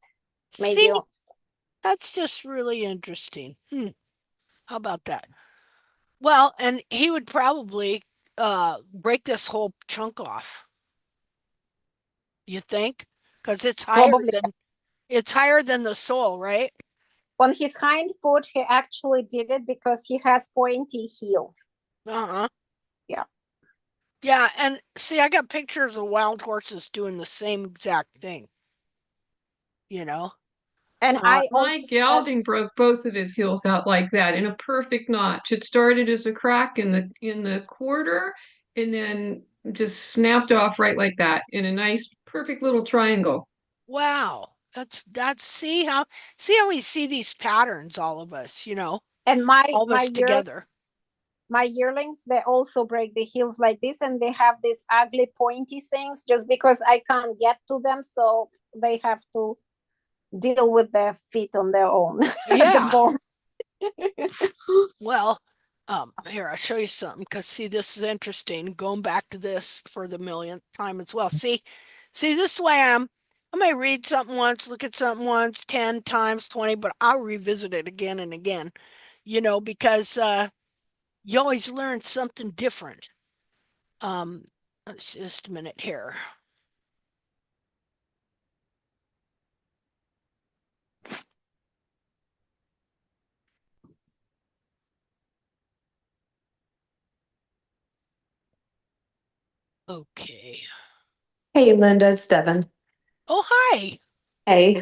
Maybe. See, that's just really interesting. How about that? Well, and he would probably break this whole chunk off. You think? Because it's higher than the sole, right? On his hind foot, he actually did it because he has pointy heel. Uh-huh. Yeah. Yeah, and see, I got pictures of wild horses doing the same exact thing. And my gelding broke both of his heels out like that in a perfect notch. It started as a crack in the quarter, and then just snapped off right like that in a nice, perfect little triangle. Wow. That's see how we see these patterns, all of us, and all of us together. my yearlings, they also break the heels like this, and they have these ugly pointy things just because I can't get to them, so they have to deal with their feet on their own at the Yeah. moment. Well, here, I'll show you something because see, this is interesting. Going back to this for the millionth time as well. See, this way I may read something once, look at something once, 10 times, 20, but I'll revisit it again and again, because you always learn something different. Just a minute here. Okay. Hey, Linda, it's Devin. Oh, hi. Hey,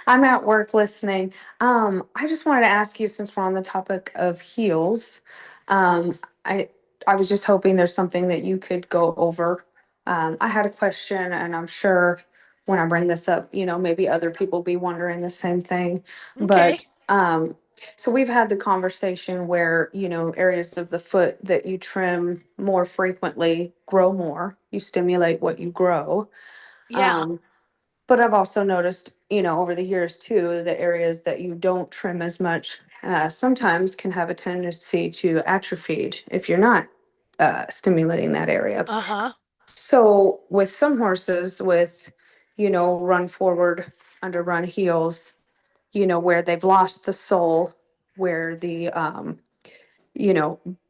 I'm at work listening. I just wanted to ask you, since we're on the topic of heels, um, I I was just hoping there's something that you could go over. I had a question, and I'm sure when I bring this up, maybe other people be wondering the same thing. Okay. But so we've had the conversation where, areas of the foot that you trim more frequently grow more. You stimulate what you grow. Yeah. Um, but I've also noticed, over the years too, the areas that you don't trim as much sometimes can have a tendency to atrophy if you're not stimulating that area. Uh-huh. So with some horses with, run forward, under run heels, where they've lost the sole, where the,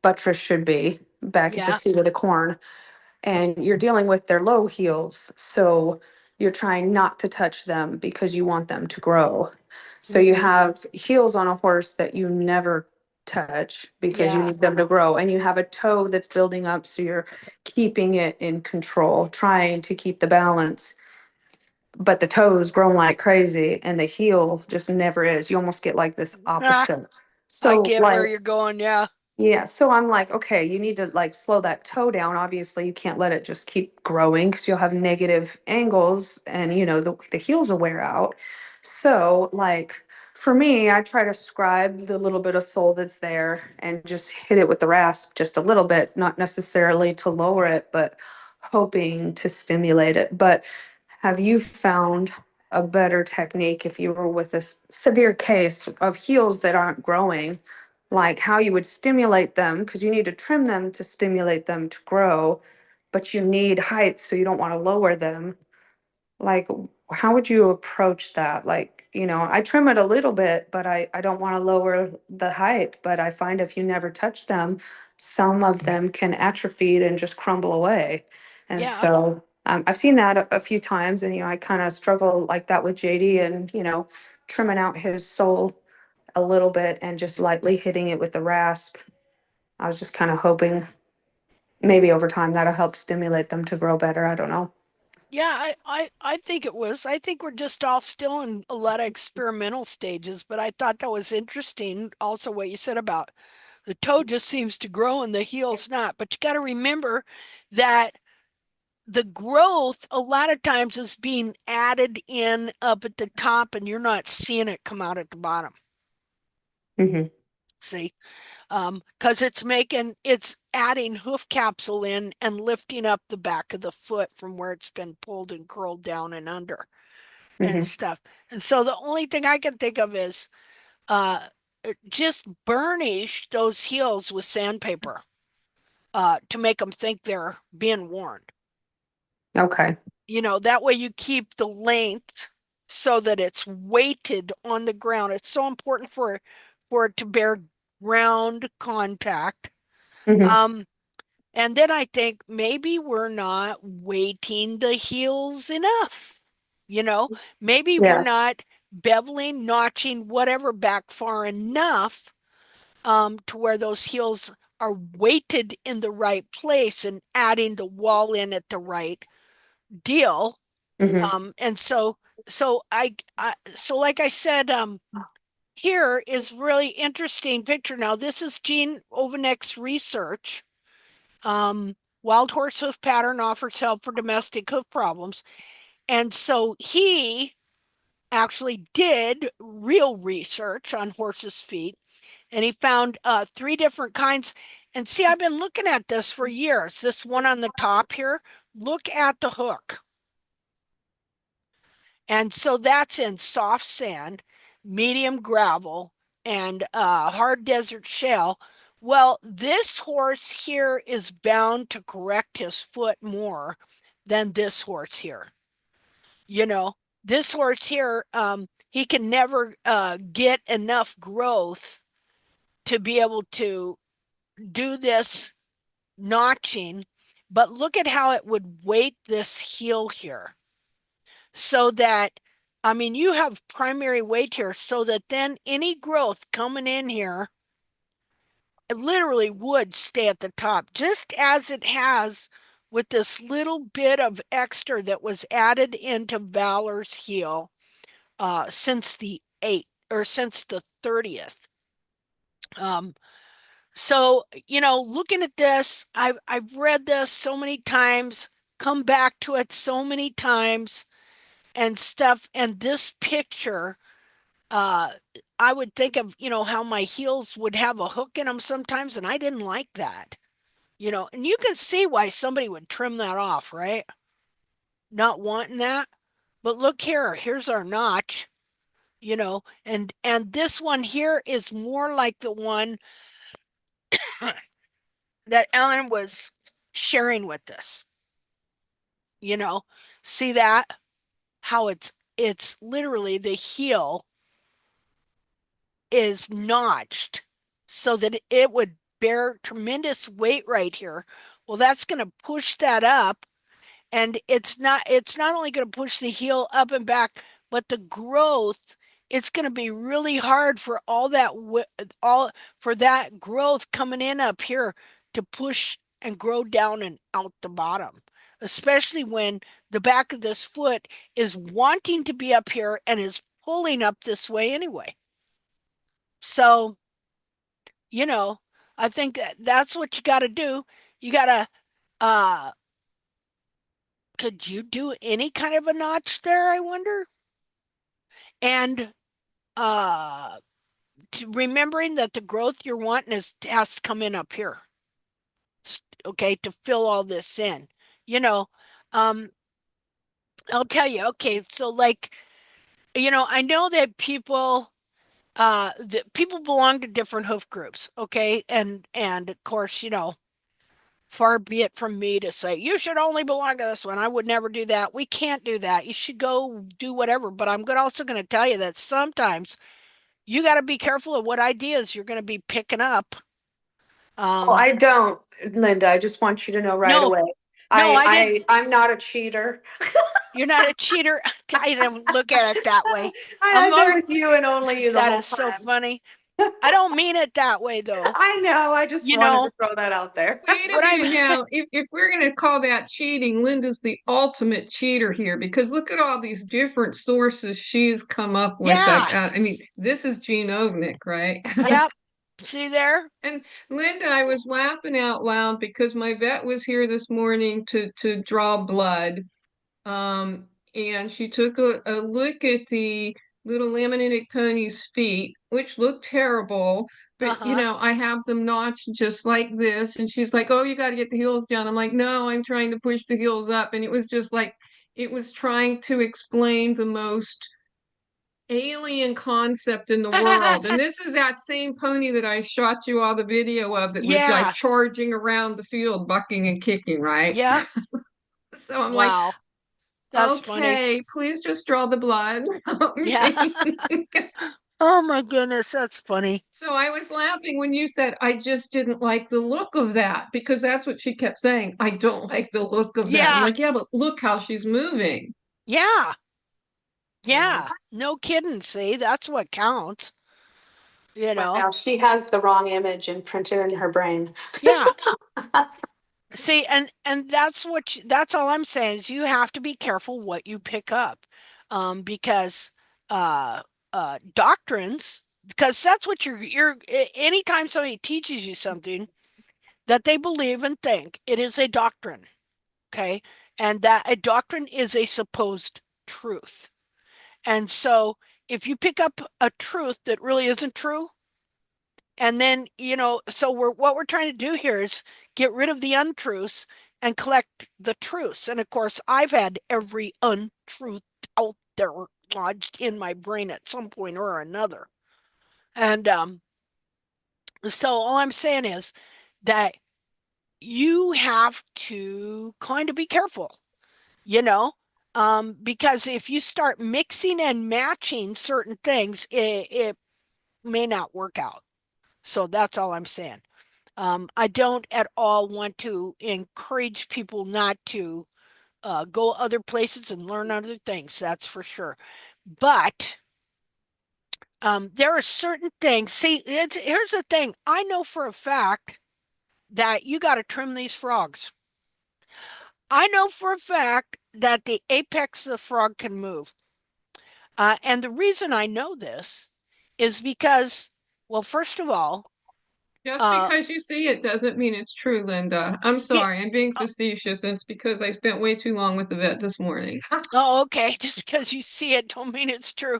buttress should be back at the Yeah. seat of the corn, and you're dealing with their low heels. So you're trying not to touch them because you want them to grow. So you have heels on a horse that you never touch because you Yeah. need them to grow, and you have a toe that's building up. So you're keeping it in control, trying to keep the balance. But the toe's grown like crazy and the heel just never is. You almost get like this Ah, opposite. I So get where like you're going. Yeah. yeah, so I'm like, okay, you need to like slow that toe down. Obviously, you can't let it just keep growing because you'll have negative angles and the heels will wear out. So, like for me, I try to scribe the little bit of sole that's there and just hit it with the rasp just a little bit, not necessarily to lower it, but hoping to stimulate it. But have you found a better technique if you were with a severe case of heels that aren't growing? Like how you would stimulate them, because you need to trim them to stimulate them to grow, but you need height, so you don't want to lower them. Like, how would you approach that? Like, I trim it a little bit, but I don't want to lower the height. But I find if you never touch them, some of them can atrophy and just crumble away. And Yeah. so I've seen that a few times, and I kind of struggle like that with JD, and trimming out his sole a little bit and just lightly hitting it with the rasp. I was just kind of hoping maybe over time that'll help stimulate them to grow better. I don't know. Yeah, I think it was. I think we're just all still in a lot of experimental stages, but I thought that was interesting. Also, what you said about the toe just seems to grow and the heel's not. But you got to remember that the growth a lot of times is being added in up at the top and you're not seeing it come out at the bottom. Mm-hmm. See? Because it's adding hoof capsule in and lifting up the back of the foot from where it's been pulled and curled down and under and Mm-hmm. stuff. And so the only thing I can think of is uh, just burnish those heels with sandpaper to make them think they're being worn. Okay. That way you keep the length so that it's weighted on the ground. It's so important for it to bear ground contact. Mm-hmm. Um, and then I think maybe we're not weighting the heels enough. Maybe we're Yeah. not beveling, notching, whatever back far enough to where those heels are weighted in the right place and adding the wall in at the right deal. Mm-hmm. And so like I said, here is really interesting picture. Now this is Gene Ovanek's research. Wild horse hoof pattern offers help for domestic hoof problems. And so he actually did real research on horses' feet and he found three different kinds. And see, I've been looking at this for years. This one on the top here, look at the hook. And so that's in soft sand, medium gravel, and hard desert shale. Well, this horse here is bound to correct his foot more than this horse here. You know, this horse here, he can never get enough growth to be able to do this notching. But look at how it would weight this heel here so that, I mean, you have primary weight here so that then any growth coming in here, it literally would stay at the top, just as it has with this little bit of extra that was added into Valor's heel since the 8th or since the 30th. So, you know, looking at this, I've read this so many times, come back to it so many times and stuff. And this picture, uh, I would think of, you know, how my heels would have a hook in them sometimes, and I didn't like that. You know, and you can see why somebody would trim that off, right? Not wanting that. But look here, here's our notch, you know, and this one here is more like the one that Ellen was sharing with us. You know, see that? How it's literally the heel is notched so that it would bear tremendous weight right here. Well, that's going to push that up, and it's not only going to push the heel up and back, but the growth, it's going to be really hard for all for that growth coming in up here to push and grow down and out the bottom, especially when the back of this foot is wanting to be up here and is pulling up this way anyway. So, you know, I think that's what you got to do. You got to uh could you do any kind of a notch there, I wonder? And uh remembering that the growth you're wanting has to come in up here. Okay, to fill all this in. You know, um I'll tell you, okay, so like, you know, I know that people belong to different hoof groups, okay? And of course, you know, far be it from me to say you should only belong to this one. I would never do that. We can't do that. You should go do whatever. But I'm also going to tell you that sometimes you got to be careful of what ideas you're going to be picking up. Well, I don't, Linda. I just want you to know right No, away. no, I didn't. I'm not a cheater. You're not a cheater. I didn't look at it that way. I've been with you and only you the That whole is so time. funny. I don't mean it that way though. I know. I just You wanted know, to throw that out there. Wait a what minute I now. If we're going to call that cheating, Linda's the ultimate cheater here because look at all these different sources she's come up with. yeah, I mean, this is Gene Ovnick, right? yep. See there? And Linda, I was laughing out loud because my vet was here this morning to draw blood. Um, and she took a look at the little laminated pony's feet, which looked terrible. But you Uh-huh. know, I have them notched just like this. And she's like, "Oh, you got to get the heels down." I'm like, "No, I'm trying to push the heels up." And it was just like it was trying to explain the most alien concept in the world. And this is that same pony that I shot you all the video of that was like Yeah. charging around the field, bucking and kicking, right? Yep. So I'm like, Wow. That's funny. okay, please just draw the blood. Yeah. Oh my goodness, that's funny. So I was laughing when you said, I just didn't like the look of that because that's what she kept saying. I don't like the look of that. I'm Yeah. like, yeah, but look how she's moving. Yeah. So Yeah. No kidding. See, that's what counts. You But know? now she has the wrong image imprinted in her brain. Yeah. See, and that's all I'm saying is you have to be careful what you pick up. Because uh doctrines, because that's what anytime somebody teaches you something that they believe and think, it is a doctrine. Okay? And that a doctrine is a supposed truth. And so if you pick up a truth that really isn't true, And then, so what we're trying to do here is get rid of the untruths and collect the truths. And of course, I've had every untruth out there lodged in my brain at some point or another. And so all I'm saying is that you have to kind of be careful, because if you start mixing and matching certain things, it may not work out. So that's all I'm saying. I don't at all want to encourage people not to go other places and learn other things. That's for sure. But there are certain things. See, here's the thing. I know for a fact that you got to trim these frogs. I know for a fact that the apex of the frog can move. And the reason I know this is because, well, first of all, Just because you see it doesn't mean it's true, Linda. I'm sorry, I'm being facetious, and it's because I spent way too long with the vet this morning. Oh, okay. Just because you see it don't mean it's true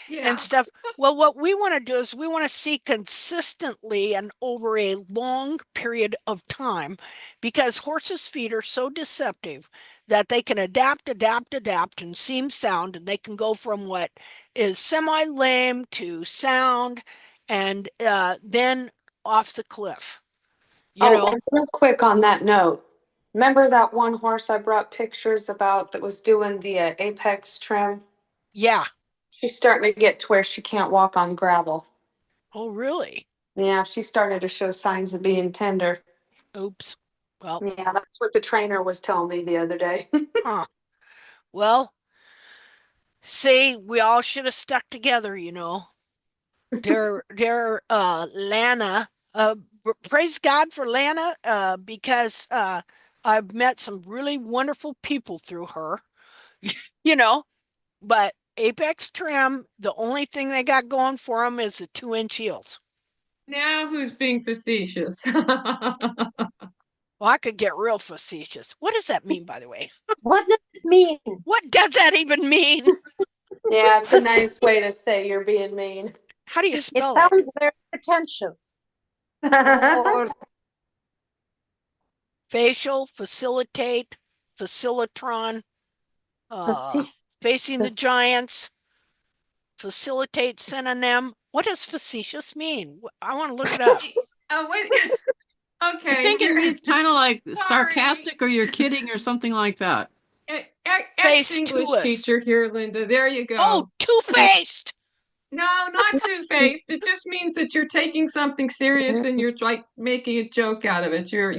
and Yeah. stuff. Well, what we want to do is we want to see consistently and over a long period of time, because horses' feet are so deceptive that they can adapt, and seem sound, and they can go from what is semi-lame to sound, and then off the cliff. And real quick on that note, remember that one horse I brought pictures about that was doing the apex trim? Yeah. She's starting to get to where she can't walk on gravel. Oh, really? Yeah, she's starting to show signs of being tender. Oops. Well, yeah, that's what the trainer was telling me the other day. huh. Well, see, we all should have stuck together, Lana, praise God for Lana, because I've met some really wonderful people through her, you know, but Apex Trim, the only thing they got going for them is the 2-inch heels. Now who's being facetious? Well, I could get real facetious. What does that mean, by the way? What does it mean? What does that even mean? Yeah, it's a nice way to say you're being mean. How do you spell it? Sounds very pretentious. Or facial, facilitate, facilitron, facing the giants, facilitate synonym. What does facetious mean? I want to look it up. Oh, wait. Okay. I think it means kind of like Sorry. sarcastic, or you're kidding, or something like that. Ex-English teacher here, Linda. There you go. Oh, two-faced. No, not two-faced. It just means that you're taking something serious and you're like making a joke out of it. You're,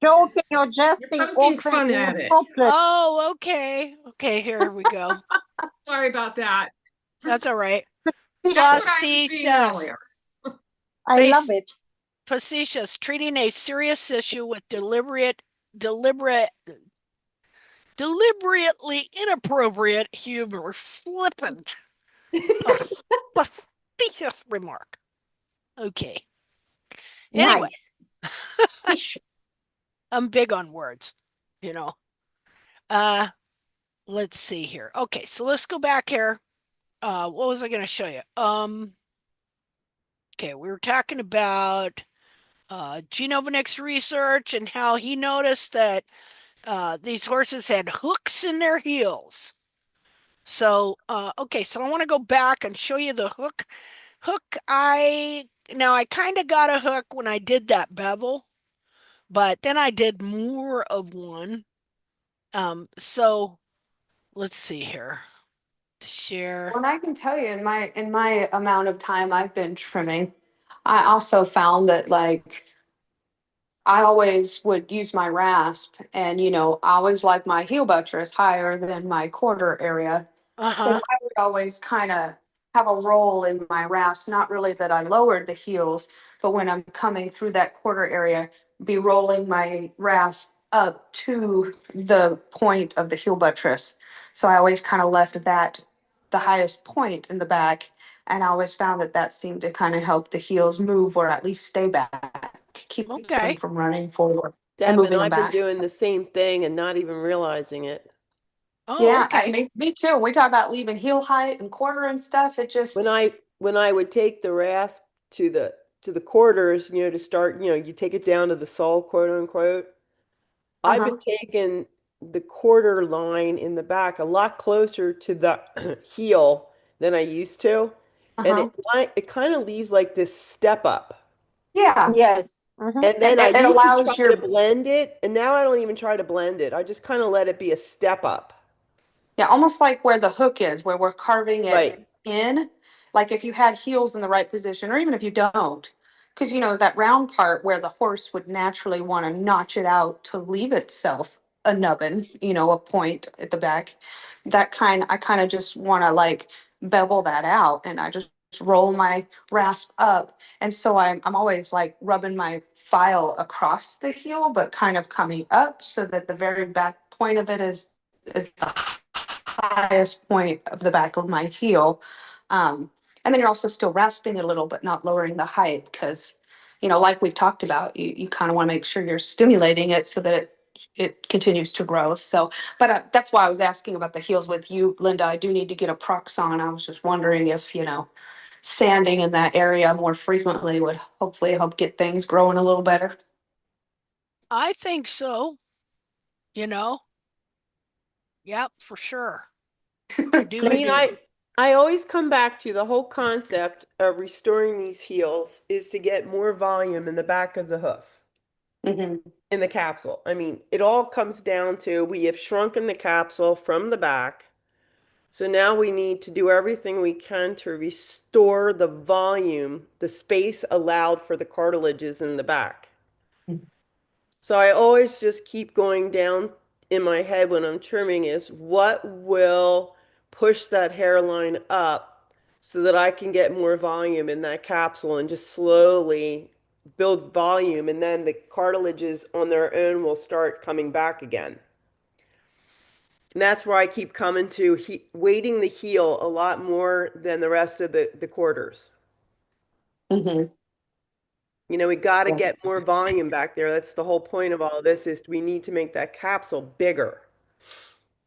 joking or jesting, you're poking fun at it. Oh, okay. Okay, here we go. Sorry about that. That's all right. That's what I was being earlier. I love it. Facetious, treating a serious issue with deliberately inappropriate humor, flippant, facetious remark. Okay. Anyway, nice. I'm big on words, Let's see here. Okay, so let's go back here. What was I going to show you? Okay, we were talking about Gene Ovanek's research and how he noticed that these horses had hooks in their heels. So, okay, so I want to go back and show you the hook. I kind of got a hook when I did that bevel, but then I did more of one. So let's see here. Share. Well, I can tell you in my amount of time I've been trimming, I also found that I always would use my rasp, and I always like my heel buttress higher than my quarter area. So I would always kind of have a roll in my rasp, not really that I lowered the heels, but when I'm coming through that quarter area, be rolling my rasp up to the point of the heel buttress. So I always kind of left that the highest point in the back, and I always found that seemed to kind of help the heels move, or at least stay back, keep them from running forward and moving them I've back. been doing the same thing and not even realizing it. Oh, yeah, okay. Me too. We talk about leaving heel height and quarter and stuff. It just when I would take the rasp to the to the quarters, to start, you take it down to the sole, quote unquote. I've Uh-huh. been taking the quarter line in the back a lot closer to the heel than I used to. And Uh-huh. it kind of leaves like this step up. Yeah. Yes. Mm-hmm. And then I It used to allows try to your blend it, and now I don't even try to blend it. I just kind of let it be a step up. Yeah, almost like where the hook is, where we're carving it Right. in. Like if you had heels in the right position, or even if you don't, because that round part where the horse would naturally want to notch it out to leave itself a nubbin, a point at the back. I kind of just want to like bevel that out, and I just roll my rasp up, and so I'm always like rubbing my file across the heel, but kind of coming up so that the very back point of it is the highest point of the back of my heel. And then you're also still rasping it a little, but not lowering the height because, like we've talked about, you kind of want to make sure you're stimulating it so that it continues to grow. So, but that's why I was asking about the heels with you, Linda. I do need to get a prox on. I was just wondering if, sanding in that area more frequently would hopefully help get things growing a little better. I think so, you know. Yep, for sure. I do, I I mean, do. I always come back to the whole concept of restoring these heels is to get more volume in the back of the hoof, Hmm. in the capsule. I mean, it all comes down to we have shrunken the capsule from the back. So now we need to do everything we can to restore the volume, the space allowed for the cartilages in the back. So I always just keep going down in my head when I'm trimming is what will push that hairline up so that I can get more volume in that capsule and just slowly build volume, and then the cartilages on their own will start coming back again. And that's where I keep coming to weighting the heel a lot more than the rest of the quarters. Hmm. We got to get more volume back there. That's the whole point of all of this is we need to make that capsule bigger.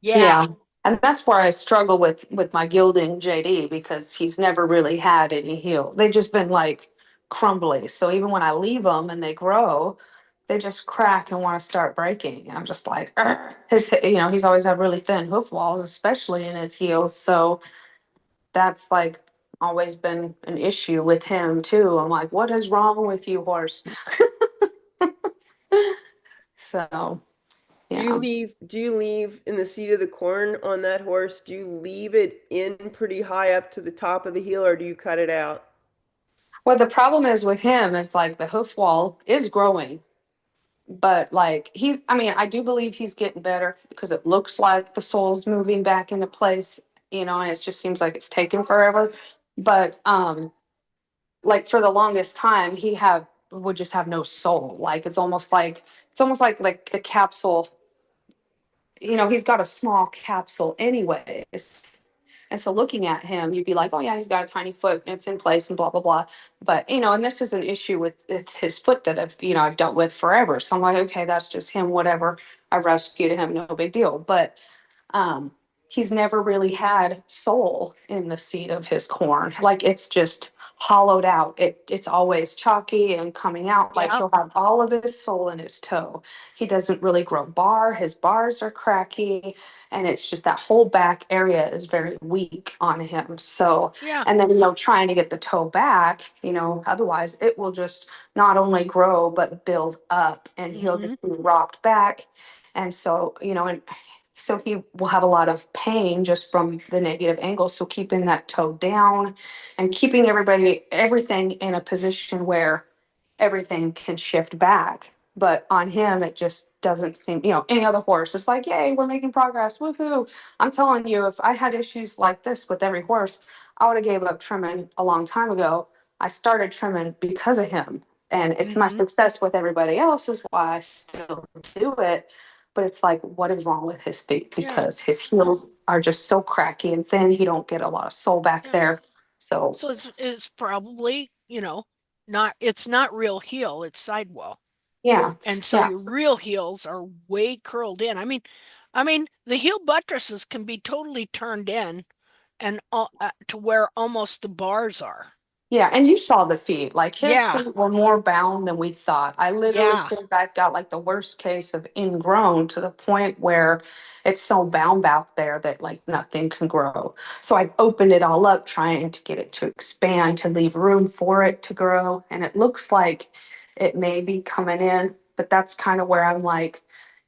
Yeah. Yeah. And that's where I struggle with my gilding JD because he's never really had any heels. They've just been like crumbly. So even when I leave them and they grow, they just crack and want to start breaking. And I'm just like, "Ugh." He's always had really thin hoof walls, especially in his heels. So that's like always been an issue with him too. I'm like, what is wrong with you, horse? So yeah. Do you leave in the seat of the corn on that horse? Do you leave it in pretty high up to the top of the heel or do you cut it out? Well, the problem is with him is like the hoof wall is growing, but like I mean, I do believe he's getting better because it looks like the sole's moving back into place, and it just seems like it's taking forever. But like for the longest time, he have would just have no soul. Like it's almost like the capsule, he's got a small capsule anyways. And so looking at him, you'd be like, oh yeah, he's got a tiny foot and it's in place and blah, blah, blah. But, and this is an issue with his foot that I've dealt with forever. So I'm like, okay, that's just him, whatever. I rescued him, no big deal. But um, he's never really had soul in the seed of his corn. Like it's just hollowed out. It's always chalky and coming out. Like Yeah. he'll have all of his soul in his toe. He doesn't really grow bar. His bars are cracky. And it's just that whole back area is very weak on him. So, Yeah. and then, trying to get the toe back, otherwise it will just not only grow, but build up and he'll Mm-hmm. just be rocked back. And so, and so he will have a lot of pain just from the negative angle. So keeping that toe down and keeping everything in a position where everything can shift back. But on him, it just doesn't seem, any other horse, it's like, yay, we're making progress. Woohoo. I'm telling you, if I had issues like this with every horse, I would have gave up trimming a long time ago. I started trimming because of him. And it's my Mm-hmm. success with everybody else is why I still do it. But it's like, what is wrong with his feet? Yeah. Because his heels are just so cracky and thin. He don't get a lot of sole back Yeah. there. So So it's probably, it's not real heel, it's sidewall. yeah, And so yeah. your real heels are way curled in. I mean, the heel buttresses can be totally turned in and to where almost the bars are. Yeah, and you saw the feet. Like his Yeah. feet were more bound than we thought. I literally Yeah. think I got like the worst case of ingrown to the point where it's so bound back there that like nothing can grow. So I opened it all up trying to get it to expand to leave room for it to grow. And it looks like it may be coming in, but that's kind of where I'm like,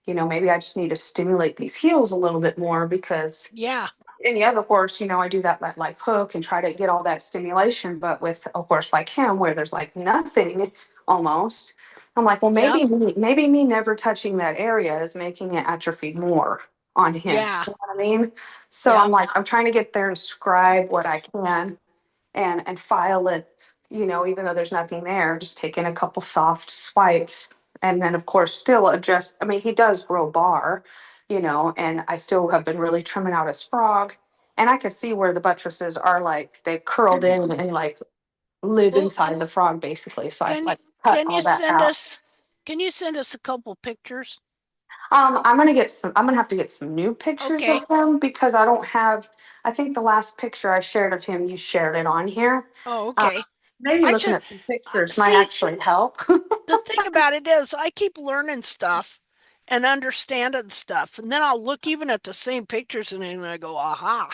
maybe I just need to stimulate these heels a little bit more because Yeah. any other horse, I do that like hook and try to get all that stimulation. But with a horse like him, where there's like nothing almost, I'm like, well, Yep. maybe me never touching that area is making it atrophy more on him. Yeah. You know what I mean? So I'm Yep. like, I'm trying to get there and scribe what I can and file it, even though there's nothing there, just taking a couple soft swipes. And then of course still adjust. I mean, he does grow bar, and I still have been really trimming out his frog. And I could see where the buttresses are like they curled in and like live Well, inside the frog basically. So I've can like cut can you all that send out. us can you send us a couple pictures? I'm gonna have to get some new pictures Okay. of him because I don't have, I think the last picture I shared of him, you shared it on here. Oh, Uh, okay. Maybe I looking just at some pictures might see actually help. the thing about it is I keep learning stuff and understanding stuff, and then I'll look even at the same pictures and then I go, aha.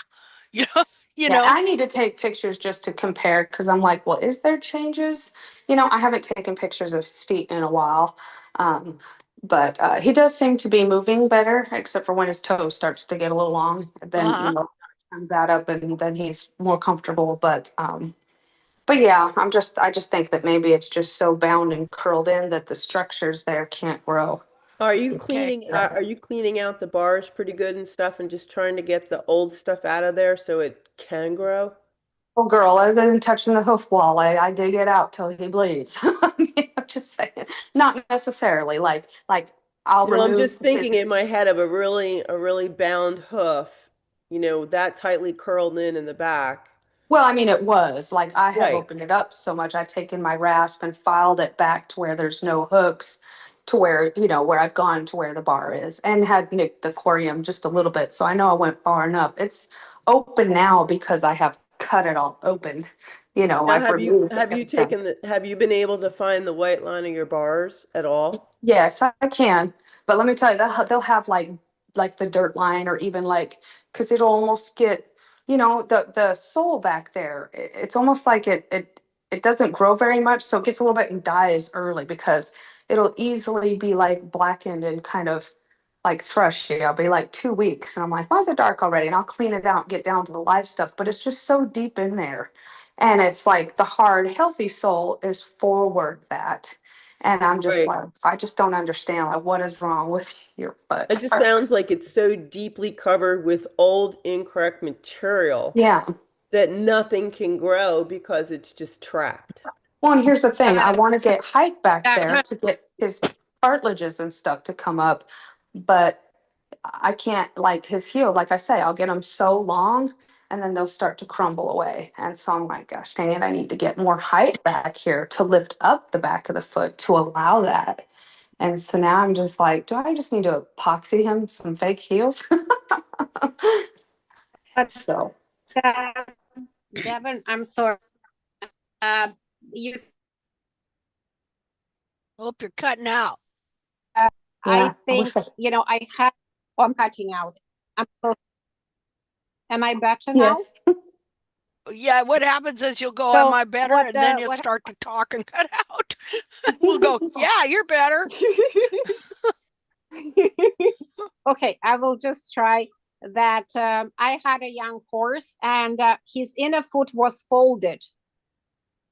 You know, you Yeah, know. I need to take pictures just to compare because I'm like, well, is there changes? I haven't taken pictures of his feet in a while. Um, but he does seem to be moving better, except for when his toe starts to get a little long. Then, Uh-huh. turn that up and then he's more comfortable. But yeah, I just think that maybe it's just so bound and curled in that the structures there can't grow. Okay. Are you cleaning out the bars pretty good and stuff and just trying to get the old stuff out of there so it can grow? Oh, girl, other than touching the hoof wall, I dig it out till he bleeds. I mean, I'm just saying, not necessarily. Like I'll I'm remove just thinking in my his. head of a really bound hoof, that tightly curled in the back. Well, I mean, it was like I have Right. opened it up so much. I've taken my rasp and filed it back to where there's no hooks, to where where I've gone to where the bar is, and had nicked the corium just a little bit. So I know I went far enough. It's open now because I have cut it all open. Now, I've removed everything. have you been able to find the white line of your bars at all? Yes, I can. But let me tell you, they'll have like the dirt line or even like because it'll almost get, the sole back there. It's almost like it doesn't grow very much, so it gets a little bit and dies early because it'll easily be like blackened and kind of like thrushy. I'll be like 2 weeks and I'm like, why is it dark already? And I'll clean it out and get down to the live stuff, but it's just so deep in there. And it's like the hard, healthy sole is forward that. And I'm just Right. like, I just don't understand. Like, what is wrong with your It foot? just sounds like it's so deeply covered with old, incorrect material Yeah. that nothing can grow because it's just trapped. Well, and here's the thing. I want to get height back there Yeah, to get his cartilages and stuff to come up, but I can't like his heel. Like I say, I'll get them so long and then they'll start to crumble away. And so I'm like, gosh, dang it, I need to get more height back here to lift up the back of the foot to allow that. And so now I'm just like, do I just need to epoxy him some fake heels? but So uh, Devin, I'm sorry. Uh, you, Hope you're cutting out. yeah, I I wish think I, I had. Oh, I'm cutting out. I'm so, am I better now? yes. Yeah, what happens is you'll go, am So I better? And then you'll what? start to talk and cut out. We'll go, yeah, you're better. Okay, I will just try that. I had a young horse, and his inner foot was folded.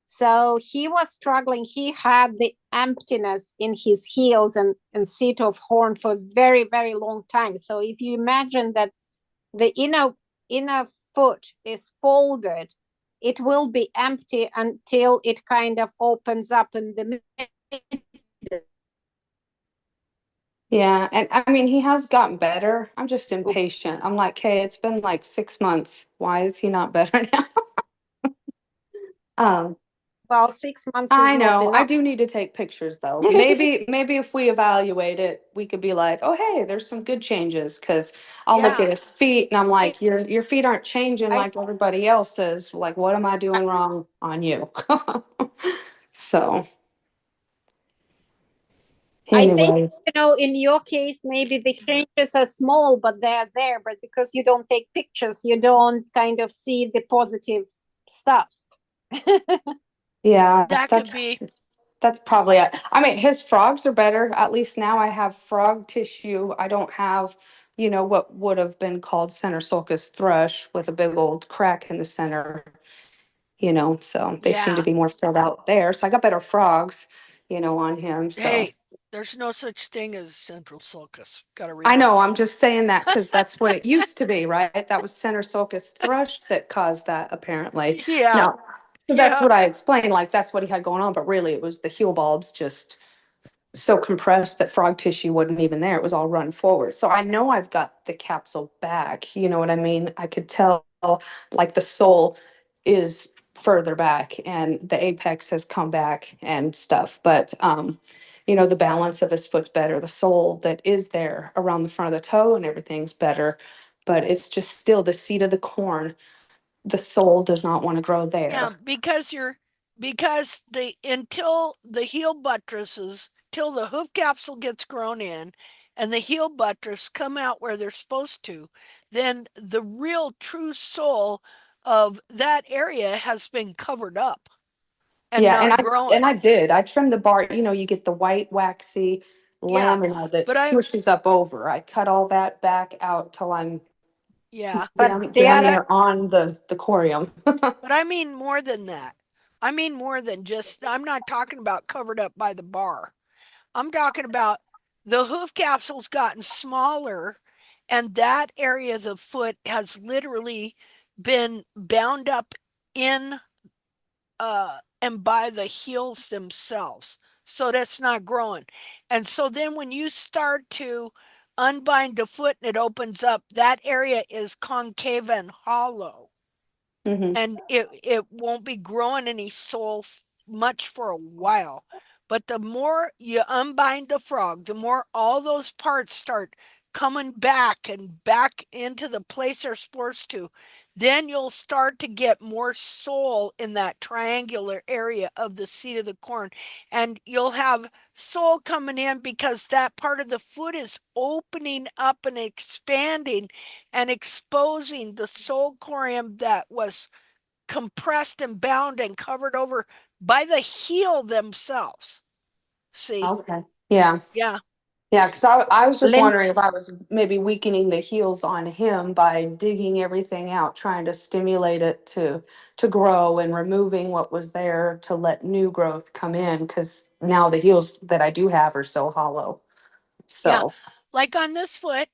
So he was struggling. He had the emptiness in his heels and seat of horn for a very, very long time. So if you imagine that the inner foot is folded, it will be empty until it kind of opens up in the middle. Yeah, and I mean, he has gotten better. I'm just impatient. I'm like, hey, it's been like 6 months. Why is he not better now? Um, Well, 6 months I is not know. I enough. do need to take pictures though. Maybe if we evaluate it, we could be like, oh hey, there's some good changes. Cause I'll look Yeah, at his feet and I'm I, like, your feet aren't changing I like everybody else's. Like, what am I doing wrong on you? So I think, anyway. in your case, maybe the changes are small, but they're there. But because you don't take pictures, you don't kind of see the positive stuff. Yeah, that could be. that's probably it. I mean, his frogs are better. At least now I have frog tissue. I don't have, what would have been called center sulcus thrush with a big old crack in the center, so they seem to Yeah. be more filled out there. So I got better frogs, on him. So Hey, there's no such thing as central sulcus. Got to I know remember. I'm just saying that because that's what it used to be, right? That was center sulcus thrush that caused that apparently. Yeah. No. So that's Yeah. what I explained, like that's what he had going on, but really it was the heel bulbs just so compressed that frog tissue wasn't even there. It was all run forward. So I know I've got the capsule back. You know what I mean? I could tell like the sole is further back and the apex has come back and stuff. But the balance of his foot's better. The sole that is there around the front of the toe and everything's better. But it's just still the seat of the corn. The sole does not want to grow Yeah, there. because the until the heel buttresses, till the hoof capsule gets grown in and the heel buttress come out where they're supposed to, then the real true soul of that area has been covered up and Yeah, and not I and growing. I did. I trimmed the bark, you get the white waxy Yeah. lamina that But I swishes up over. I cut all that back out till I'm yeah, But the down other, there on the corium. but I mean more than that. I mean more than just I'm not talking about covered up by the bar. I'm talking about the hoof capsule's gotten smaller, and that area of the foot has literally been bound up in and by the heels themselves. So that's not growing. And so then when you start to unbind the foot and it opens up, that area is concave and hollow Hmm. and it won't be growing any sole much for a while. But the more you unbind the frog, the more all those parts start coming back and back into the place they're supposed to. Then you'll start to get more sole in that triangular area of the seat of the corn. And you'll have sole coming in because that part of the foot is opening up and expanding and exposing the sole corium that was compressed and bound and covered over by the heel themselves. See? Okay. Yeah. Yeah. Yeah, because I was just Lynn, wondering if I was maybe weakening the heels on him by digging everything out, trying to stimulate it to grow and removing what was there to let new growth come in. Because now the heels that I do have are so hollow. Yeah. So. Like on this foot,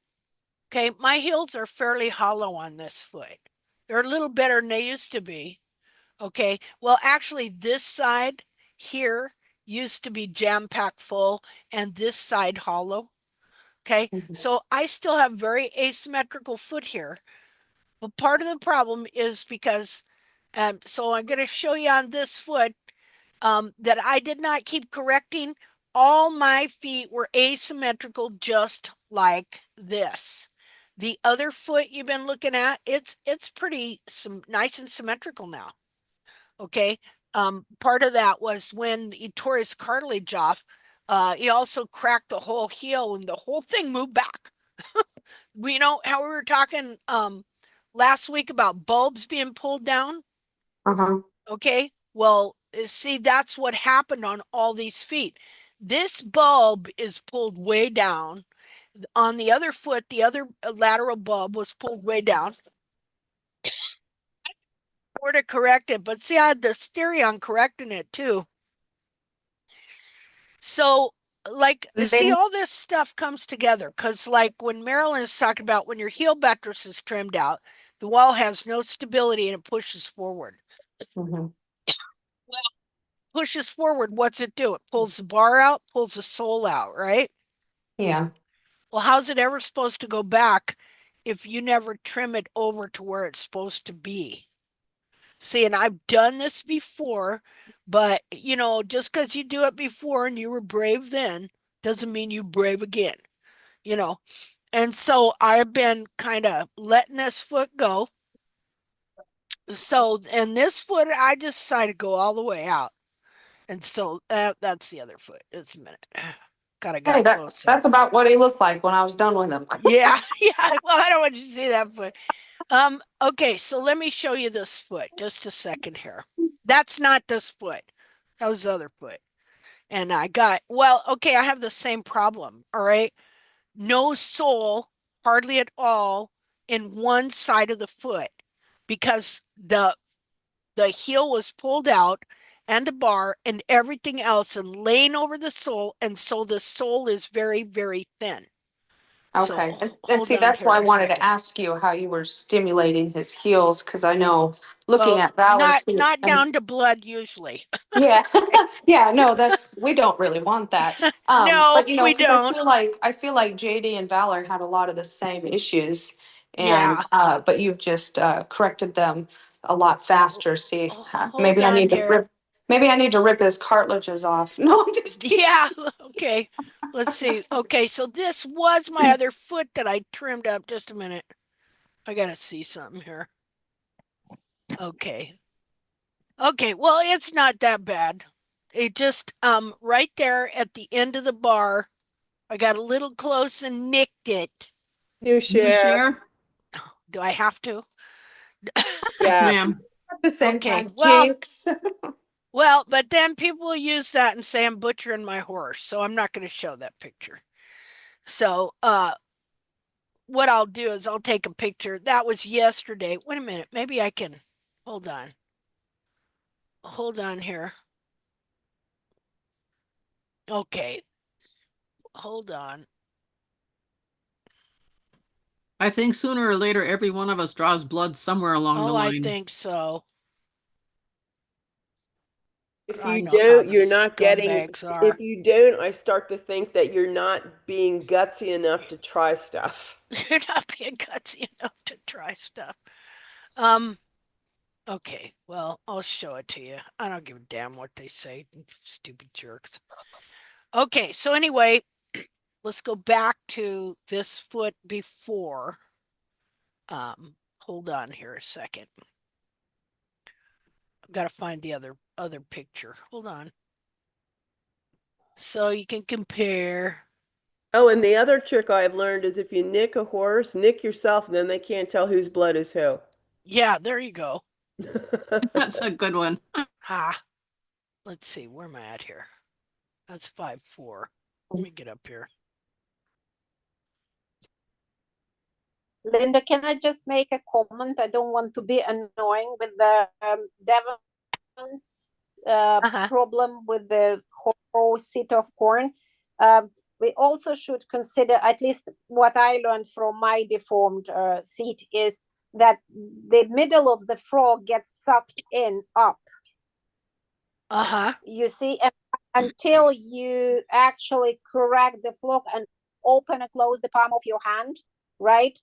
okay, my heels are fairly hollow on this foot. They're a little better than they used to be. Okay. Well, actually, this side here used to be jam packed full and this side hollow. Okay. Mhm. So I still have very asymmetrical foot here. But part of the problem is because, so I'm going to show you on this foot that I did not keep correcting. All my feet were asymmetrical, just like this. The other foot you've been looking at, it's pretty nice and symmetrical now. Okay. Part of that was when he tore his cartilage off. He also cracked the whole heel, and the whole thing moved back. How we were talking last week about bulbs being pulled down? Uh-huh. Okay. Well, see, that's what happened on all these feet. This bulb is pulled way down. On the other foot, the other lateral bulb was pulled way down. Or to correct it, but see, I had this theory on correcting it too. So, like, see, Lynn, all this stuff comes together because, like, when Marilyn is talking about when your heel buttress is trimmed out, the wall has no stability and it pushes forward. Mhm. Pushes forward, what's it do? It pulls the bar out, pulls the sole out, right? Yeah. Well, how's it ever supposed to go back if you never trim it over to where it's supposed to be? See, and I've done this before, but just because you do it before and you were brave then doesn't mean you brave again, you know. And so I've been kind of letting this foot go. So, and this foot, I just decided to go all the way out. And so that's the other foot. Just a minute. Kind of Hey, got close there. that's about what he looked like when I was done with him. Yeah, yeah. Well, I don't want you to see that foot. Okay, so let me show you this foot. Just a second here. That's not this foot. That was the other foot. And okay, I have the same problem. All right. No sole, hardly at all, in one side of the foot because the heel was pulled out and the bar and everything else and laying over the sole, and so the sole is very, very thin. Okay. So And hold see, on that's here why I a wanted to second. ask you how you were stimulating his heels, because I know looking Well, at Valor's not feet not and down to blood usually. yeah, yeah, no, we don't really want that. No, But we because I don't. feel like JD and Valor had a lot of the same issues, and Yeah. but you've just corrected them a lot faster. See, Hold on here. maybe I need to rip his cartilages off. No, I'm just kidding. Yeah, okay. Let's see. Okay, so this was my other foot that I trimmed up. Just a minute. I gotta see something here. Okay. Okay, well, it's not that bad. It just right there at the end of the bar, I got a little close and nicked it. New New share. share? Do I have to? Yes, Yeah. ma'am. At the same Okay, time, well, jinx. but then people will use that and say I'm butchering my horse, so I'm not going to show that picture. So, what I'll do is I'll take a picture. That was yesterday. Wait a minute. Maybe I can. Hold on. Hold on here. Okay. Hold on. I think sooner or later, every one of us draws blood somewhere along the Oh, I line. think so. If I you know how don't, you're these not getting, scumbags are. if you don't, I start to think that you're not being gutsy enough to try stuff. You're not being gutsy enough to try stuff. Um, okay. Well, I'll show it to you. I don't give a damn what they say. Stupid jerks. Okay, so anyway, let's go back to this foot before. Hold on here a second. I've got to find the other picture. Hold on. So you can compare. Oh, and the other trick I've learned is if you nick a horse, nick yourself, then they can't tell whose blood is who. Yeah, there you go. That's a good one. Ha. Let's see, where am I at here? That's 5'4". Let me get up here. Linda, can I just make a comment? I don't want to be annoying with the Devon's problem with the whole seat of corn. We also should consider, at least what I learned from my deformed feet, is that the middle of the frog gets sucked in up. You see, until you actually correct the frog and open and close the palm of your hand, right?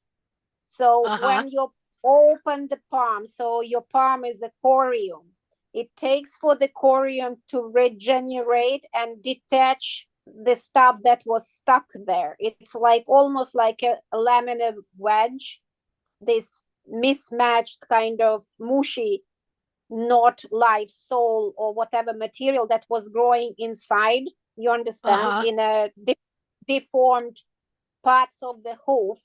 So when you open the palm, so your palm is a corium, it takes for the corium to regenerate and detach the stuff that was stuck there. It's like almost like a laminate wedge, this mismatched kind of mushy, not live soul or whatever material that was growing inside, you understand, in a deformed parts of the hoof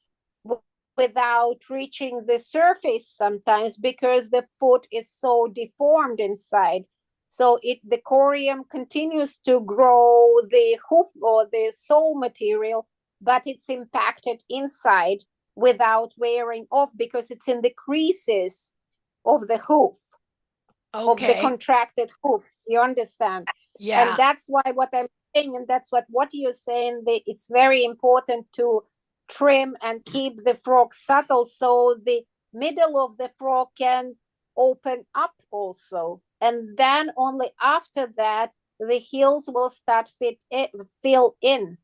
without reaching the surface sometimes because the foot is so deformed inside. So the corium continues to grow the hoof or the sole material, but it's impacted inside without wearing off because it's in the creases of the hoof, of the contracted hoof. You understand? Yeah. And that's why what I'm saying, and that's what you're saying, that it's very important to trim and keep the frog subtle so the middle of the frog can open up also. And then only after that, the heels will start fill in.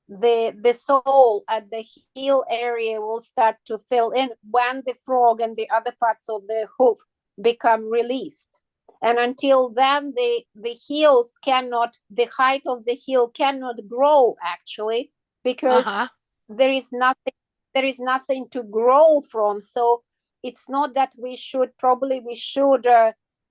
The sole at the heel area will start to fill in when the frog and the other parts of the hoof become released. And until then, the heels cannot, the height of the heel cannot grow actually, because there is nothing to grow from. So it's not that we should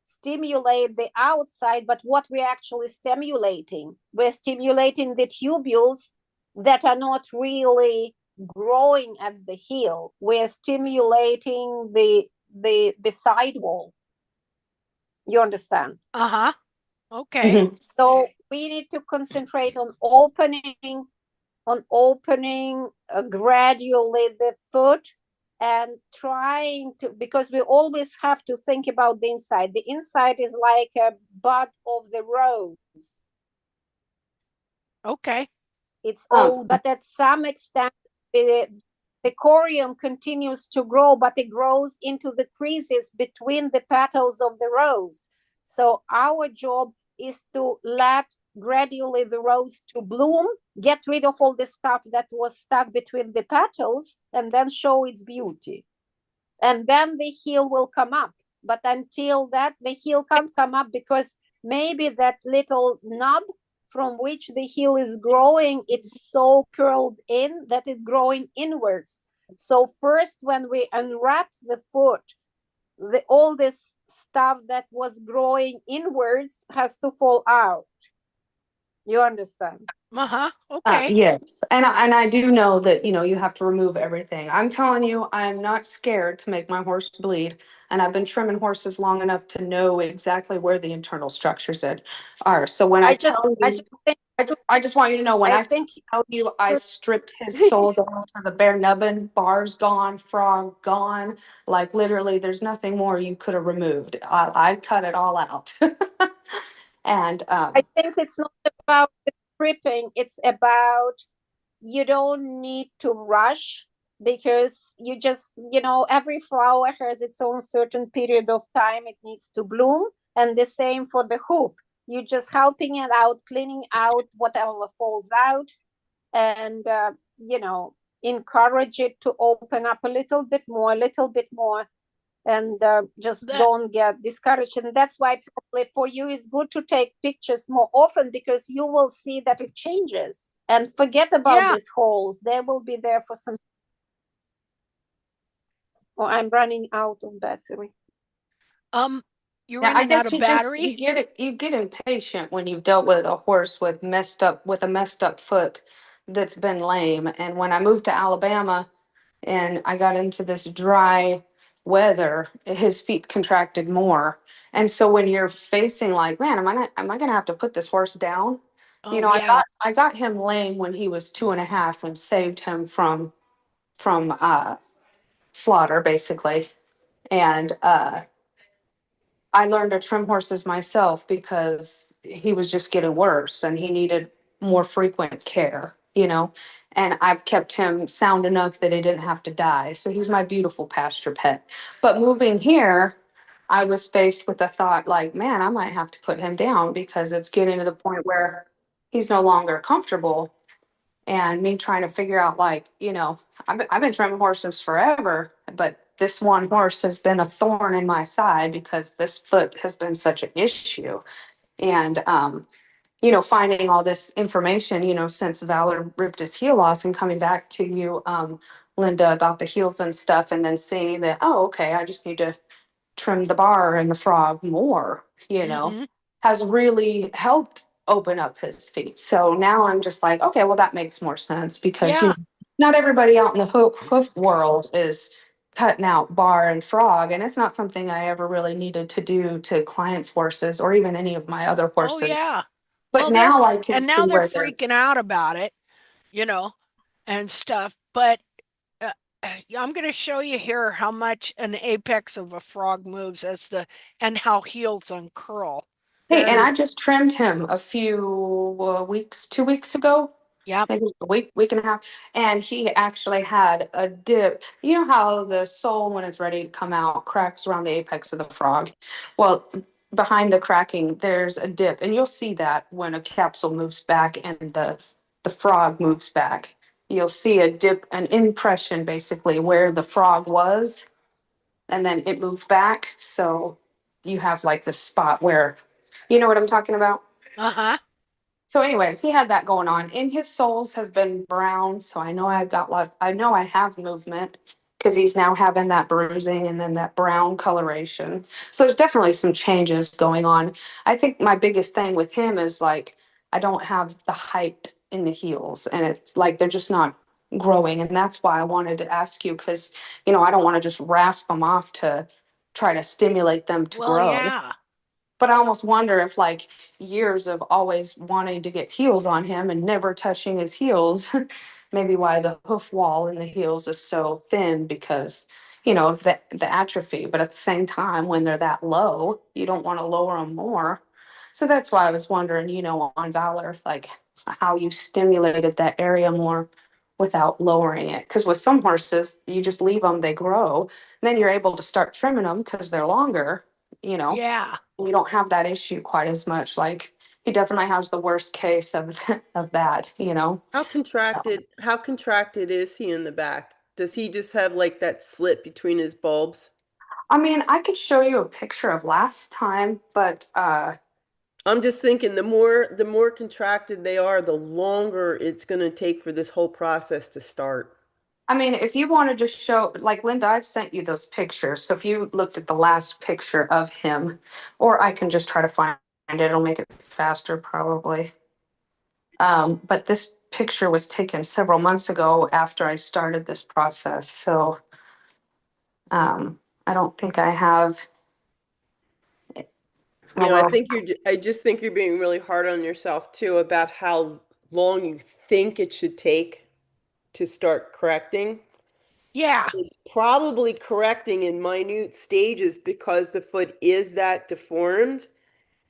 stimulate the outside, but what we're actually stimulating, we're stimulating the tubules that are not really growing at the heel. We're stimulating the sidewall. You understand? Okay. So we need to concentrate on opening gradually the foot, and trying to, because we always have to think about the inside. The inside is like a bud of the rose. Okay. It's all, but at some extent, the corium continues to grow, but it grows into the creases between the petals of the rose. So our job is to let gradually the rose to bloom, get rid of all the stuff that was stuck between the petals, and then show its beauty. And then the heel will come up. But until that, the heel can't come up, because maybe that little knob from which the heel is growing, it's so curled in that it's growing inwards. So first, when we unwrap the foot, all this stuff that was growing inwards has to fall out. You understand? Okay. Yes. And I do know that, you have to remove everything. I'm telling you, I'm not scared to make my horse bleed. And I've been trimming horses long enough to know exactly where the internal structures are. So when I just want you to know, when I tell you I stripped his soul down to the bare nubbin, bars gone, frog gone, like literally there's nothing more you could have removed. I cut it all out. And I think it's not about the stripping, it's about, you don't need to rush, because you just, every flower has its own certain period of time it needs to bloom. And the same for the hoof. You're just helping it out, cleaning out whatever falls out, and encourage it to open up a little bit more, and just don't get discouraged. And that's why probably for you it's good to take pictures more often, because you will see that it changes. And forget about these holes, they will be there for some. Oh, I'm running out of battery. You're running out of battery? You get impatient when you've dealt with a horse with a messed up foot that's been lame. And when I moved to Alabama and I got into this dry weather, his feet contracted more. And so when you're facing like, man, am I gonna have to put this horse down? I got him lame when he was 2.5 and saved him from slaughter basically. And I learned to trim horses myself because he was just getting worse and he needed more frequent care, and I've kept him sound enough that he didn't have to die. So he's my beautiful pasture pet. But moving here, I was faced with the thought like, man, I might have to put him down because it's getting to the point where he's no longer comfortable. And me trying to figure out like, I've been trimming horses forever, but this one horse has been a thorn in my side because this foot has been such an issue. And finding all this information, since Valor ripped his heel off, and coming back to you, Linda, about the heels and stuff, and then seeing that, oh, okay, I just need to trim the bar and the frog more, has really helped open up his feet. So now I'm just like, okay, well, that makes more sense because not everybody out in the hoof world is cutting out bar and frog. And it's not something I ever really needed to do to clients' horses or even any of my other horses. Oh, yeah. But now I can and see now they're where freaking out about it, and stuff. But I'm going to show you here how much an apex of a frog moves and how heels uncurl. Hey, and I just trimmed him a few weeks, 2 weeks ago. Yeah. Maybe a week and a half. And he actually had a dip. You know how the sole, when it's ready to come out, cracks around the apex of the frog? Well, behind the cracking, there's a dip. And you'll see that when a capsule moves back and the frog moves back. You'll see a dip, an impression basically where the frog was. and then it moved back. So you have like this spot where, you know what I'm talking about? Uh-huh. So, anyways, he had that going on. And his soles have been brown, so I know I've got I know I have movement because he's now having that bruising and then that brown coloration. So there's definitely some changes going on. I think my biggest thing with him is like I don't have the height in the heels, and it's like they're just not growing. And that's why I wanted to ask you because I don't want to just rasp them off to try to stimulate them to Well, grow. yeah. But I almost wonder if like years of always wanting to get heels on him and never touching his heels, maybe why the hoof wall in the heels is so thin because of the atrophy. But at the same time, when they're that low, you don't want to lower them more. So that's why I was wondering, on Valor, like how you stimulated that area more without lowering it. Because with some horses, you just leave them, they grow, and then you're able to start trimming them because they're longer. Yeah. You don't have that issue quite as much. Like he definitely has the worst case of of that. How contracted is he in the back? Does he just have like that slit between his bulbs? I mean, I could show you a picture of last time, but I'm just thinking the more contracted they are, the longer it's going to take for this whole process to start. I mean, if you wanted to show, like Linda, I've sent you those pictures. So if you looked at the last picture of him, or I can just try to find it, it'll make it faster probably. But this picture was taken several months ago after I started this process. So I don't think I have. You know, I Well, think I just think you're being really hard on yourself too about how long you think it should take to start correcting. Yeah. It's probably correcting in minute stages because the foot is that deformed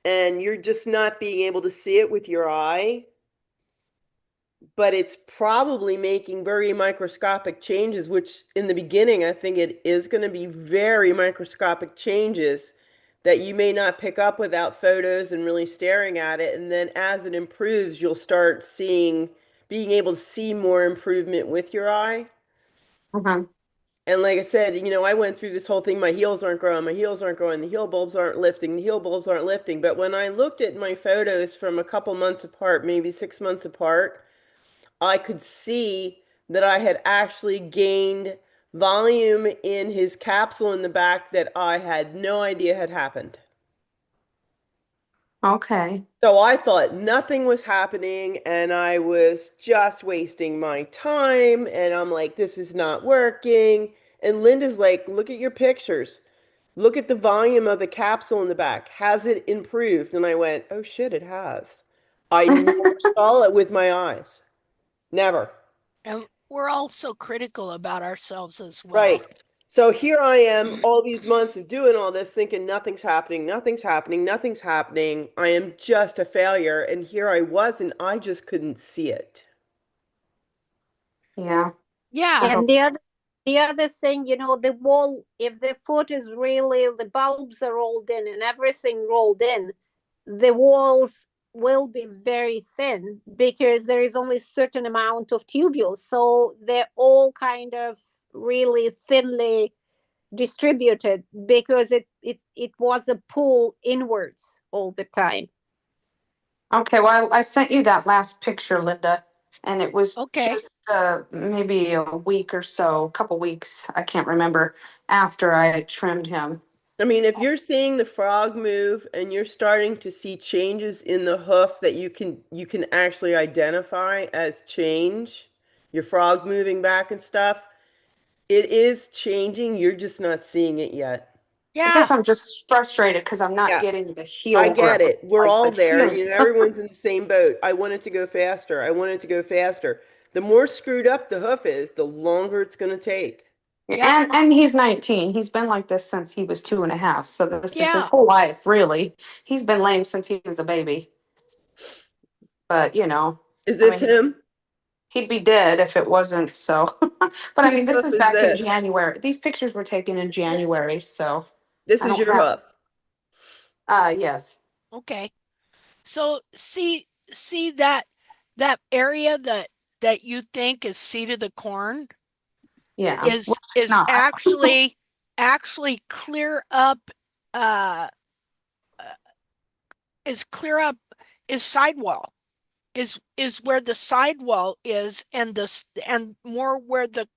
and you're just not being able to see it with your eye. But it's probably making very microscopic changes, which in the beginning, I think it is going to be very microscopic changes that you may not pick up without photos and really staring at it. And then as it improves, you'll start being able to see more improvement with your eye. uh-huh. And like I said, I went through this whole thing. My heels aren't growing. My heels aren't growing. The heel bulbs aren't lifting. The heel bulbs aren't lifting. But when I looked at my photos from a couple months apart, maybe 6 months apart, I could see that I had actually gained volume in his capsule in the back that I had no idea had happened. Okay. So I thought nothing was happening and I was just wasting my time. And I'm like, this is not working. And Linda's like, look at your pictures. Look at the volume of the capsule in the back. Has it improved? And I went, oh shit, it has. I never saw it with my eyes. Never. And we're all so critical about ourselves as well. Right. So here I am, all these months of doing all this, thinking nothing's happening, nothing's happening, nothing's happening. I am just a failure. And here I was, and I just couldn't see it. Yeah. Yeah. And the other thing, the wall, if the foot is really, the bulbs are rolled in and everything rolled in, the walls will be very thin because there is only a certain amount of tubules. So they're all kind of really thinly distributed because it was a pull inwards all the time. Okay, well, I sent you that last picture, Linda, and it was Okay. just maybe a week or so, a couple weeks, I can't remember, after I trimmed him. I mean, if you're seeing the frog move and you're starting to see changes in the hoof that you can actually identify as change, your frog moving back and stuff, it is changing. You're just not seeing it yet. I Yeah. guess I'm just frustrated because I'm not Yes. getting the I heel get growth. it. We're Like all the there. heel. Everyone's in the same boat. I want it to go faster. I want it to go faster. The more screwed up the hoof is, the longer it's going to take. Yeah. And he's 19. He's been like this since he was 2.5. So this is his Yeah. whole life, really. He's been lame since he was a baby. But Is I this mean, him? he'd be dead if it wasn't so. But I Whose mean, this hoof is is back in this? January. These pictures were taken in January, so This I is don't your have. hoof. Yes. Okay. So see that area that you think is seat of the corn Yeah. Well, is it's not. actually actually clear up uh is clear up is sidewall. Is where the sidewall is and and more where the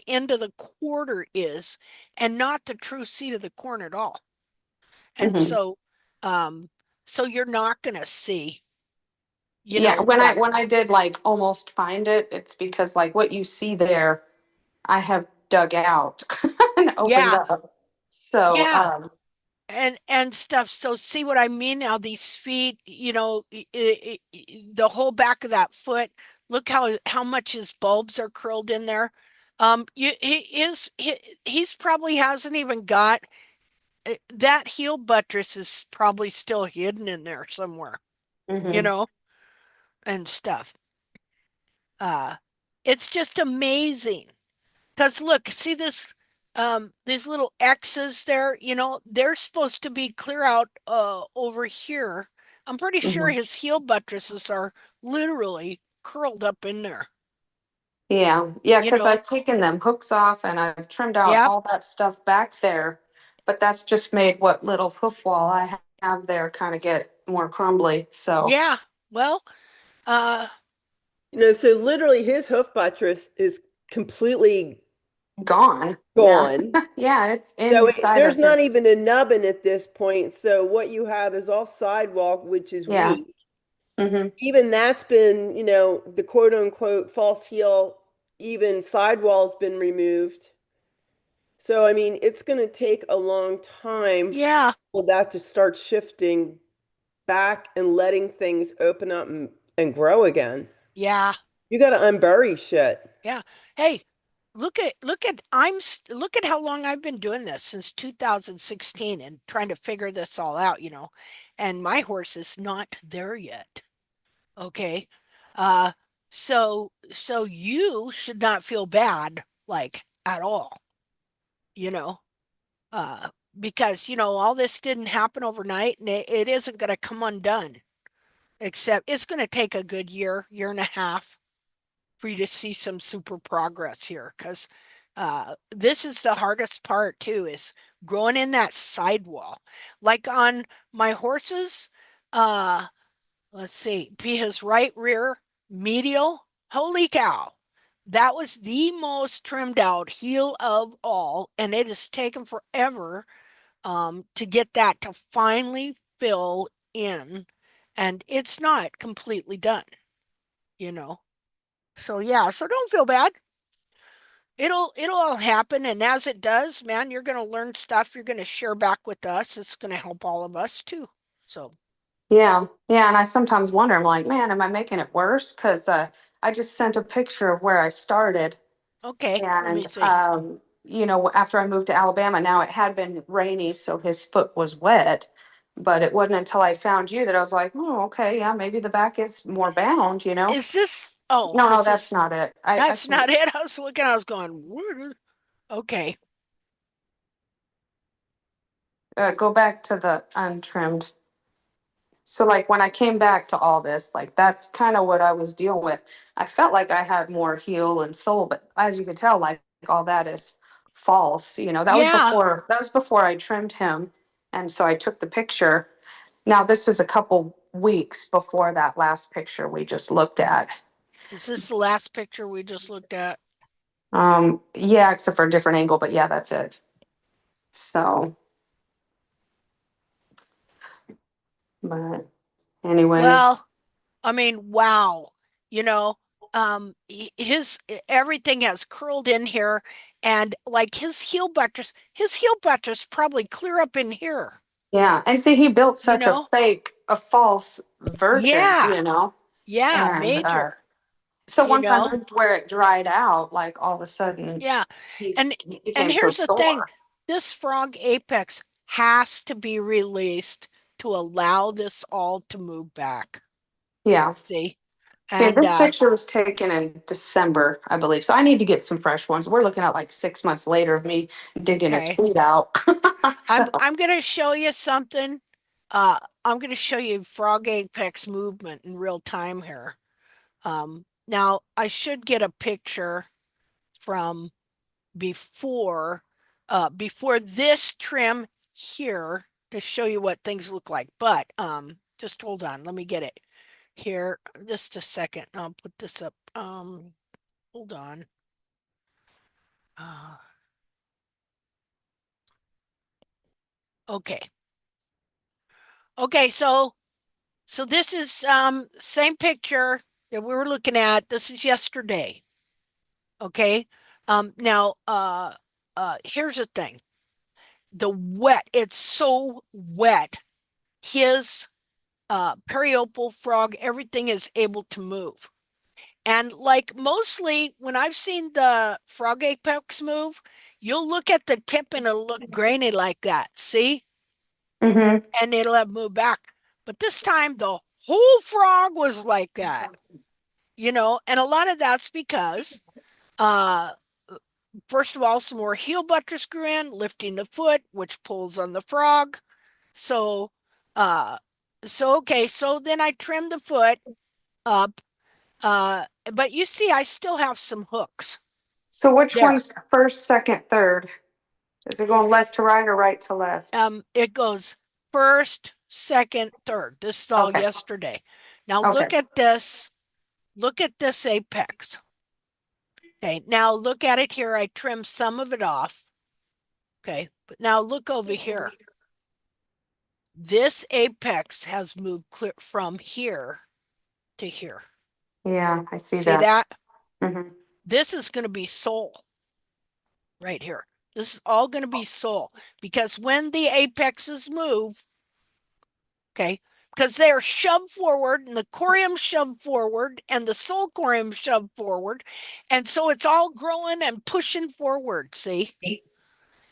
end of the quarter is and not the true seat of the corn at all. And Mhm. um so you're not going to see, Yeah, that. when I did like almost find it, it's because like what you see there, I have dug out and opened Yeah. up. So, Yeah. And stuff. So see what I mean now? These feet, the whole back of that foot. Look how much his bulbs are curled in there. He's probably hasn't even got that heel buttress is probably still hidden in there somewhere, you mhm. know, and stuff. Uh, it's just amazing. Because look, see these little X's there, they're supposed to be clear out over here. I'm pretty sure Mhm. his heel buttresses are literally curled up in there, Yeah, yeah, you because know? I've taken them hooks off and I've trimmed out Yep. all that stuff back there, but that's just made what little hoof wall I have there kind of get more crumbly. So Yeah. Well, uh So literally his hoof buttress is completely gone. Yeah, gone. yeah, it's So inside there's of not his. even a nubbin at this point. So what you have is all sidewalk, which is Yeah. weak. Mm-hmm. Even that's been, the quote unquote false heel, even sidewall's been removed. So, I mean, it's going to take a long time yeah. for that to start shifting back and letting things open up and grow again. Yeah. You got to unbury shit. Yeah. Hey, look at how long I've been doing this since 2016 and trying to figure this all out, and my horse is not there yet. Okay. Uh so you should not feel bad like at all, you know. Uh because all this didn't happen overnight and it isn't going to come undone, except it's going to take a good year and a half for you to see some super progress here because this is the hardest part too is growing in that sidewall. Like on my horses, uh, let's see, be his right rear medial. Holy cow. That was the most trimmed out heel of all, and it has taken forever to get that to finally fill in, and it's not completely done, you know. So yeah, so don't feel bad. It'll all happen, and as it does, man, you're gonna learn stuff you're gonna share back with us. It's gonna help all of us too. So Yeah, yeah, and I sometimes wonder, I'm like, man, am I making it worse? Because I just sent a picture of where I started, okay, let me and see. after I moved to Alabama, now it had been rainy, so his foot was wet. But it wasn't until I found you that I was like, oh, okay, yeah, maybe the back is more bound, you know? Is this? Oh, No, no, this that's is. not it. I That's can not it. I was looking. I was going. Okay. go back to the untrimmed. So like when I came back to all this, like that's kind of what I was dealing with. I felt like I had more heel and soul, but as you can tell, like all that is false. Yeah. That was before I trimmed him. And so I took the picture. Now this is a couple weeks before that last picture we just looked at. Is this the last picture we just looked at? Yeah, except for a different angle, but yeah, that's it. So, but anyways, Well, I mean, wow. You know, his everything has curled in here, and like his heel buttress probably clear up in here. yeah. And see, he built You such know? a false version, Yeah. Yeah, and major. so You once I know? moved where it dried out, like all of a sudden Yeah. he, And he and became so here's the thing. sore. This frog apex has to be released to allow this all to move back. Yeah. See? See, And this picture was taken in December, I believe. So I need to get some fresh ones. We're looking at like 6 months later of me digging his okay. feet out. So, I'm gonna show you something. I'm gonna show you frog apex movement in real time here. Now I should get a picture from before. before this trim here to show you what things look like. But just hold on, let me get it here. Just a second. I'll put this up. Hold on. Okay. Okay, so this is same picture that we were looking at. This is yesterday. Okay. Now here's the thing. The wet, it's so wet. His periopal frog, everything is able to move. And like mostly when I've seen the frog apex move, you'll look at the tip and it'll look grainy like that. See? Mm-hmm. And it'll have moved back. But this time the whole frog was like that. You know, and a lot of that's because uh first of all, some more heel buttress grew in, lifting the foot, which pulls on the frog. So uh okay, so then I trimmed the foot up. But you see I still have some hooks So which there. one's first, second, third? Is it going left to right or right to left? It goes first, second, third. This is all Okay. yesterday. Now Okay. look at this. Look at this apex. Okay, now look at it here. I trimmed some of it off. Okay, but now look over here. This apex has moved clear from here to here. Yeah, I see See that. that? Mm-hmm. This is going to be sole right here. This is all going to be sole because when the apexes move, okay, because they're shoved forward and the corium shoved forward and the sole corium shoved forward. And so it's all growing and pushing forward, see?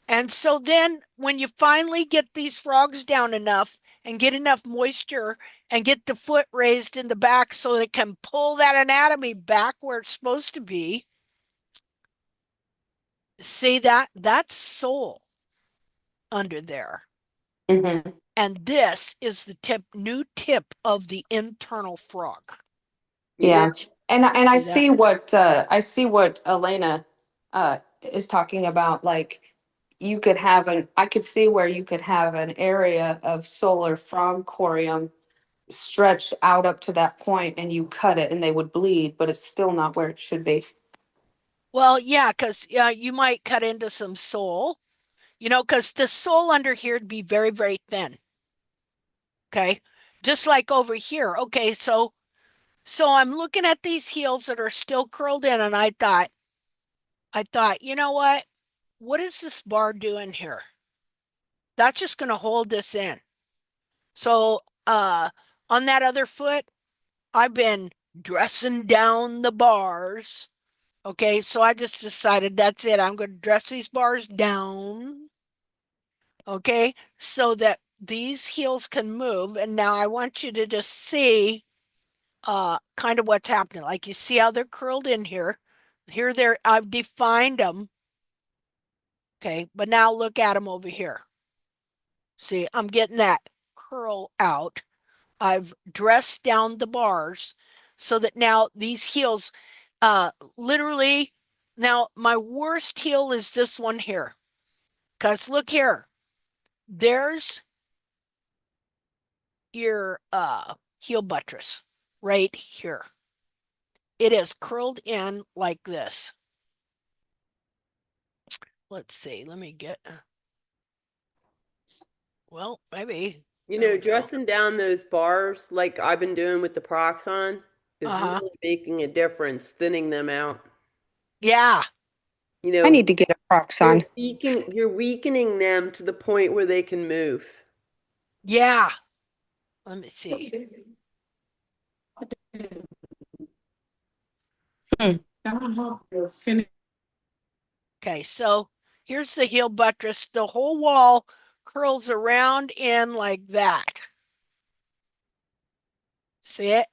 And so then when you finally get these frogs down enough and get enough moisture and get the foot raised in the back so that it can pull that anatomy back where it's supposed to be, see that's sole under there. Mm-hmm. And this is the new tip of the internal frog. Yeah. And I See that? I see what Elena is talking about. Like you could have I could see where you could have an area of solar frog corium stretched out up to that point and you cut it and they would bleed, but it's still not where it should be. Well, yeah, because you might cut into some sole, because the sole under here would be very, very thin. Okay. Just like over here. Okay, so I'm looking at these heels that are still curled in, and I thought, you know what? What is this bar doing here? That's just going to hold this in. So, on that other foot, I've been dressing down the bars. Okay, so I just decided that's it. I'm going to dress these bars down. Okay, so that these heels can move. And now I want you to just see kind of what's happening. Like you see how they're curled in here. Here they're I've defined them. Okay, but now look at them over here. See, I'm getting that curl out. I've dressed down the bars so that now these heels literally now my worst heel is this one here. Because look here. There's your heel buttress right here. It is curled in like this. Let's see. Let me get. Well, maybe. Dressing down those bars like I've been doing with the Proxon is really making a difference, thinning them out. Yeah. I need to get a Proxon. You're weakening them to the point where they can move. Yeah. Let me see. Okay, so here's the heel buttress. The whole wall curls around in like that. See it?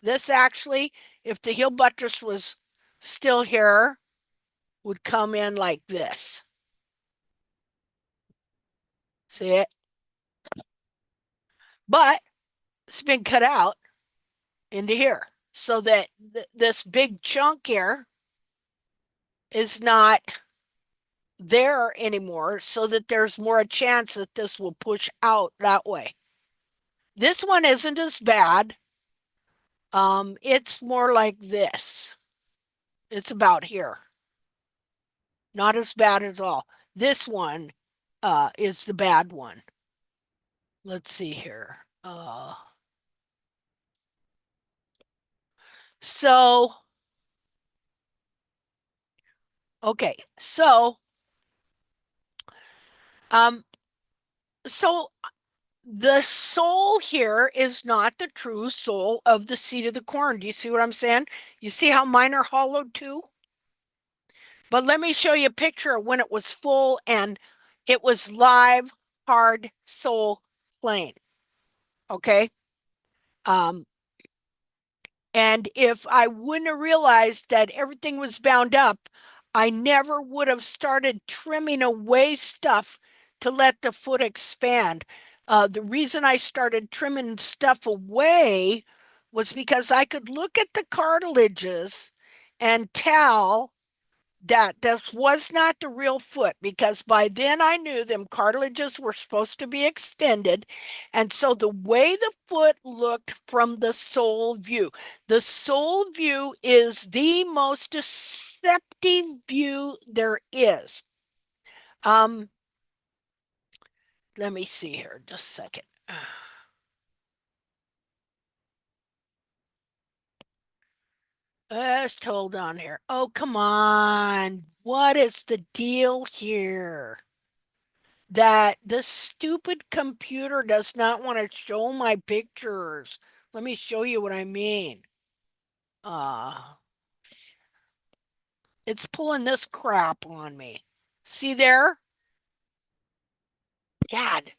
This actually, if the heel buttress was still here, would come in like this. See it? But it's been cut out into here so that this big chunk here is not there anymore, so that there's more a chance that this will push out that way. This one isn't as bad. It's more like this. It's about here. Not as bad at all. This one is the bad one. Let's see here. So, okay. So the sole here is not the true sole of the seed of the corn. Do you see what I'm saying? You see how mine are hollowed too? But let me show you a picture of when it was full and it was live, hard sole plain. Okay. And if I wouldn't have realized that everything was bound up, I never would have started trimming away stuff to let the foot expand. The reason I started trimming stuff away was because I could look at the cartilages and tell that this was not the real foot, because by then I knew them cartilages were supposed to be extended. And so the way the foot looked from the sole view, the sole view is the most deceptive view there is. Let me see here, just a second. Let's hold on here. Oh, come on. What is the deal here? That the stupid computer does not want to show my pictures. Let me show you what I mean. It's pulling this crap on me. See there? God.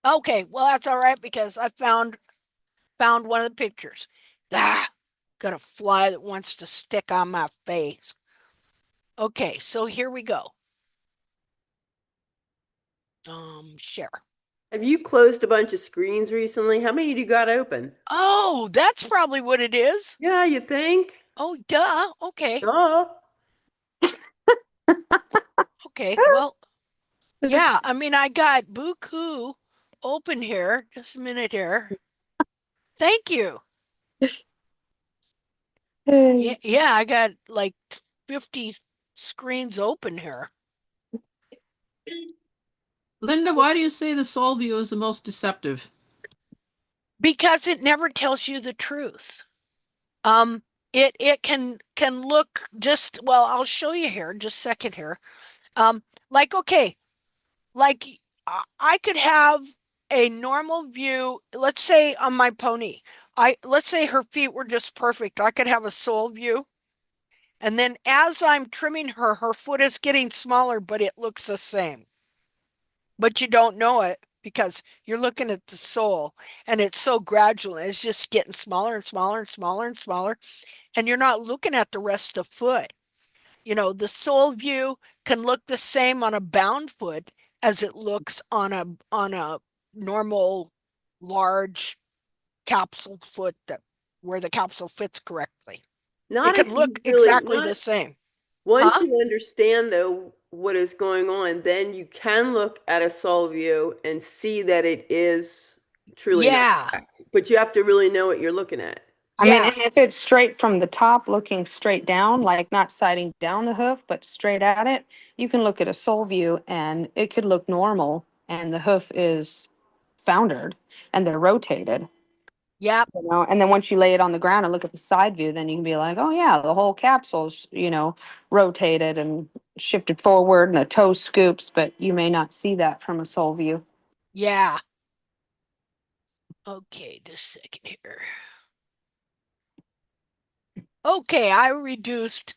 Okay, well that's all right because I found one of the pictures. Got a fly that wants to stick on my face. Okay, so here we go. Share. Have you closed a bunch of screens recently? How many do you got open? Oh, that's probably what it is. Yeah, you think? Oh, duh. Okay. Duh. Okay. Well, yeah. I mean, I got Buku open here. Just a minute here. Thank you. Yeah, yeah. I got like 50 screens open here. Linda, why do you say the sole view is the most deceptive? Because it never tells you the truth. It can look just, well, I'll show you here, just a second here. Like, okay, like I could have a normal view, let's say on my pony. Let's say her feet were just perfect. I could have a sole view. And then as I'm trimming her, her foot is getting smaller, but it looks the same. But you don't know it because you're looking at the sole and it's so gradual. It's just getting smaller and smaller and smaller and smaller. And you're not looking at the rest of the foot. You know, the sole view can look the same on a bound foot as it looks on a normal large capsule foot that where the capsule fits correctly. It Not can if look you really, exactly not the same. once Huh? you understand though what is going on, then you can look at a sole view and see that it is truly not Yeah. correct. But you have to really know what you're looking at. I mean, Yeah. and if it's straight from the top, looking straight down, like not sighting down the hoof, but straight at it, you can look at a sole view and it could look normal and the hoof is foundered and they're rotated, Yep. you know. And then once you lay it on the ground and look at the side view, then you can be like, oh yeah, the whole capsule's, you know, rotated and shifted forward and the toe scoops, but you may not see that from a sole view. Yeah. Okay, just a second here. Okay, I reduced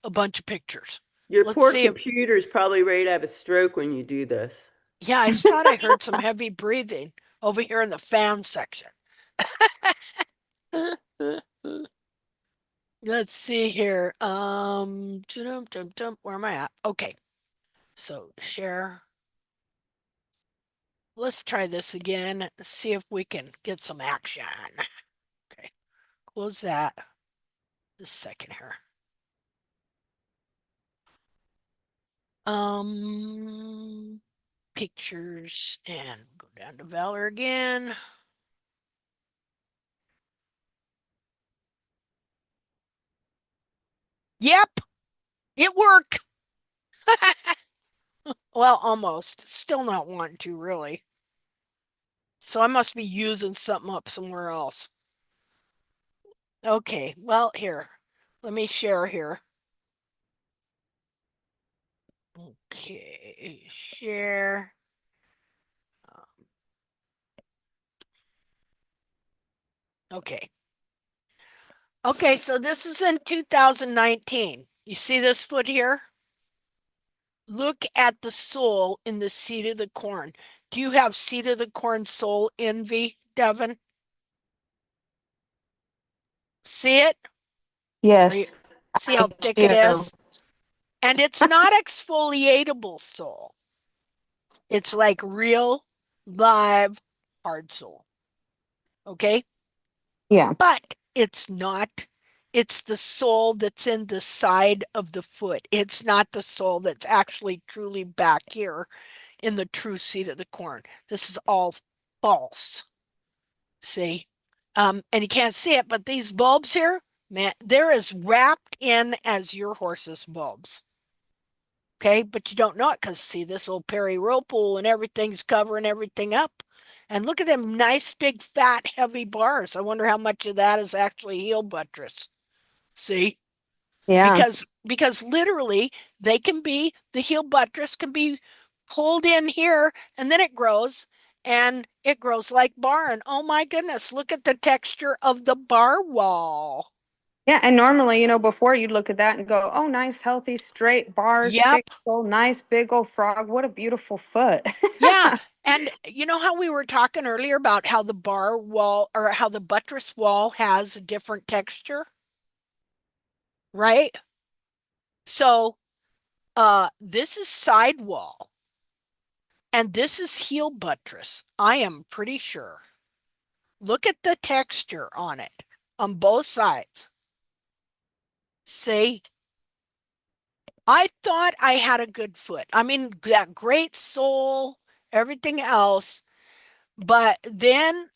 a bunch of pictures. Your Let's poor see if, computer is probably ready to have a stroke when you do this. yeah, I thought I heard some heavy breathing over here in the fan section. Let's see here. Where am I at? Okay. So share. Let's try this again. See if we can get some action. Okay. Close that. Just a second here. Pictures and go down to Valor again. Yep, it worked. Well, almost. Still not wanting to, really. So I must be using something up somewhere else. Okay, well, here. Let me share here. Okay, share. Okay. Okay, so this is in 2019. You see this foot here? Look at the sole in the seed of the corn. Do you have seed of the corn sole envy, Devin? See it? Yes. See I how thick it do. is? And it's not exfoliatable sole. It's like real, live, hard sole. Okay? Yeah. But it's not, it's the sole that's in the side of the foot. It's not the sole that's actually truly back here in the true seed of the corn. This is all false. See? And you can't see it, but these bulbs here, man, they're as wrapped in as your horse's bulbs. Okay, but you don't know it because see this old periropal and everything's covering everything up. And look at them nice big fat heavy bars. I wonder how much of that is actually heel buttress. See? Yeah. Because literally they can be the heel buttress can be pulled in here and then it grows like bar. And oh my goodness, look at the texture of the bar wall. Yeah, and normally, before you'd look at that and go, "Oh, nice, healthy, straight bars, Yep. thick sole, nice big old frog. What a beautiful foot." Yeah. And you know how we were talking earlier about how the bar wall or how the buttress wall has a different texture, right? So, this is sidewall and this is heel buttress. I am pretty sure. Look at the texture on it on both sides. See, I thought I had a good foot. I mean, that great sole, everything else. But then,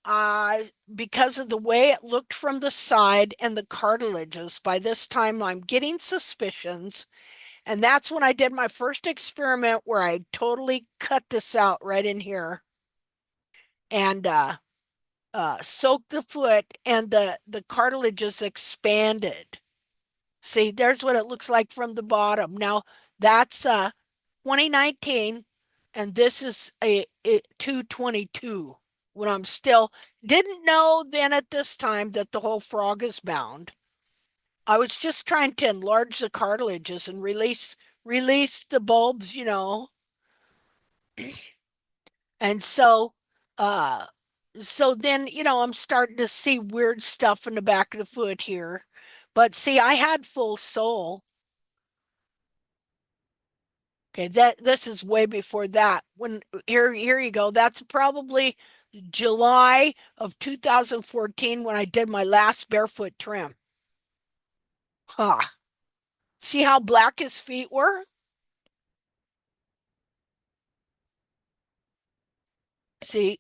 because of the way it looked from the side and the cartilages, by this time I'm getting suspicions. And that's when I did my first experiment where I totally cut this out right in here and soaked the foot, and the cartilages expanded. See, there's what it looks like from the bottom. Now, that's 2019, and this is a 222 when I'm still didn't know then at this time that the whole frog is bound. I was just trying to enlarge the cartilages and release the bulbs. And uh so then, I'm starting to see weird stuff in the back of the foot here. But see, I had full sole. Okay, this is way before that. When here you go. That's probably July of 2014 when I did my last barefoot trim. Huh. See how black his feet were? See?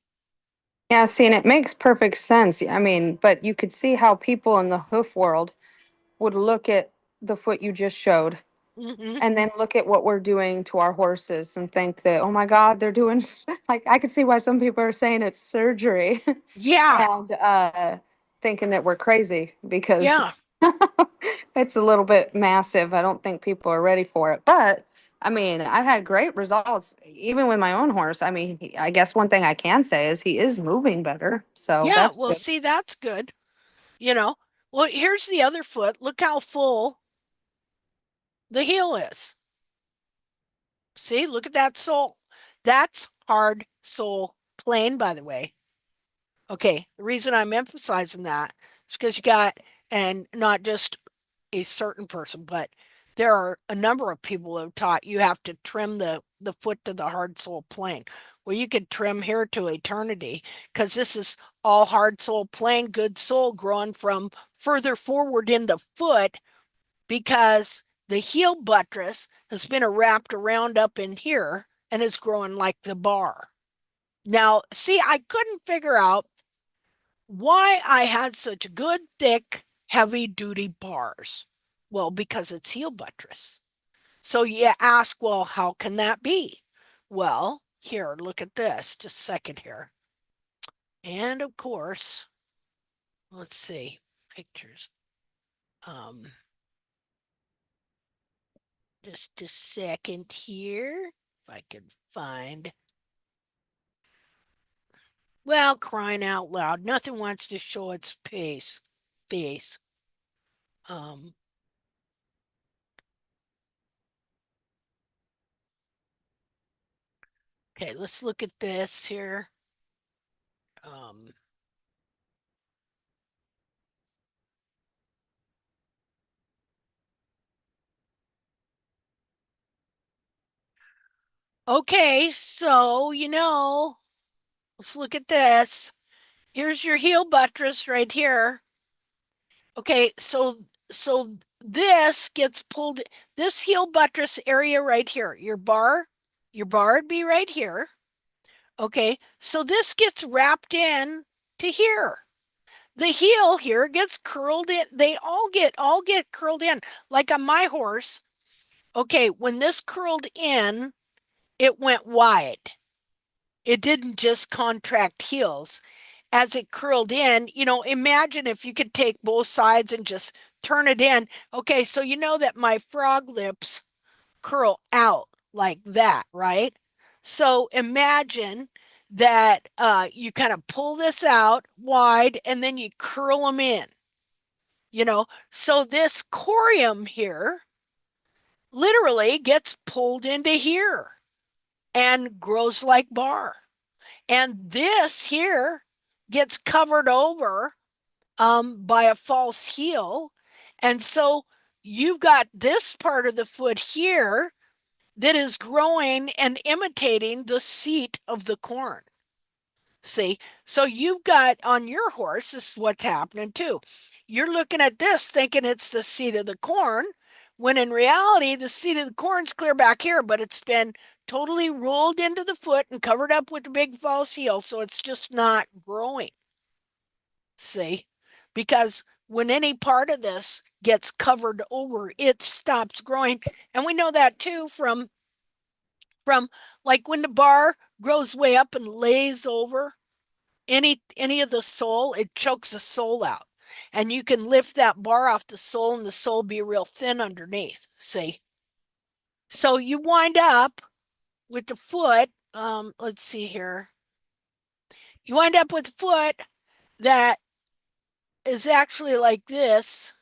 Yeah, see, and it makes perfect sense. I mean, but you could see how people in the hoof world would look at the foot you just showed Hmm. and then look at what we're doing to our horses and think that, oh my God, they're doing like I could see why some people are saying it's surgery Yeah. and thinking that we're crazy because Yeah. it's a little bit massive. I don't think people are ready for it. But I mean, I've had great results even with my own horse. I mean, I guess one thing I can say is he is moving better. So Yeah. that's Well, good. see, that's good. You know, well, here's the other foot. Look how full the heel is. See, look at that sole. That's hard sole plain, by the way. Okay, the reason I'm emphasizing that is because you got, and not just a certain person, but there are a number of people who have taught you have to trim the foot to the hard sole plane. Well, you could trim here to eternity because this is all hard sole plane, good sole growing from further forward in the foot because the heel buttress has been wrapped around up in here and is growing like the bar. Now, see, I couldn't figure out why I had such good, thick, heavy-duty bars. Well, because it's heel buttress. So you ask, well, how can that be? Well, here, look at this. Just a second here. And of course, let's see, pictures. Just a second here, if I can find. Well, crying out loud, nothing wants to show its face. Um, okay, let's look at this here. Okay, so, let's look at this. Here's your heel buttress right here. Okay, so this gets pulled, this heel buttress area right here, your bar would be right here. Okay, so this gets wrapped in to here. The heel here gets curled in. They all get curled in. Like on my horse, okay, when this curled in, it went wide. It didn't just contract heels. As it curled in, imagine if you could take both sides and just turn it in. Okay, so you know that my frog lips curl out like that, right? So imagine that you kind of pull this out wide and then you curl them in, So this corium here literally gets pulled into here and grows like bar. And this here gets covered over by a false heel. And so you've got this part of the foot here that is growing and imitating the seat of the corn. See, so you've got on your horse, this is what's happening too. You're looking at this thinking it's the seat of the corn, when in reality, the seat of the corn's clear back here, but it's been totally rolled into the foot and covered up with a big false heel, so it's just not growing. See, because when any part of this gets covered over, it stops growing. And we know that too from like when the bar grows way up and lays over any of the sole, it chokes the sole out. And you can lift that bar off the sole and the sole be real thin underneath. See? So you wind up with the foot, let's see here. You wind up with a foot that is actually like this.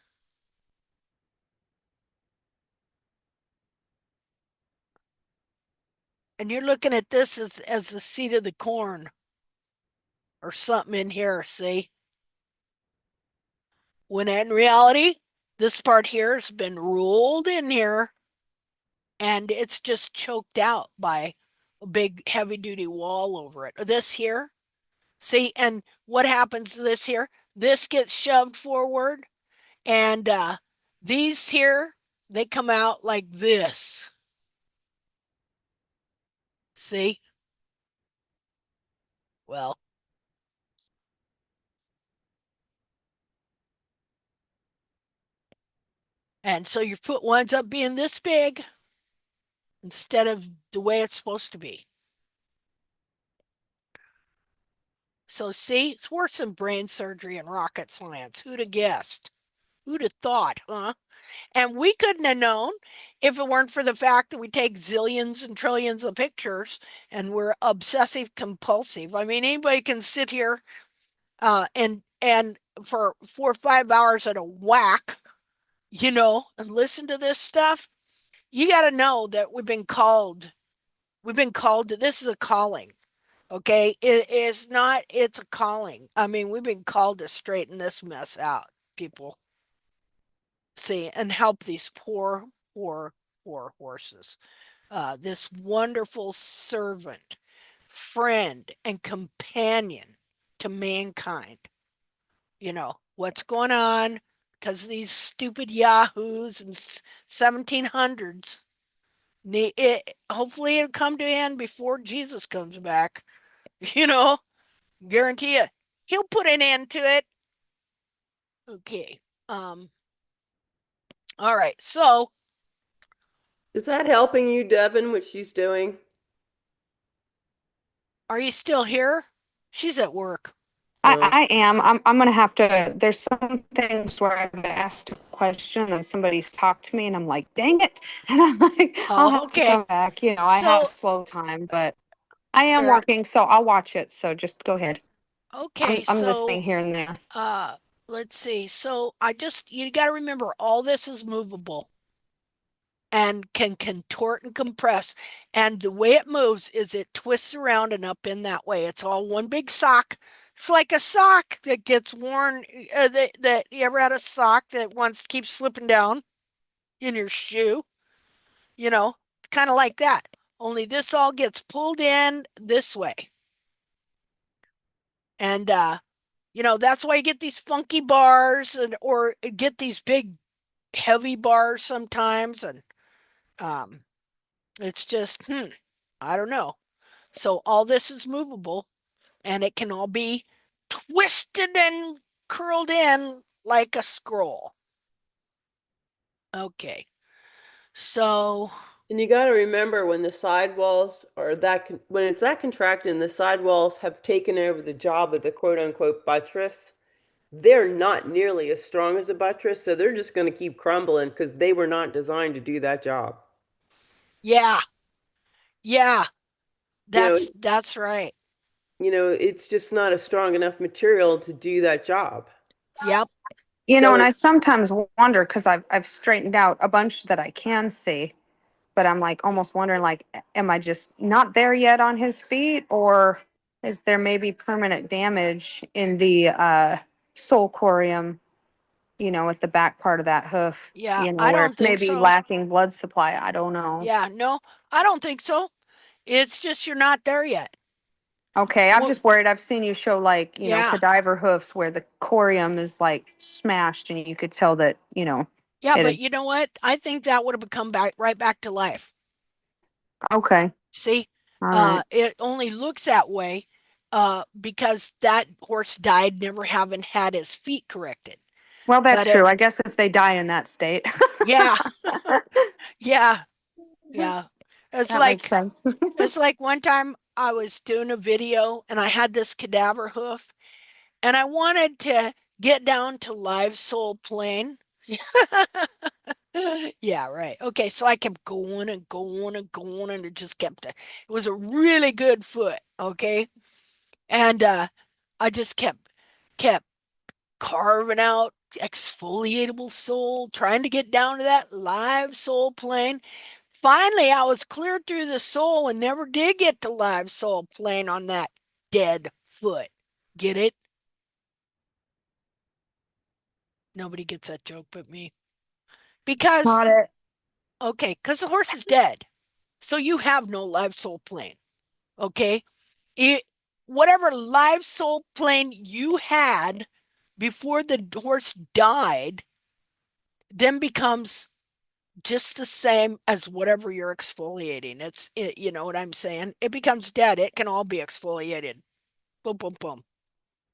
And you're looking at this as the seat of the corn or something in here, see? When in reality, this part here has been rolled in here and it's just choked out by a big heavy duty wall over it. This here, see, and what happens to this here? This gets shoved forward and these here, they come out like this. See? Well, and so your foot winds up being this big instead of the way it's supposed to be. So see, it's worse than brain surgery and rocket science. Who'd have guessed? Who'd have thought, huh? And we couldn't have known if it weren't for the fact that we take zillions and trillions of pictures and we're obsessive compulsive. I mean, anybody can sit here and for 4 or 5 hours at a whack, and listen to this stuff. You got to know that we've been called. This is a calling. Okay, it's not. It's a calling. I mean, we've been called to straighten this mess out, people. See, and help these poor, poor, poor horses. This wonderful servant, friend, and companion to mankind. What's going on? because these stupid yahoos and 1700s. Hopefully it'll come to an end before Jesus comes back. Guarantee you, he'll put an end to it. Okay. All right. So, Is that helping you, Devin, what she's doing? are you still here? She's at work. I am. I'm gonna have to. There's some things where I've asked a question and somebody's talked to me, and I'm like, dang it, and I'm like, I'll have to Okay. come back. I have a slow time, but I am working, so I'll watch it. So just go ahead. Okay. I'm listening here and there. Let's see. So you got to remember all this is movable and can contort and compress. And the way it moves is it twists around and up in that way. It's all one big sock. It's like a sock that gets worn. That you ever had a sock that once keeps slipping down in your shoe? Kind of like that. Only this all gets pulled in this way. And that's why you get these funky bars or get these big heavy bars sometimes. And it's just, I don't know. So all this is movable and it can all be twisted and curled in like a scroll. Okay. So. And you got to remember when the sidewalls are when it's that contracted and the sidewalls have taken over the job of the quote unquote buttress, they're not nearly as strong as a buttress, so they're just going to keep crumbling because they were not designed to do that job. Yeah. Yeah. That's right. It's just not a strong enough material to do that job. Yep. And I sometimes wonder because I've straightened out a bunch that I can see, but I'm like almost wondering like, am I just not there yet on his feet, or is there maybe permanent damage in the sole corium, at the back part of that hoof, Yeah, I where don't it's think maybe so. lacking blood supply. I don't know. Yeah, no, I don't think so. It's just you're not there yet. Okay, I'm just worried. I've seen you show like, Yeah. cadaver hoofs where the corium is like smashed and you could tell that, Yeah, but you know what? I think that would have come right back to life. Okay. See? All right. It only looks that way because that horse died never having had his feet corrected. Well, that's true. I guess if they die in that state. Yeah. Yeah. Yeah. It's That makes sense. It's like one time I was doing a video and I had this cadaver hoof and I wanted to get down to live sole plane. Yeah, right. Okay, so I kept going and going and going and it was a really good foot, okay? And I just kept carving out exfoliatable sole, trying to get down to that live sole plane. Finally, I was clear through the sole and never did get to live sole plane on that dead foot. Get it? Nobody gets that joke but me. Because Got it. Okay, because the horse is dead. So you have no live sole plane. Okay? Whatever live sole plane you had before the horse died then becomes just the same as whatever you're exfoliating. You know what I'm saying? It becomes dead. It can all be exfoliated. Boom, boom, boom.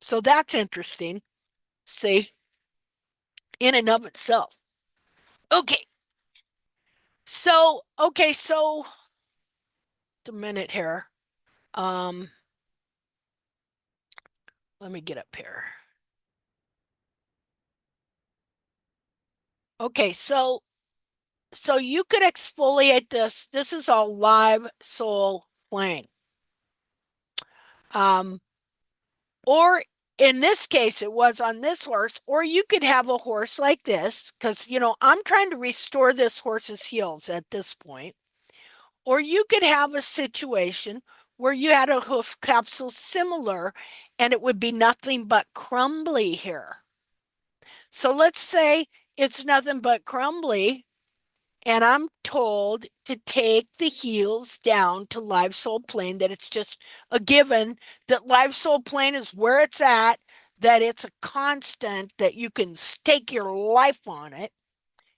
So that's interesting. See, in and of itself. Okay. So the minute here. Let me get up here. Okay, so you could exfoliate this. This is all live sole plane. Or in this case, it was on this horse, or you could have a horse like this, because, I'm trying to restore this horse's heels at this point. Or you could have a situation where you had a hoof capsule similar, and it would be nothing but crumbly here. So let's say it's nothing but crumbly, and I'm told to take the heels down to live sole plane, that it's just a given that live sole plane is where it's at. that it's a constant, that you can stake your life on it,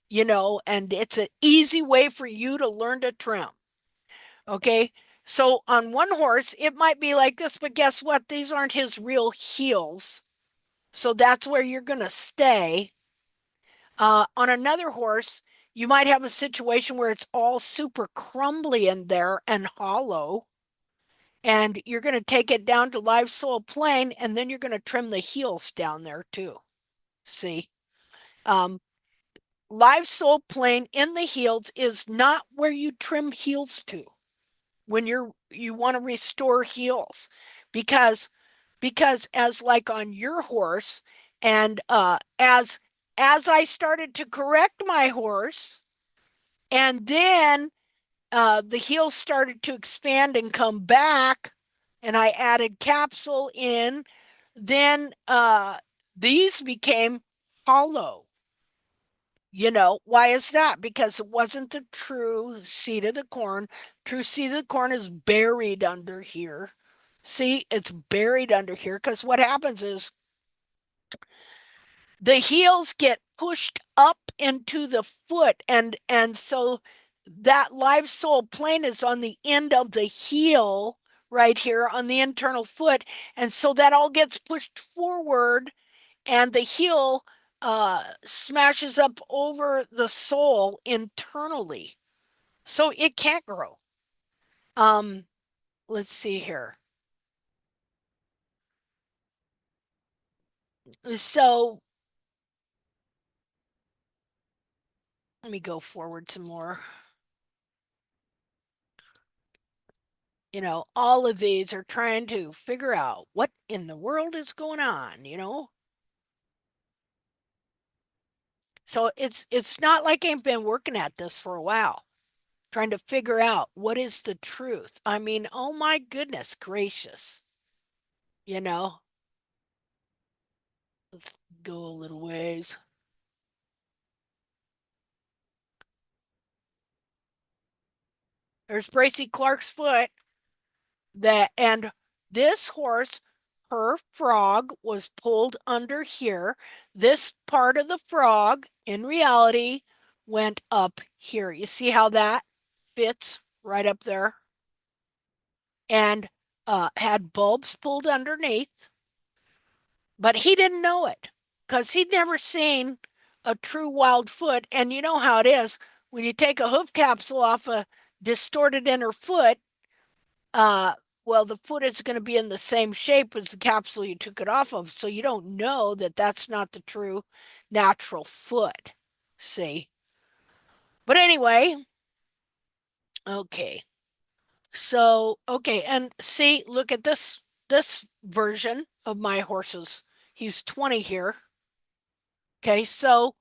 and it's an easy way for you to learn to trim. Okay. So on one horse, it might be like this, but guess what? These aren't his real heels. So that's where you're going to stay. On another horse, you might have a situation where it's all super crumbly in there and hollow. And you're going to take it down to live soil plain, and then you're going to trim the heels down there too. See? Live soil plain in the heels is not where you trim heels to when you want to restore heels, because as like on your horse, and as I started to correct my horse, and then the heels started to expand and come back, and I added capsule in, then these became hollow. Why is that? Because it wasn't the true seed of the corn. True seed of the corn is buried under here. See, it's buried under here, because what happens is the heels get pushed up into the foot, and so that live sole plane is on the end of the heel right here on the internal foot, and so that all gets pushed forward, and the heel smashes up over the sole internally, so it can't grow. Let's see here. So let me go forward some more. All of these are trying to figure out what in the world is going on. So it's not like I've been working at this for a while, trying to figure out what is the truth. I mean, oh my goodness gracious. Let's go a little ways. There's Bracy Clark's foot. And this horse, her frog was pulled under here. This part of the frog, in reality, went up here. You see how that fits right up there? And had bulbs pulled underneath, but he didn't know it because he'd never seen a true wild foot. And you know how it is when you take a hoof capsule off a distorted inner foot. Well, the foot is going to be in the same shape as the capsule you took it off of, so you don't know that that's not the true natural foot. See? But anyway, okay. So, okay, and see, look at this version of my horses. He's 20 here. Okay, so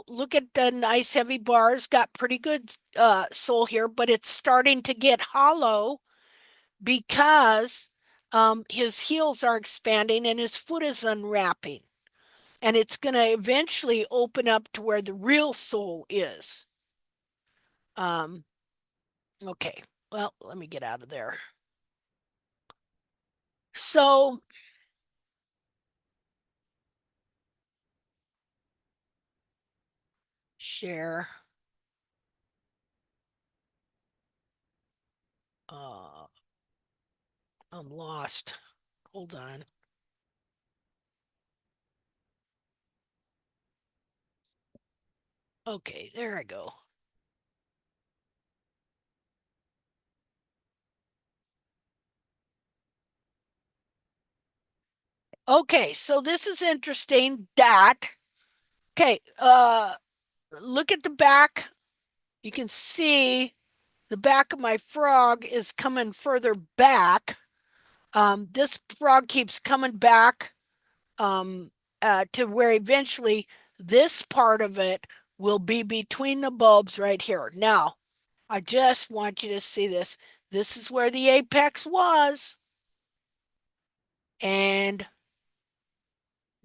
look at the nice heavy bars, got pretty good sole here, but it's starting to get hollow because his heels are expanding and his foot is unwrapping. And it's going to eventually open up to where the real sole is. Okay, well, let me get out of there. So, share. I'm lost. Hold on. Okay, there I go. Okay, so this is interesting. Okay, look at the back. You can see the back of my frog is coming further back. This frog keeps coming back to where eventually this part of it will be between the bulbs right here. Now, I just want you to see this. This is where the apex was. And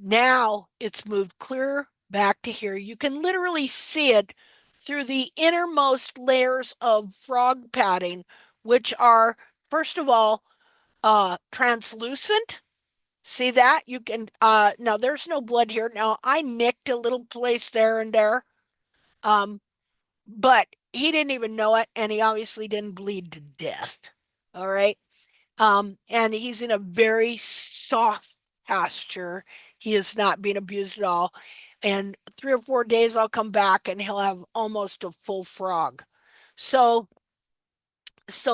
now it's moved clear back to here. You can literally see it through the innermost layers of frog padding, which are, first of all, translucent, See that? You can now there's no blood here. Now I nicked a little place there and there. Um, but he didn't even know it, and he obviously didn't bleed to death. All right. And he's in a very soft pasture. He is not being abused at all. And 3 or 4 days I'll come back and he'll have almost a full frog. So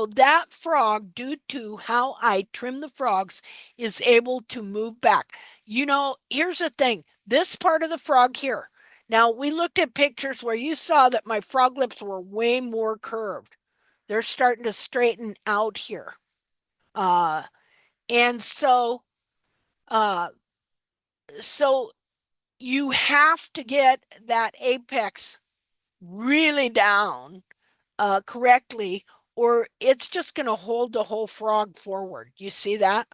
that frog, due to how I trim the frogs, is able to move back. Here's the thing. This part of the frog here. Now, we looked at pictures where you saw that my frog lips were way more curved. They're starting to straighten out here. Uh, and uh, so you have to get that apex really down correctly, or it's just going to hold the whole frog forward. You see that?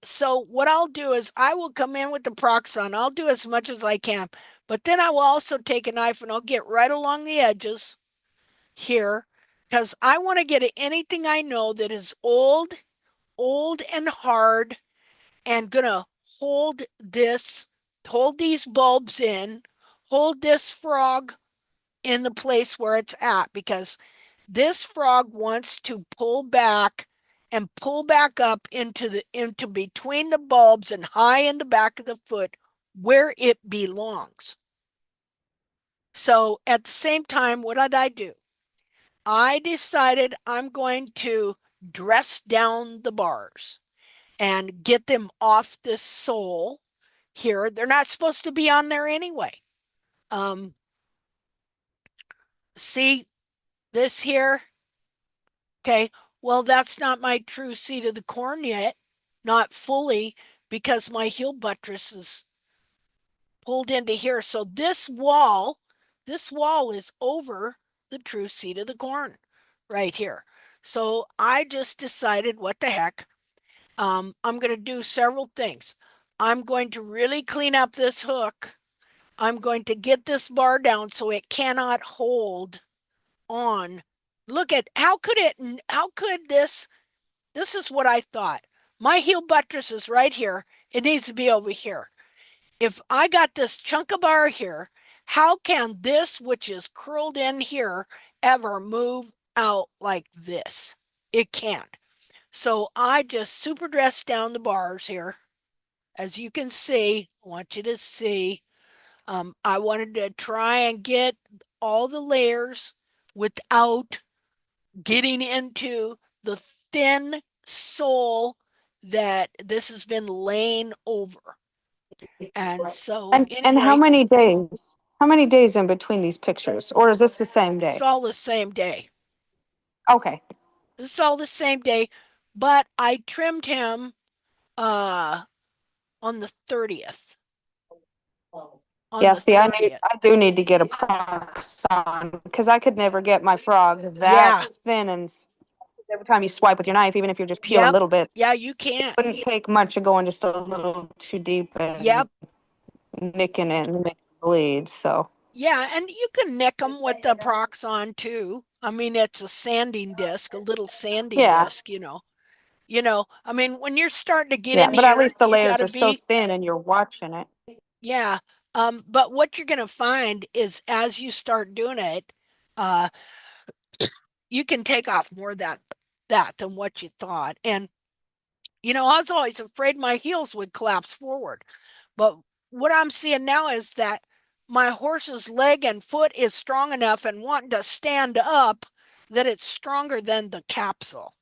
So what I'll do is I will come in with the Proxon. I'll do as much as I can, but then I will also take a knife and I'll get right along the edges here because I want to get anything I know that is old and hard and gonna hold these bulbs in, hold this frog in the place where it's at because this frog wants to pull back and pull back up into between the bulbs and high in the back of the foot where it belongs. So at the same time, what did I do? I decided I'm going to dress down the bars and get them off this sole here. They're not supposed to be on there anyway. Um, See this here? Okay, well, that's not my true seat of the corn yet, not fully, because my heel buttress is pulled into here. So this wall is over the true seat of the corn right here. So I just decided, what the heck? I'm going to do several things. I'm going to really clean up this hook. I'm going to get this bar down so it cannot hold on. Look at how could this is what I thought. My heel buttress is right here. It needs to be over here. If I got this chunk of bar here, how can this, which is curled in here, ever move out like this? It can't. So I just super dressed down the bars here. As you can see, I want you to see, I wanted to try and get all the layers without getting into the thin sole that this has been laying over. And so And how anyway, many days? How many days in between these pictures? Or is this the same it's day? all the same day. Okay. It's all the same day, but I trimmed him uh on the 30th. On Yeah, the see, 30th. I do need to get a Prox on because I could never get my frog that Yeah. thin and every time you swipe with your knife, even if you're just peeling Yep. little bits, Yeah, you can't. it wouldn't take much of going just a little too deep and Yep. nicking it and making it bleed. So Yeah, and you can nick them with the Proxon too. I mean, it's a sanding disc, a little sanding yeah, disc, you know. I mean, when you're starting to get yeah, in but at here, least the you got layers to are so be, thin and you're watching it. yeah. But what you're going to find is as you start doing it, uh, you can take off more of that than what you thought. And I was always afraid my heels would collapse forward. But what I'm seeing now is that my horse's leg and foot is strong enough and wanting to stand up that it's stronger than the capsule.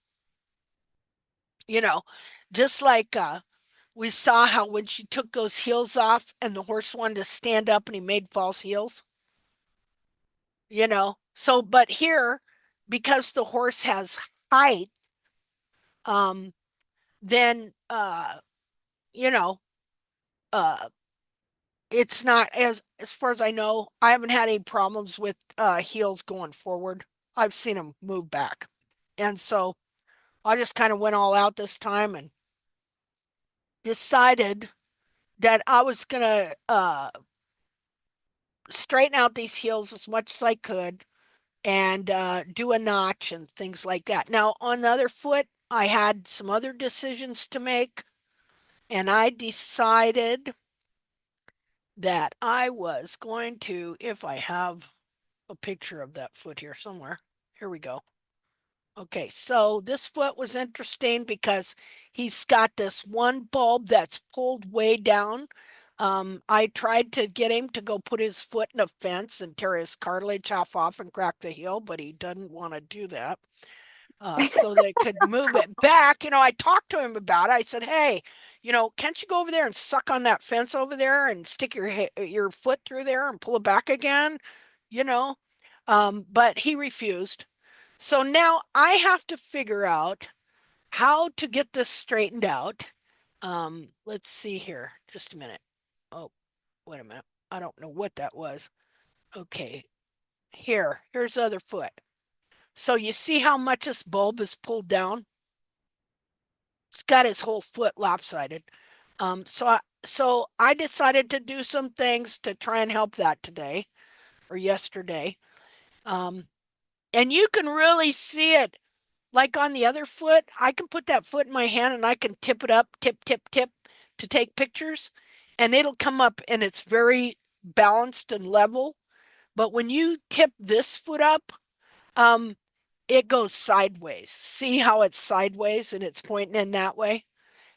You know, just like we saw how when she took those heels off and the horse wanted to stand up and he made false heels. So, but here, because the horse has height, um, then, you know, uh, it's not as far as I know, I haven't had any problems with heels going forward. I've seen them move back. And so I just kind of went all out this time and decided that I was gonna straighten out these heels as much as I could and do a notch and things like that. Now on the other foot, I had some other decisions to make. And I decided that I was going to, if I have a picture of that foot here somewhere. Here we go. Okay, so this foot was interesting because he's got this one bulb that's pulled way down. I tried to get him to go put his foot in a fence and tear his cartilage half off and crack the heel, but he doesn't want to do that. So they could move it back. I talked to him about it. I said, hey, can't you go over there and suck on that fence over there and stick your foot through there and pull it back again? You know, but he refused. So now I have to figure out how to get this straightened out. Let's see here. Just a minute. Oh, wait a minute. I don't know what that was. Okay. Here's the other foot. So you see how much this bulb is pulled down? It's got his whole foot lopsided. So I decided to do some things to try and help that today or yesterday. And you can really see it. Like on the other foot, I can put that foot in my hand and I can tip it up, tip, tip, tip to take pictures, and it'll come up and it's very balanced and level. But when you tip this foot up, um, it goes sideways. See how it's sideways and it's pointing in that way?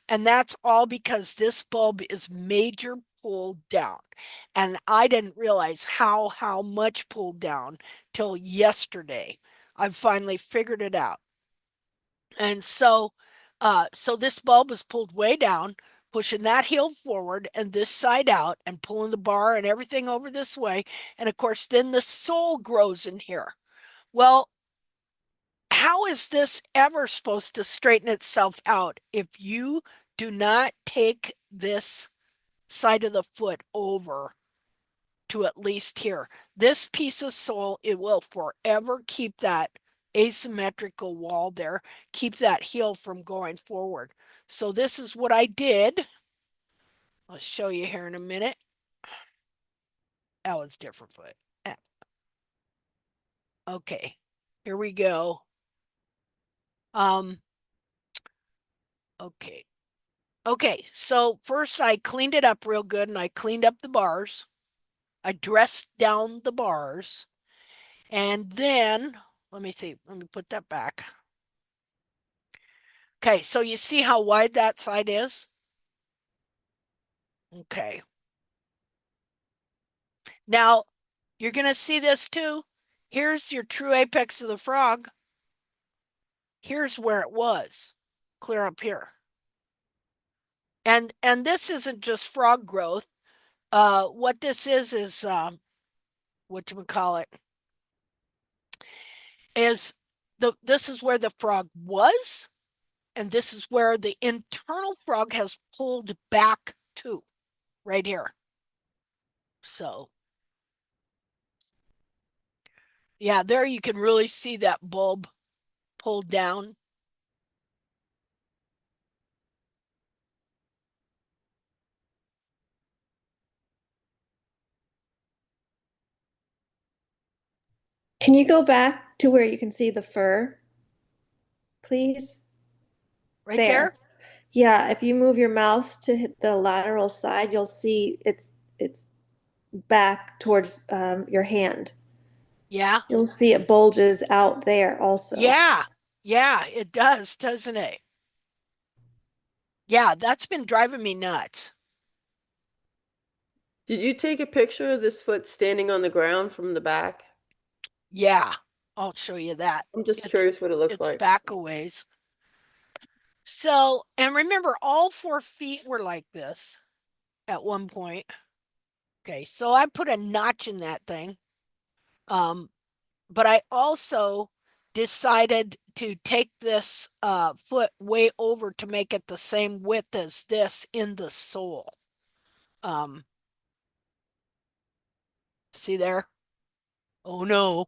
And that's all because this bulb is major pulled down. And I didn't realize how much pulled down till yesterday. I finally figured it out. And so this bulb is pulled way down, pushing that heel forward and this side out and pulling the bar and everything over this way. And of course, then the sole grows in here. Well, how is this ever supposed to straighten itself out if you do not take this side of the foot over to at least here? This piece of sole, it will forever keep that asymmetrical wall there, keep that heel from going forward. So this is what I did. I'll show you here in a minute. That was different foot. Okay, here we go. Okay. Okay, so first I cleaned it up real good and I cleaned up the bars. I dressed down the bars. And then, let me see, let me put that back. Okay, so you see how wide that side is? Okay. Now, you're going to see this too. Here's your true apex of the frog. Here's where it was, clear up here. And this isn't just frog growth. What this is whatchamacallit, is this is where the frog was, and this is where the internal frog has pulled back to, right here. So, yeah, there you can really see that bulb pulled down. Can you go back to where you can see the fur, please? Right There. there? Yeah, if you move your mouse to hit the lateral side, you'll see it's back towards your hand. Yeah. You'll see it bulges out there also. Yeah. Yeah, it does, doesn't it? Yeah, that's been driving me nuts. Did you take a picture of this foot standing on the ground from the back? Yeah, I'll show you that. I'm just curious what it looks It's like. back a ways. So, and remember, all 4 feet were like this at one point. Okay, so I put a notch in that thing. But I also decided to take this foot way over to make it the same width as this in the sole. See there? Oh no.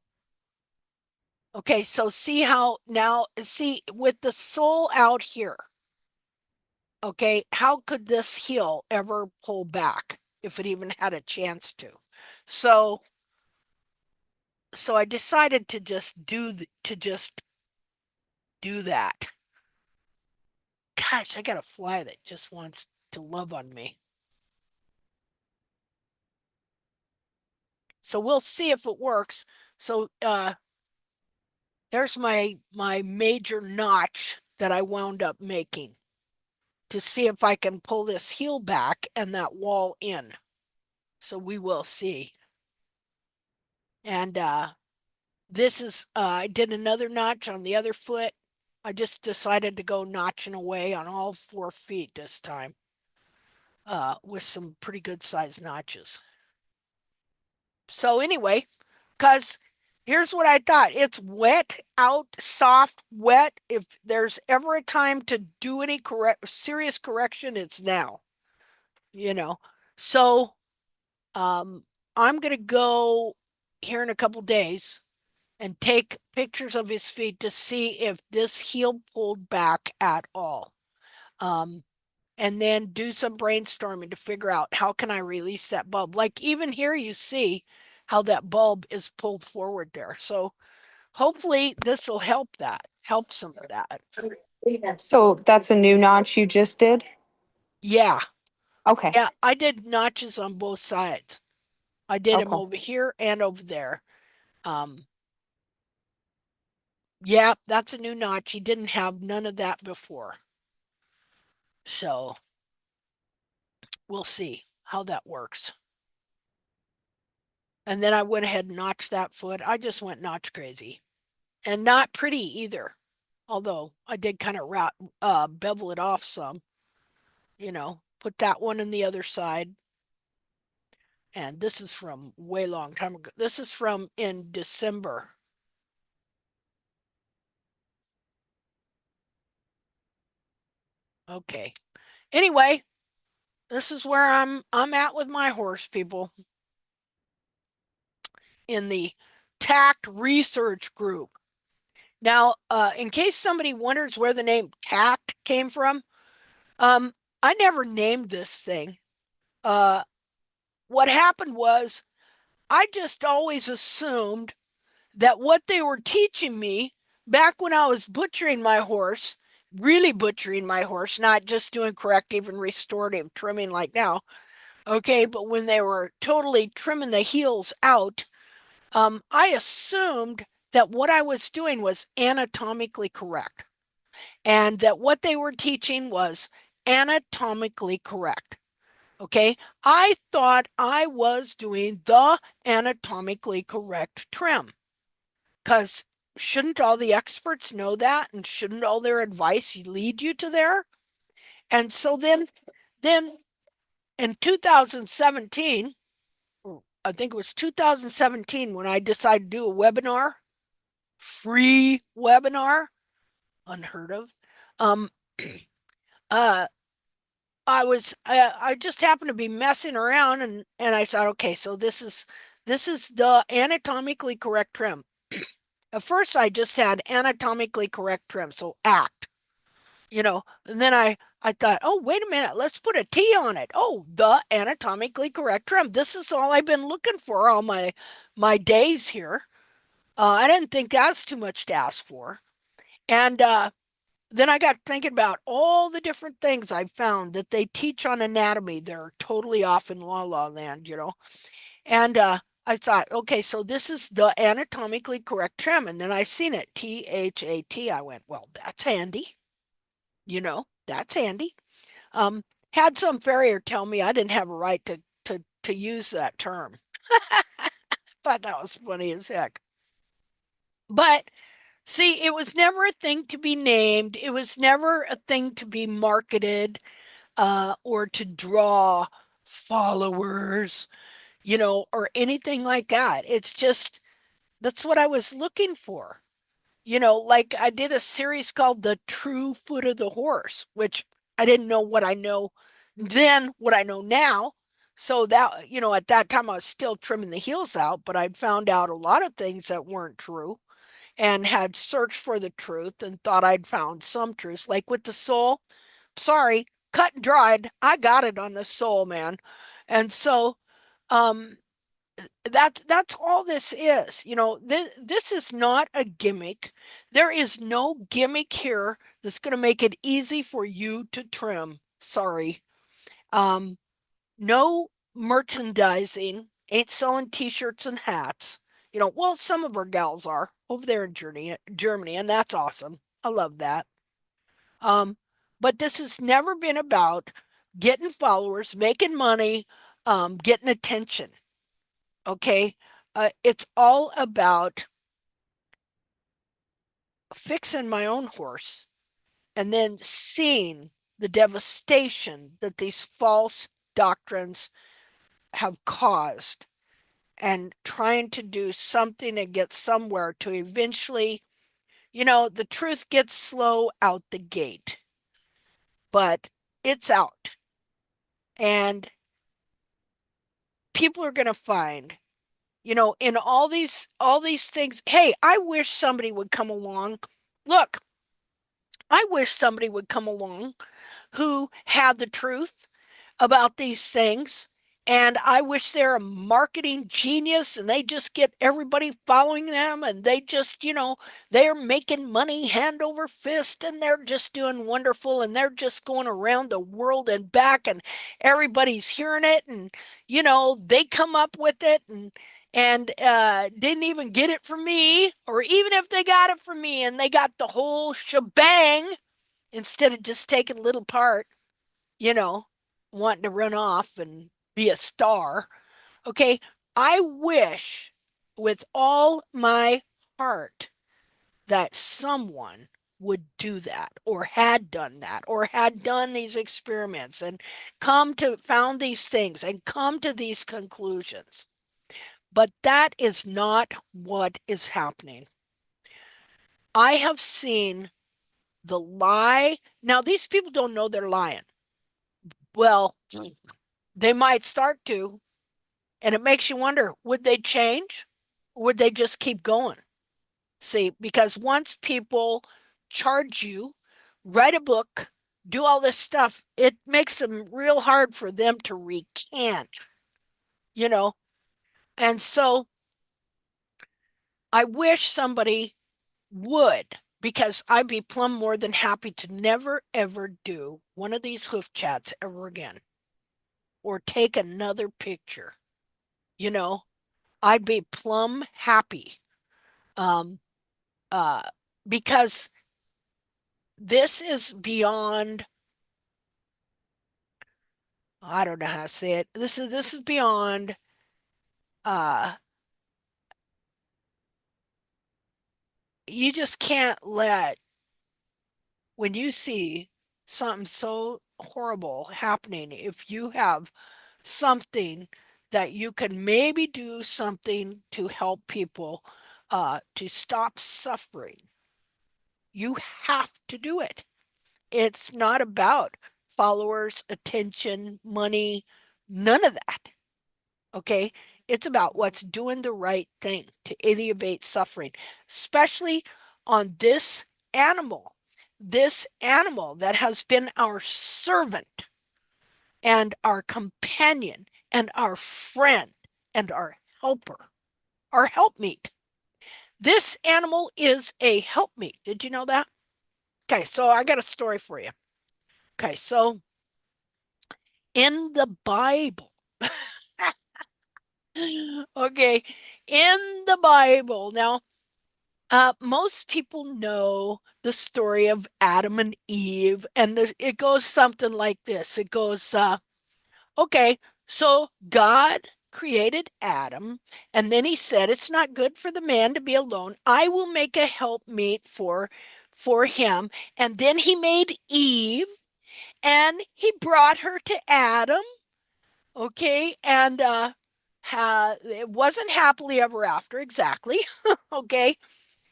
Okay, so see how now, see with the sole out here. Okay, how could this heel ever pull back if it even had a chance to? So I decided to just do that. Gosh, I got a fly that just wants to love on me. So we'll see if it works. So there's my major notch that I wound up making to see if I can pull this heel back and that wall in. So we will see. And this is, I did another notch on the other foot. I just decided to go notching away on all 4 feet this time with some pretty good sized notches. So anyway, because here's what I thought. It's wet out, soft, wet. If there's ever a time to do any serious correction, it's now. So I'm going to go here in a couple days and take pictures of his feet to see if this heel pulled back at all. And then do some brainstorming to figure out how can I release that bulb. Like even here you see how that bulb is pulled forward there. So hopefully this will help some of that. So that's a new notch you just did? Yeah. Okay. Yeah, I did notches on both sides. I did them Okay. over here and over there. Yeah, that's a new notch. He didn't have none of that before. So we'll see how that works. And then I went ahead and notched that foot. I just went notch crazy. And not pretty either. Although I did kind of bevel it off some. Put that one on the other side. And this is from way long time ago. This is from in December. Okay. Anyway, this is where I'm at with my horse, people. In the tact research group. Now, in case somebody wonders where the name tact came from, I never named this thing. What happened was I just always assumed that what they were teaching me back when I was butchering my horse, really butchering my horse, not just doing corrective and restorative trimming like now, okay, but when they were totally trimming the heels out, I assumed that what I was doing was anatomically correct and that what they were teaching was anatomically correct. Okay, I thought I was doing the anatomically correct trim because shouldn't all the experts know that and shouldn't all their advice lead you to there? And so then in 2017, I think it was 2017 when I decided to do a webinar, free webinar, unheard of. Um, uh, I just happened to be messing around and I thought, okay, so this is the anatomically correct trim. At first I just had anatomically correct trim, so ACT, and then I thought, oh, wait a minute, let's put a T on it. Oh, the anatomically correct trim. This is all I've been looking for all my days here. I didn't think that's too much to ask for. And then I got thinking about all the different things I found that they teach on anatomy. They're totally off in La La Land, And I thought, okay, so this is the anatomically correct trim. And then I seen it, THAT. I went, well, that's handy. That's handy. Had some farrier tell me I didn't have a right to use that term. Thought that was funny as heck. But see, it was never a thing to be named. It was never a thing to be marketed or to draw followers, or anything like that. It's just that's what I was looking for. Like I did a series called The True Foot of the Horse, which I didn't know what I know then, what I know now. So that, at that time I was still trimming the heels out, but I'd found out a lot of things that weren't true and had searched for the truth and thought I'd found some truth. Like with the sole, sorry, cut and dried. I got it on the sole, man. And so um that's all this is. This is not a gimmick. There is no gimmick here that's going to make it easy for you to trim. Sorry. No merchandising, ain't selling t-shirts and hats. Well, some of our gals are over there in Germany, and that's awesome. I love that. But this has never been about getting followers, making money, getting attention. Okay? It's all about fixing my own horse and then seeing the devastation that these false doctrines have caused and trying to do something and get somewhere to eventually, the truth gets slow out the gate, but it's out. And people are going to find, in all these things, hey, I wish somebody would come along. Look, I wish somebody would come along who had the truth about these things. And I wish they're a marketing genius and they just get everybody following them and they just, they're making money hand over fist and they're just doing wonderful and they're just going around the world and back and everybody's hearing it and, they come up with it and didn't even get it from me, or even if they got it from me and they got the whole shebang instead of just taking a little part, you know, wanting to run off and be a star. Okay. I wish with all my heart that someone would do that or had done that or had done these experiments and found these things and come to these conclusions. But that is not what is happening. I have seen the lie. Now, these people don't know they're lying. Well, they might start to, and it makes you wonder, would they change? Or would they just keep going? See, because once people charge you, write a book, do all this stuff, it makes them real hard for them to recant, you know? And so I wish somebody would, because I'd be plumb more than happy to never, ever do one of these hoof chats ever again or take another picture, you know? I'd be plumb happy. Um, uh, because this is beyond, I don't know how to say it. This is beyond uh you just can't let, when you see something so horrible happening, if you have something that you can maybe do something to help people to stop suffering, you have to do it. It's not about followers, attention, money, none of that. Okay? It's about what's doing the right thing to alleviate suffering, especially on this animal that has been our servant and our companion and our friend and our helper, our helpmeet. This animal is a helpmeet. Did you know that? Okay, so I got a story for you. Okay, so in the Bible, okay, in the Bible, now, most people know the story of Adam and Eve, and it goes something like this. It goes, okay, so God created Adam, and then he said, "It's not good for the man to be alone. I will make a helpmeet for him." And then he made Eve, and he brought her to Adam. Okay, and it wasn't happily ever after exactly. Okay,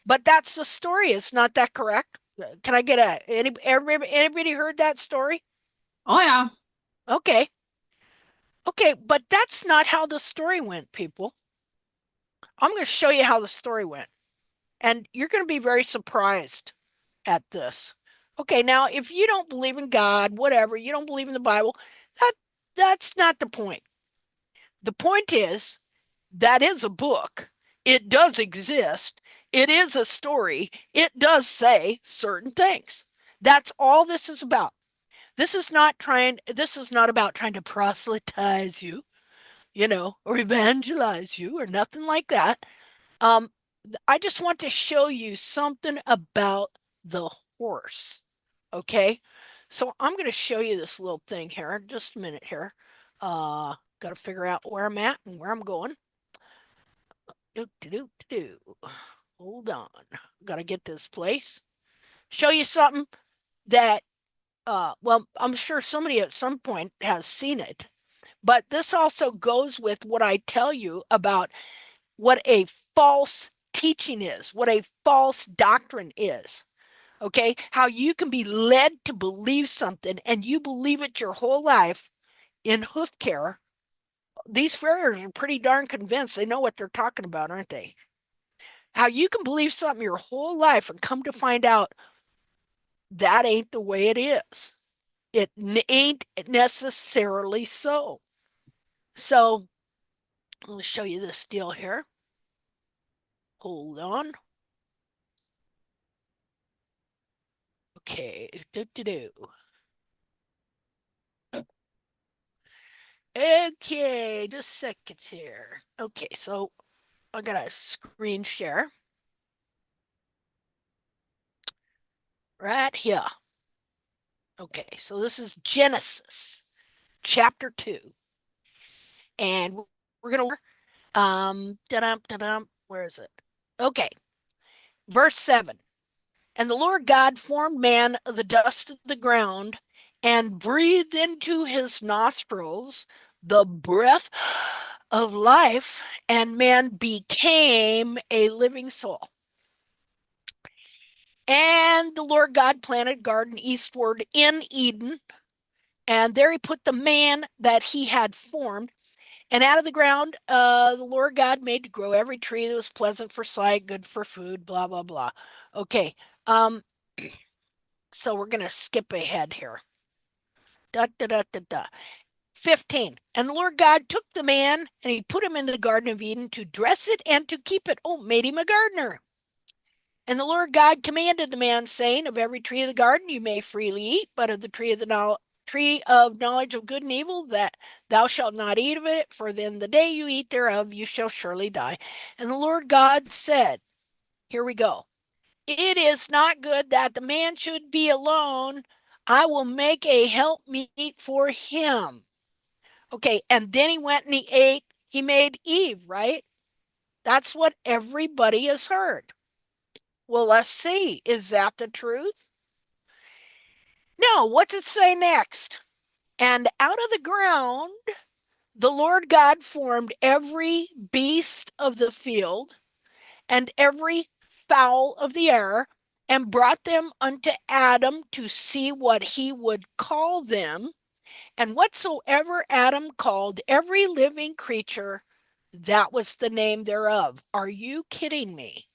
but that's the story. It's not that correct? Can I get anybody heard that story? Oh yeah. Okay. Okay, but that's not how the story went, people. I'm going to show you how the story went. And you're going to be very surprised at this. Okay, now if you don't believe in God, whatever, you don't believe in the Bible, that that's not the point. The point is that is a book. It does exist. It is a story. It does say certain things. That's all this is about. This is not about trying to proselytize you, or evangelize you or nothing like that. I just want to show you something about the horse. Okay. So I'm going to show you this little thing here. Just a minute here. Got to figure out where I'm at and where I'm going. Hold on. Got to get this place. Show you something that, well, I'm sure somebody at some point has seen it. But this also goes with what I tell you about what a false teaching is, what a false doctrine is. Okay, how you can be led to believe something and you believe it your whole life in hoof care. These farriers are pretty darn convinced they know what they're talking about, aren't they? How you can believe something your whole life and come to find out that ain't the way it is. It ain't necessarily so. So, I'll show you this deal here. Hold on. Okay. Okay, just seconds here. Okay, so I got a screen share right here. Okay, so this is Genesis chapter 2. And we're going to where is it? Okay. Verse 7. And the Lord God formed man of the dust of the ground and breathed into his nostrils the breath of life, and man became a living soul. And the Lord God planted a garden eastward in Eden, and there he put the man that he had formed. And out of the ground, the Lord God made to grow every tree that was pleasant for sight, good for food, blah, blah, blah. Okay, so we're going to skip ahead here. 15. And the Lord God took the man and he put him in the Garden of Eden to dress it and to keep it. Oh, made him a gardener. And the Lord God commanded the man, saying, of every tree of the garden you may freely eat, but of the tree of knowledge of good and evil, that thou shalt not eat of it, for then the day you eat thereof you shall surely die. And the Lord God said, here we go, it is not good that the man should be alone. I will make a helpmeet for him. Okay, and then he went and he made Eve, right? That's what everybody has heard. Well, let's see. Is that the truth? No, what's it say next? And out of the ground, the Lord God formed every beast of the field and every fowl of the air and brought them unto Adam to see what he would call them. And whatsoever Adam called every living creature, that was the name thereof. Are you kidding me?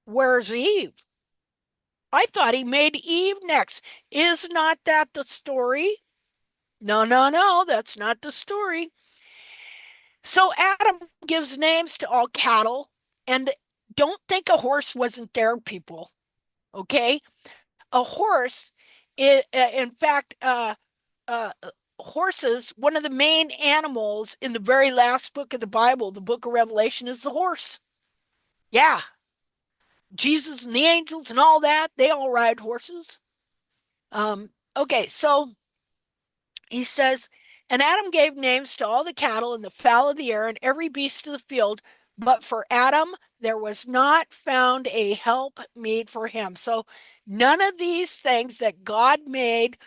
Where's Eve? I thought he made Eve next. Is not that the story? No, no, no, that's not the story. So Adam gives names to all cattle, and don't think a horse wasn't there, people. Okay? A horse, in fact, uh, horses, one of the main animals in the very last book of the Bible, the book of Revelation, is the horse. Yeah. Jesus and the angels and all that, they all ride horses. Okay, so he says, and Adam gave names to all the cattle and the fowl of the air and every beast of the field, but for Adam there was not found a help meet for him. So none of these things that God made,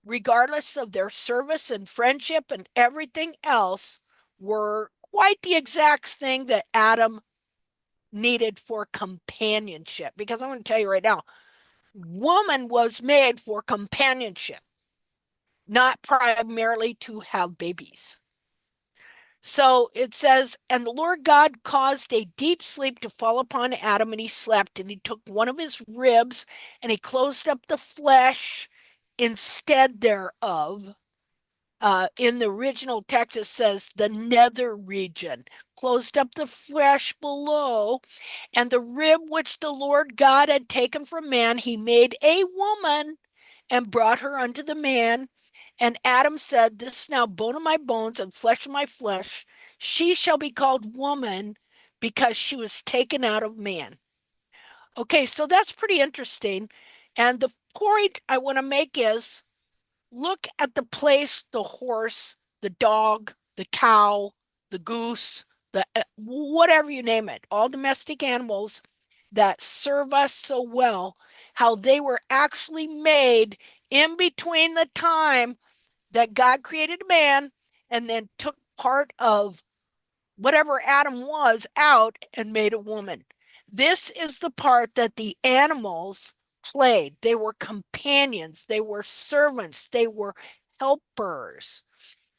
regardless of their service and friendship and everything else, were quite the exact thing that Adam needed for companionship. Because I'm going to tell you right now, woman was made for companionship, not primarily to have babies. So it says, and the Lord God caused a deep sleep to fall upon Adam, and he slept, and he took one of his ribs, and he closed up the flesh instead thereof. In the original text, it says the nether region, closed up the flesh below, and the rib which the Lord God had taken from man, he made a woman and brought her unto the man. And Adam said, This is now bone of my bones and flesh of my flesh. She shall be called woman because she was taken out of man. Okay, so that's pretty interesting. And the point I want to make is look at the place the horse, the dog, the cow, the goose, the whatever you name it, all domestic animals that serve us so well, how they were actually made in between the time that God created man and then took part of whatever Adam was out and made a woman. This is the part that the animals played. They were companions, they were servants, they were helpers.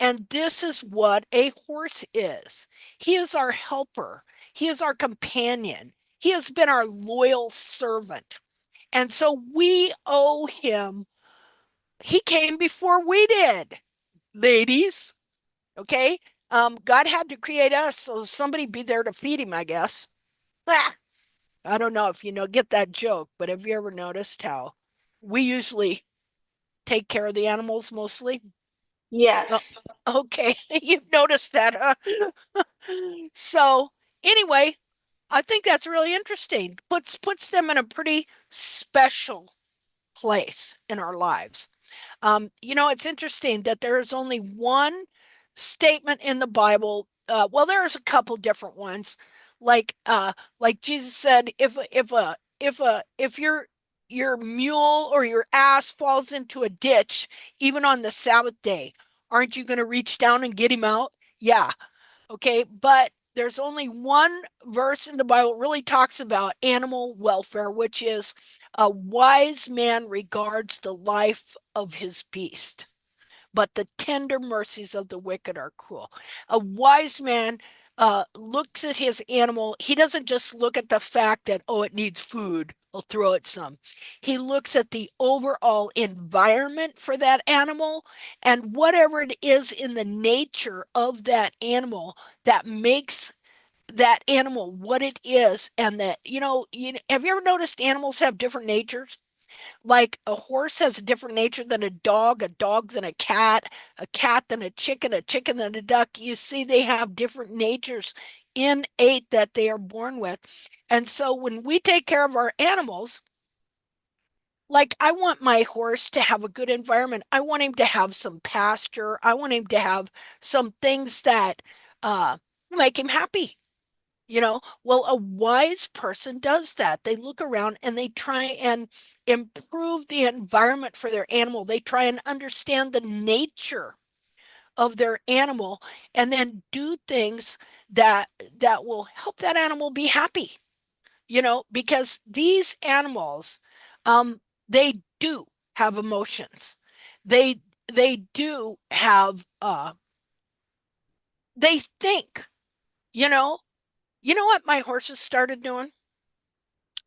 And this is what a horse is. He is our helper, he is our companion, he has been our loyal servant. And so we owe him. He came before we did, ladies. Okay. God had to create us, so somebody be there to feed him, I guess. Ah, I don't know if you get that joke, but have you ever noticed how we usually take care of the animals mostly? Oh, Yes. okay, you've noticed that, huh? So anyway, I think that's really interesting. Puts them in a pretty special place in our lives. It's interesting that there is only one statement in the Bible. Well, there's a couple different ones, like Jesus said, if your mule or your ass falls into a ditch, even on the Sabbath day, aren't you going to reach down and get him out? Yeah, okay, but there's only one verse in the Bible that really talks about animal welfare, which is a wise man regards the life of his beast, but the tender mercies of the wicked are cruel. A wise man looks at his animal. He doesn't just look at the fact that, oh, it needs food, I'll throw it some. He looks at the overall environment for that animal and whatever it is in the nature of that animal that makes that animal what it is. And that, have you ever noticed animals have different natures? Like a horse has a different nature than a dog than a cat than a chicken than a duck. You see, they have different natures innate that they are born with. And so when we take care of our animals, like I want my horse to have a good environment. I want him to have some pasture. I want him to have some things that make him happy. Well, a wise person does that. They look around and they try and improve the environment for their animal. They try and understand the nature of their animal and then do things that will help that animal be happy. Because these animals, they do have emotions. They do have they think, you know. You know what my horses started doing?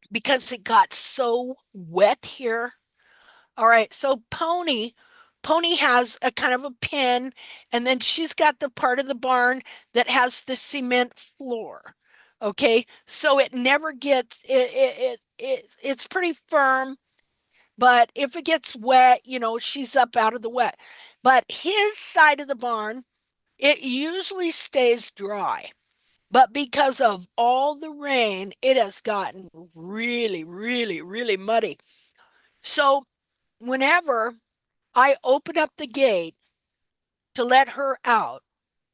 Because it got so wet here. All right, so Pony has a kind of a pen, and then she's got the part of the barn that has the cement floor. Okay, so it never gets it's pretty firm, but if it gets wet, she's up out of the wet. But his side of the barn, it usually stays dry. But because of all the rain, it has gotten really, really, really muddy. So whenever I open up the gate to let her out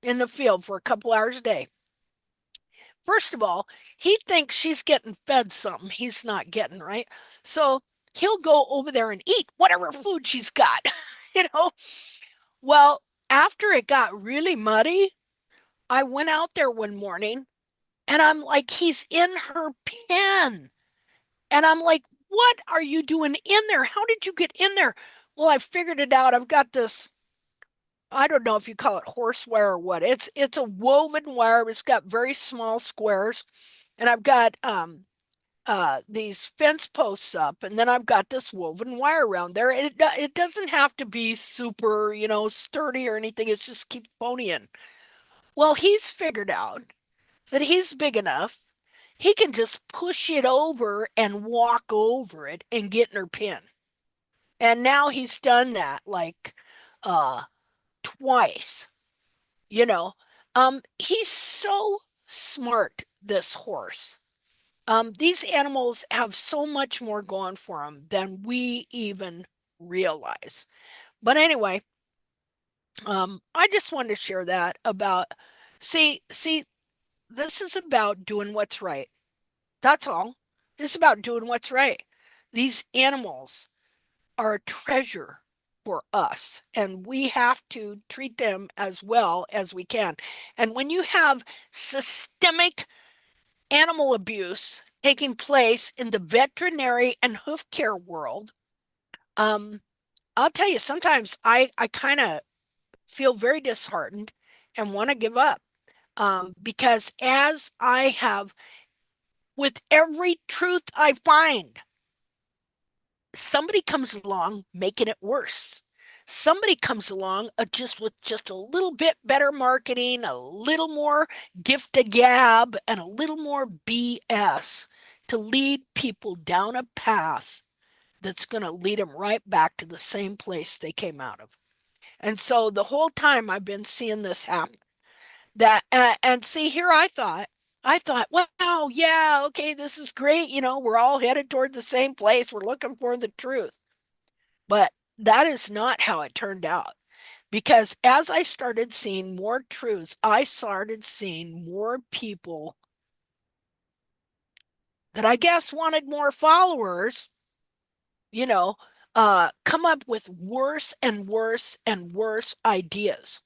in the field for a couple hours a day, first of all, he thinks she's getting fed something he's not getting, right? So he'll go over there and eat whatever food she's got, you know? Well, after it got really muddy, I went out there one morning and I'm like, he's in her pen. And I'm like, what are you doing in there? How did you get in there? Well, I figured it out. I've got this, I don't know if you call it horse wire or what. It's a woven wire. It's got very small squares. And I've got these fence posts up, and then I've got this woven wire around there. And it doesn't have to be super, sturdy or anything. It's just keep ponying. Well, he's figured out that he's big enough. He can just push it over and walk over it and get in her pen. And now he's done that like twice, you know. He's so smart, this horse. These animals have so much more going for them than we even realize. But anyway, I just wanted to share that about see, this is about doing what's right. That's all. It's about doing what's right. These animals are a treasure for us, and we have to treat them as well as we can. And when you have systemic animal abuse taking place in the veterinary and hoof care world, um, I'll tell you, sometimes I kind of feel very disheartened and want to give up. Because as I have, with every truth I find, somebody comes along making it worse. Somebody comes along just with just a little bit better marketing, a little more gift to gab, and a little more BS to lead people down a path that's going to lead them right back to the same place they came out of. And so the whole time I've been seeing this happen, that and see here I thought, wow, yeah, okay, this is great, we're all headed toward the same place, we're looking for the truth. But that is not how it turned out, because as I started seeing more truths, I started seeing more people that I guess wanted more followers, you know come up with worse and worse and worse ideas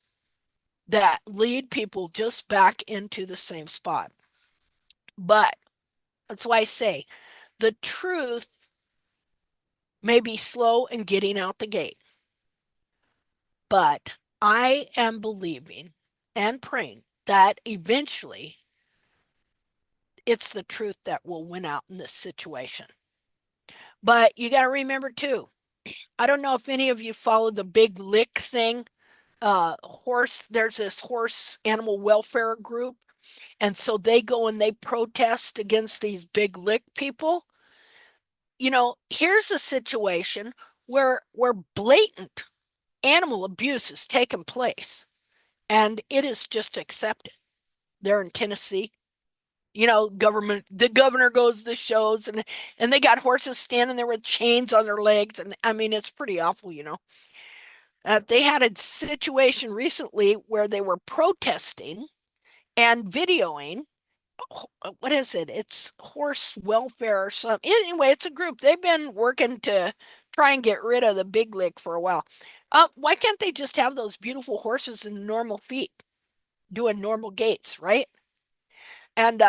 that lead people just back into the same spot. But that's why I say the truth may be slow in getting out the gate, but I am believing and praying that eventually it's the truth that will win out in this situation. But you got to remember too, I don't know if any of you follow the big lick thing. There's this horse animal welfare group, and so they go and they protest against these big lick people. Here's a situation where blatant animal abuse has taken place, and it is just accepted. They're in Tennessee. The governor goes to the shows, and they got horses standing there with chains on their legs, and I mean it's pretty awful. They had a situation recently where they were protesting and videoing. What is it? It's horse welfare or something. Anyway, it's a group. They've been working to try and get rid of the big lick for a while. Why can't they just have those beautiful horses in normal feet doing normal gaits, right? And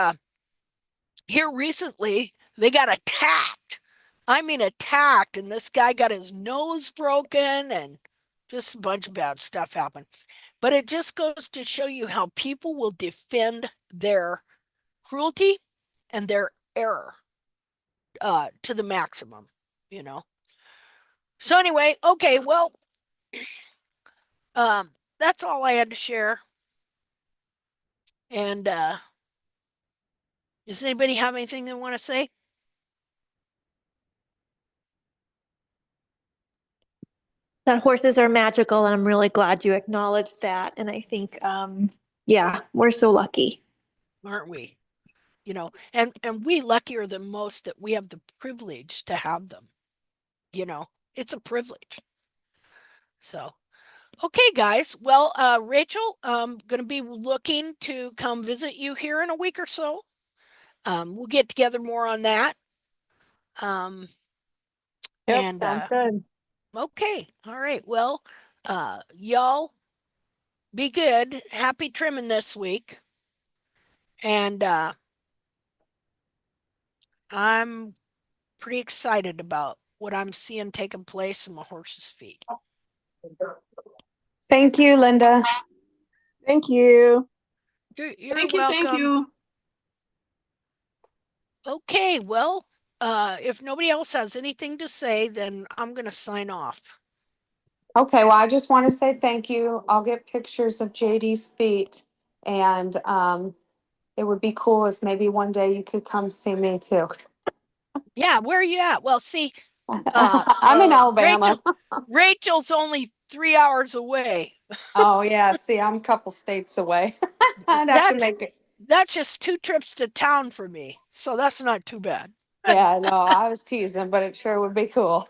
here recently, they got attacked. I mean, attacked, and this guy got his nose broken, and just a bunch of bad stuff happened. But it just goes to show you how people will defend their cruelty and their error to the maximum. So anyway, okay, well, that's all I had to share. And does anybody have anything they want to say? That horses are magical, and I'm really glad you acknowledged that. And I think, yeah, we're so lucky. Aren't we? And we luckier than most that we have the privilege to have them. It's a privilege. So, okay, guys. Well, Rachel, I'm going to be looking to come visit you here in a week or so. We'll get together more on that. Um, Yep, and sounds good. Okay, all right. Well, y'all be good. Happy trimming this week. And I'm pretty excited about what I'm seeing taking place in my horse's feet. Thank you, Linda. Thank you. You're Thank you, welcome. thank you. Okay, well, if nobody else has anything to say, then I'm going to sign off. Okay, well, I just want to say thank you. I'll get pictures of JD's feet, and it would be cool if maybe one day you could come see me too. Yeah, where are you at? Well, see, I'm in Alabama. Rachel's only 3 hours away. Oh yeah, see, I'm a couple states away. I'd have to make it. That's just 2 trips to town for me, so that's not too bad. Yeah, no, I was teasing, but it sure would be cool.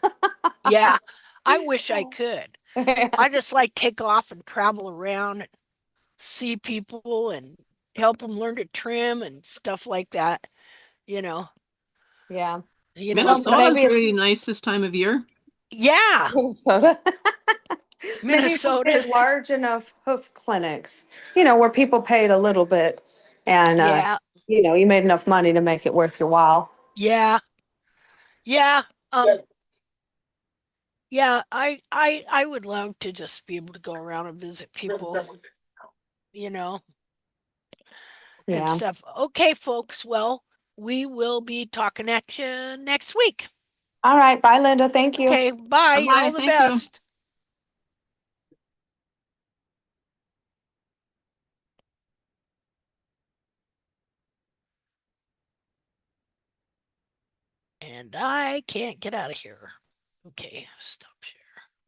Yeah, I wish I could. I just like take off and travel around and see people and help them learn to trim and stuff like that. You know, Yeah. Well, Minnesota's maybe very nice this time of year. Yeah, Minnesota. Maybe if we Minnesota. did large enough hoof clinics, where people paid a little bit and, Yeah, you made enough money to make it worth your while. yeah, yeah. Yeah, I would love to just be able to go around and visit people, you know, and Yeah. stuff. Okay, folks. Well, we will be talking at you next week. All right. Bye, Linda. Thank you. Okay, bye. You're Bye-bye. all the Thank you. best. And I can't get out of here. Okay, stop share.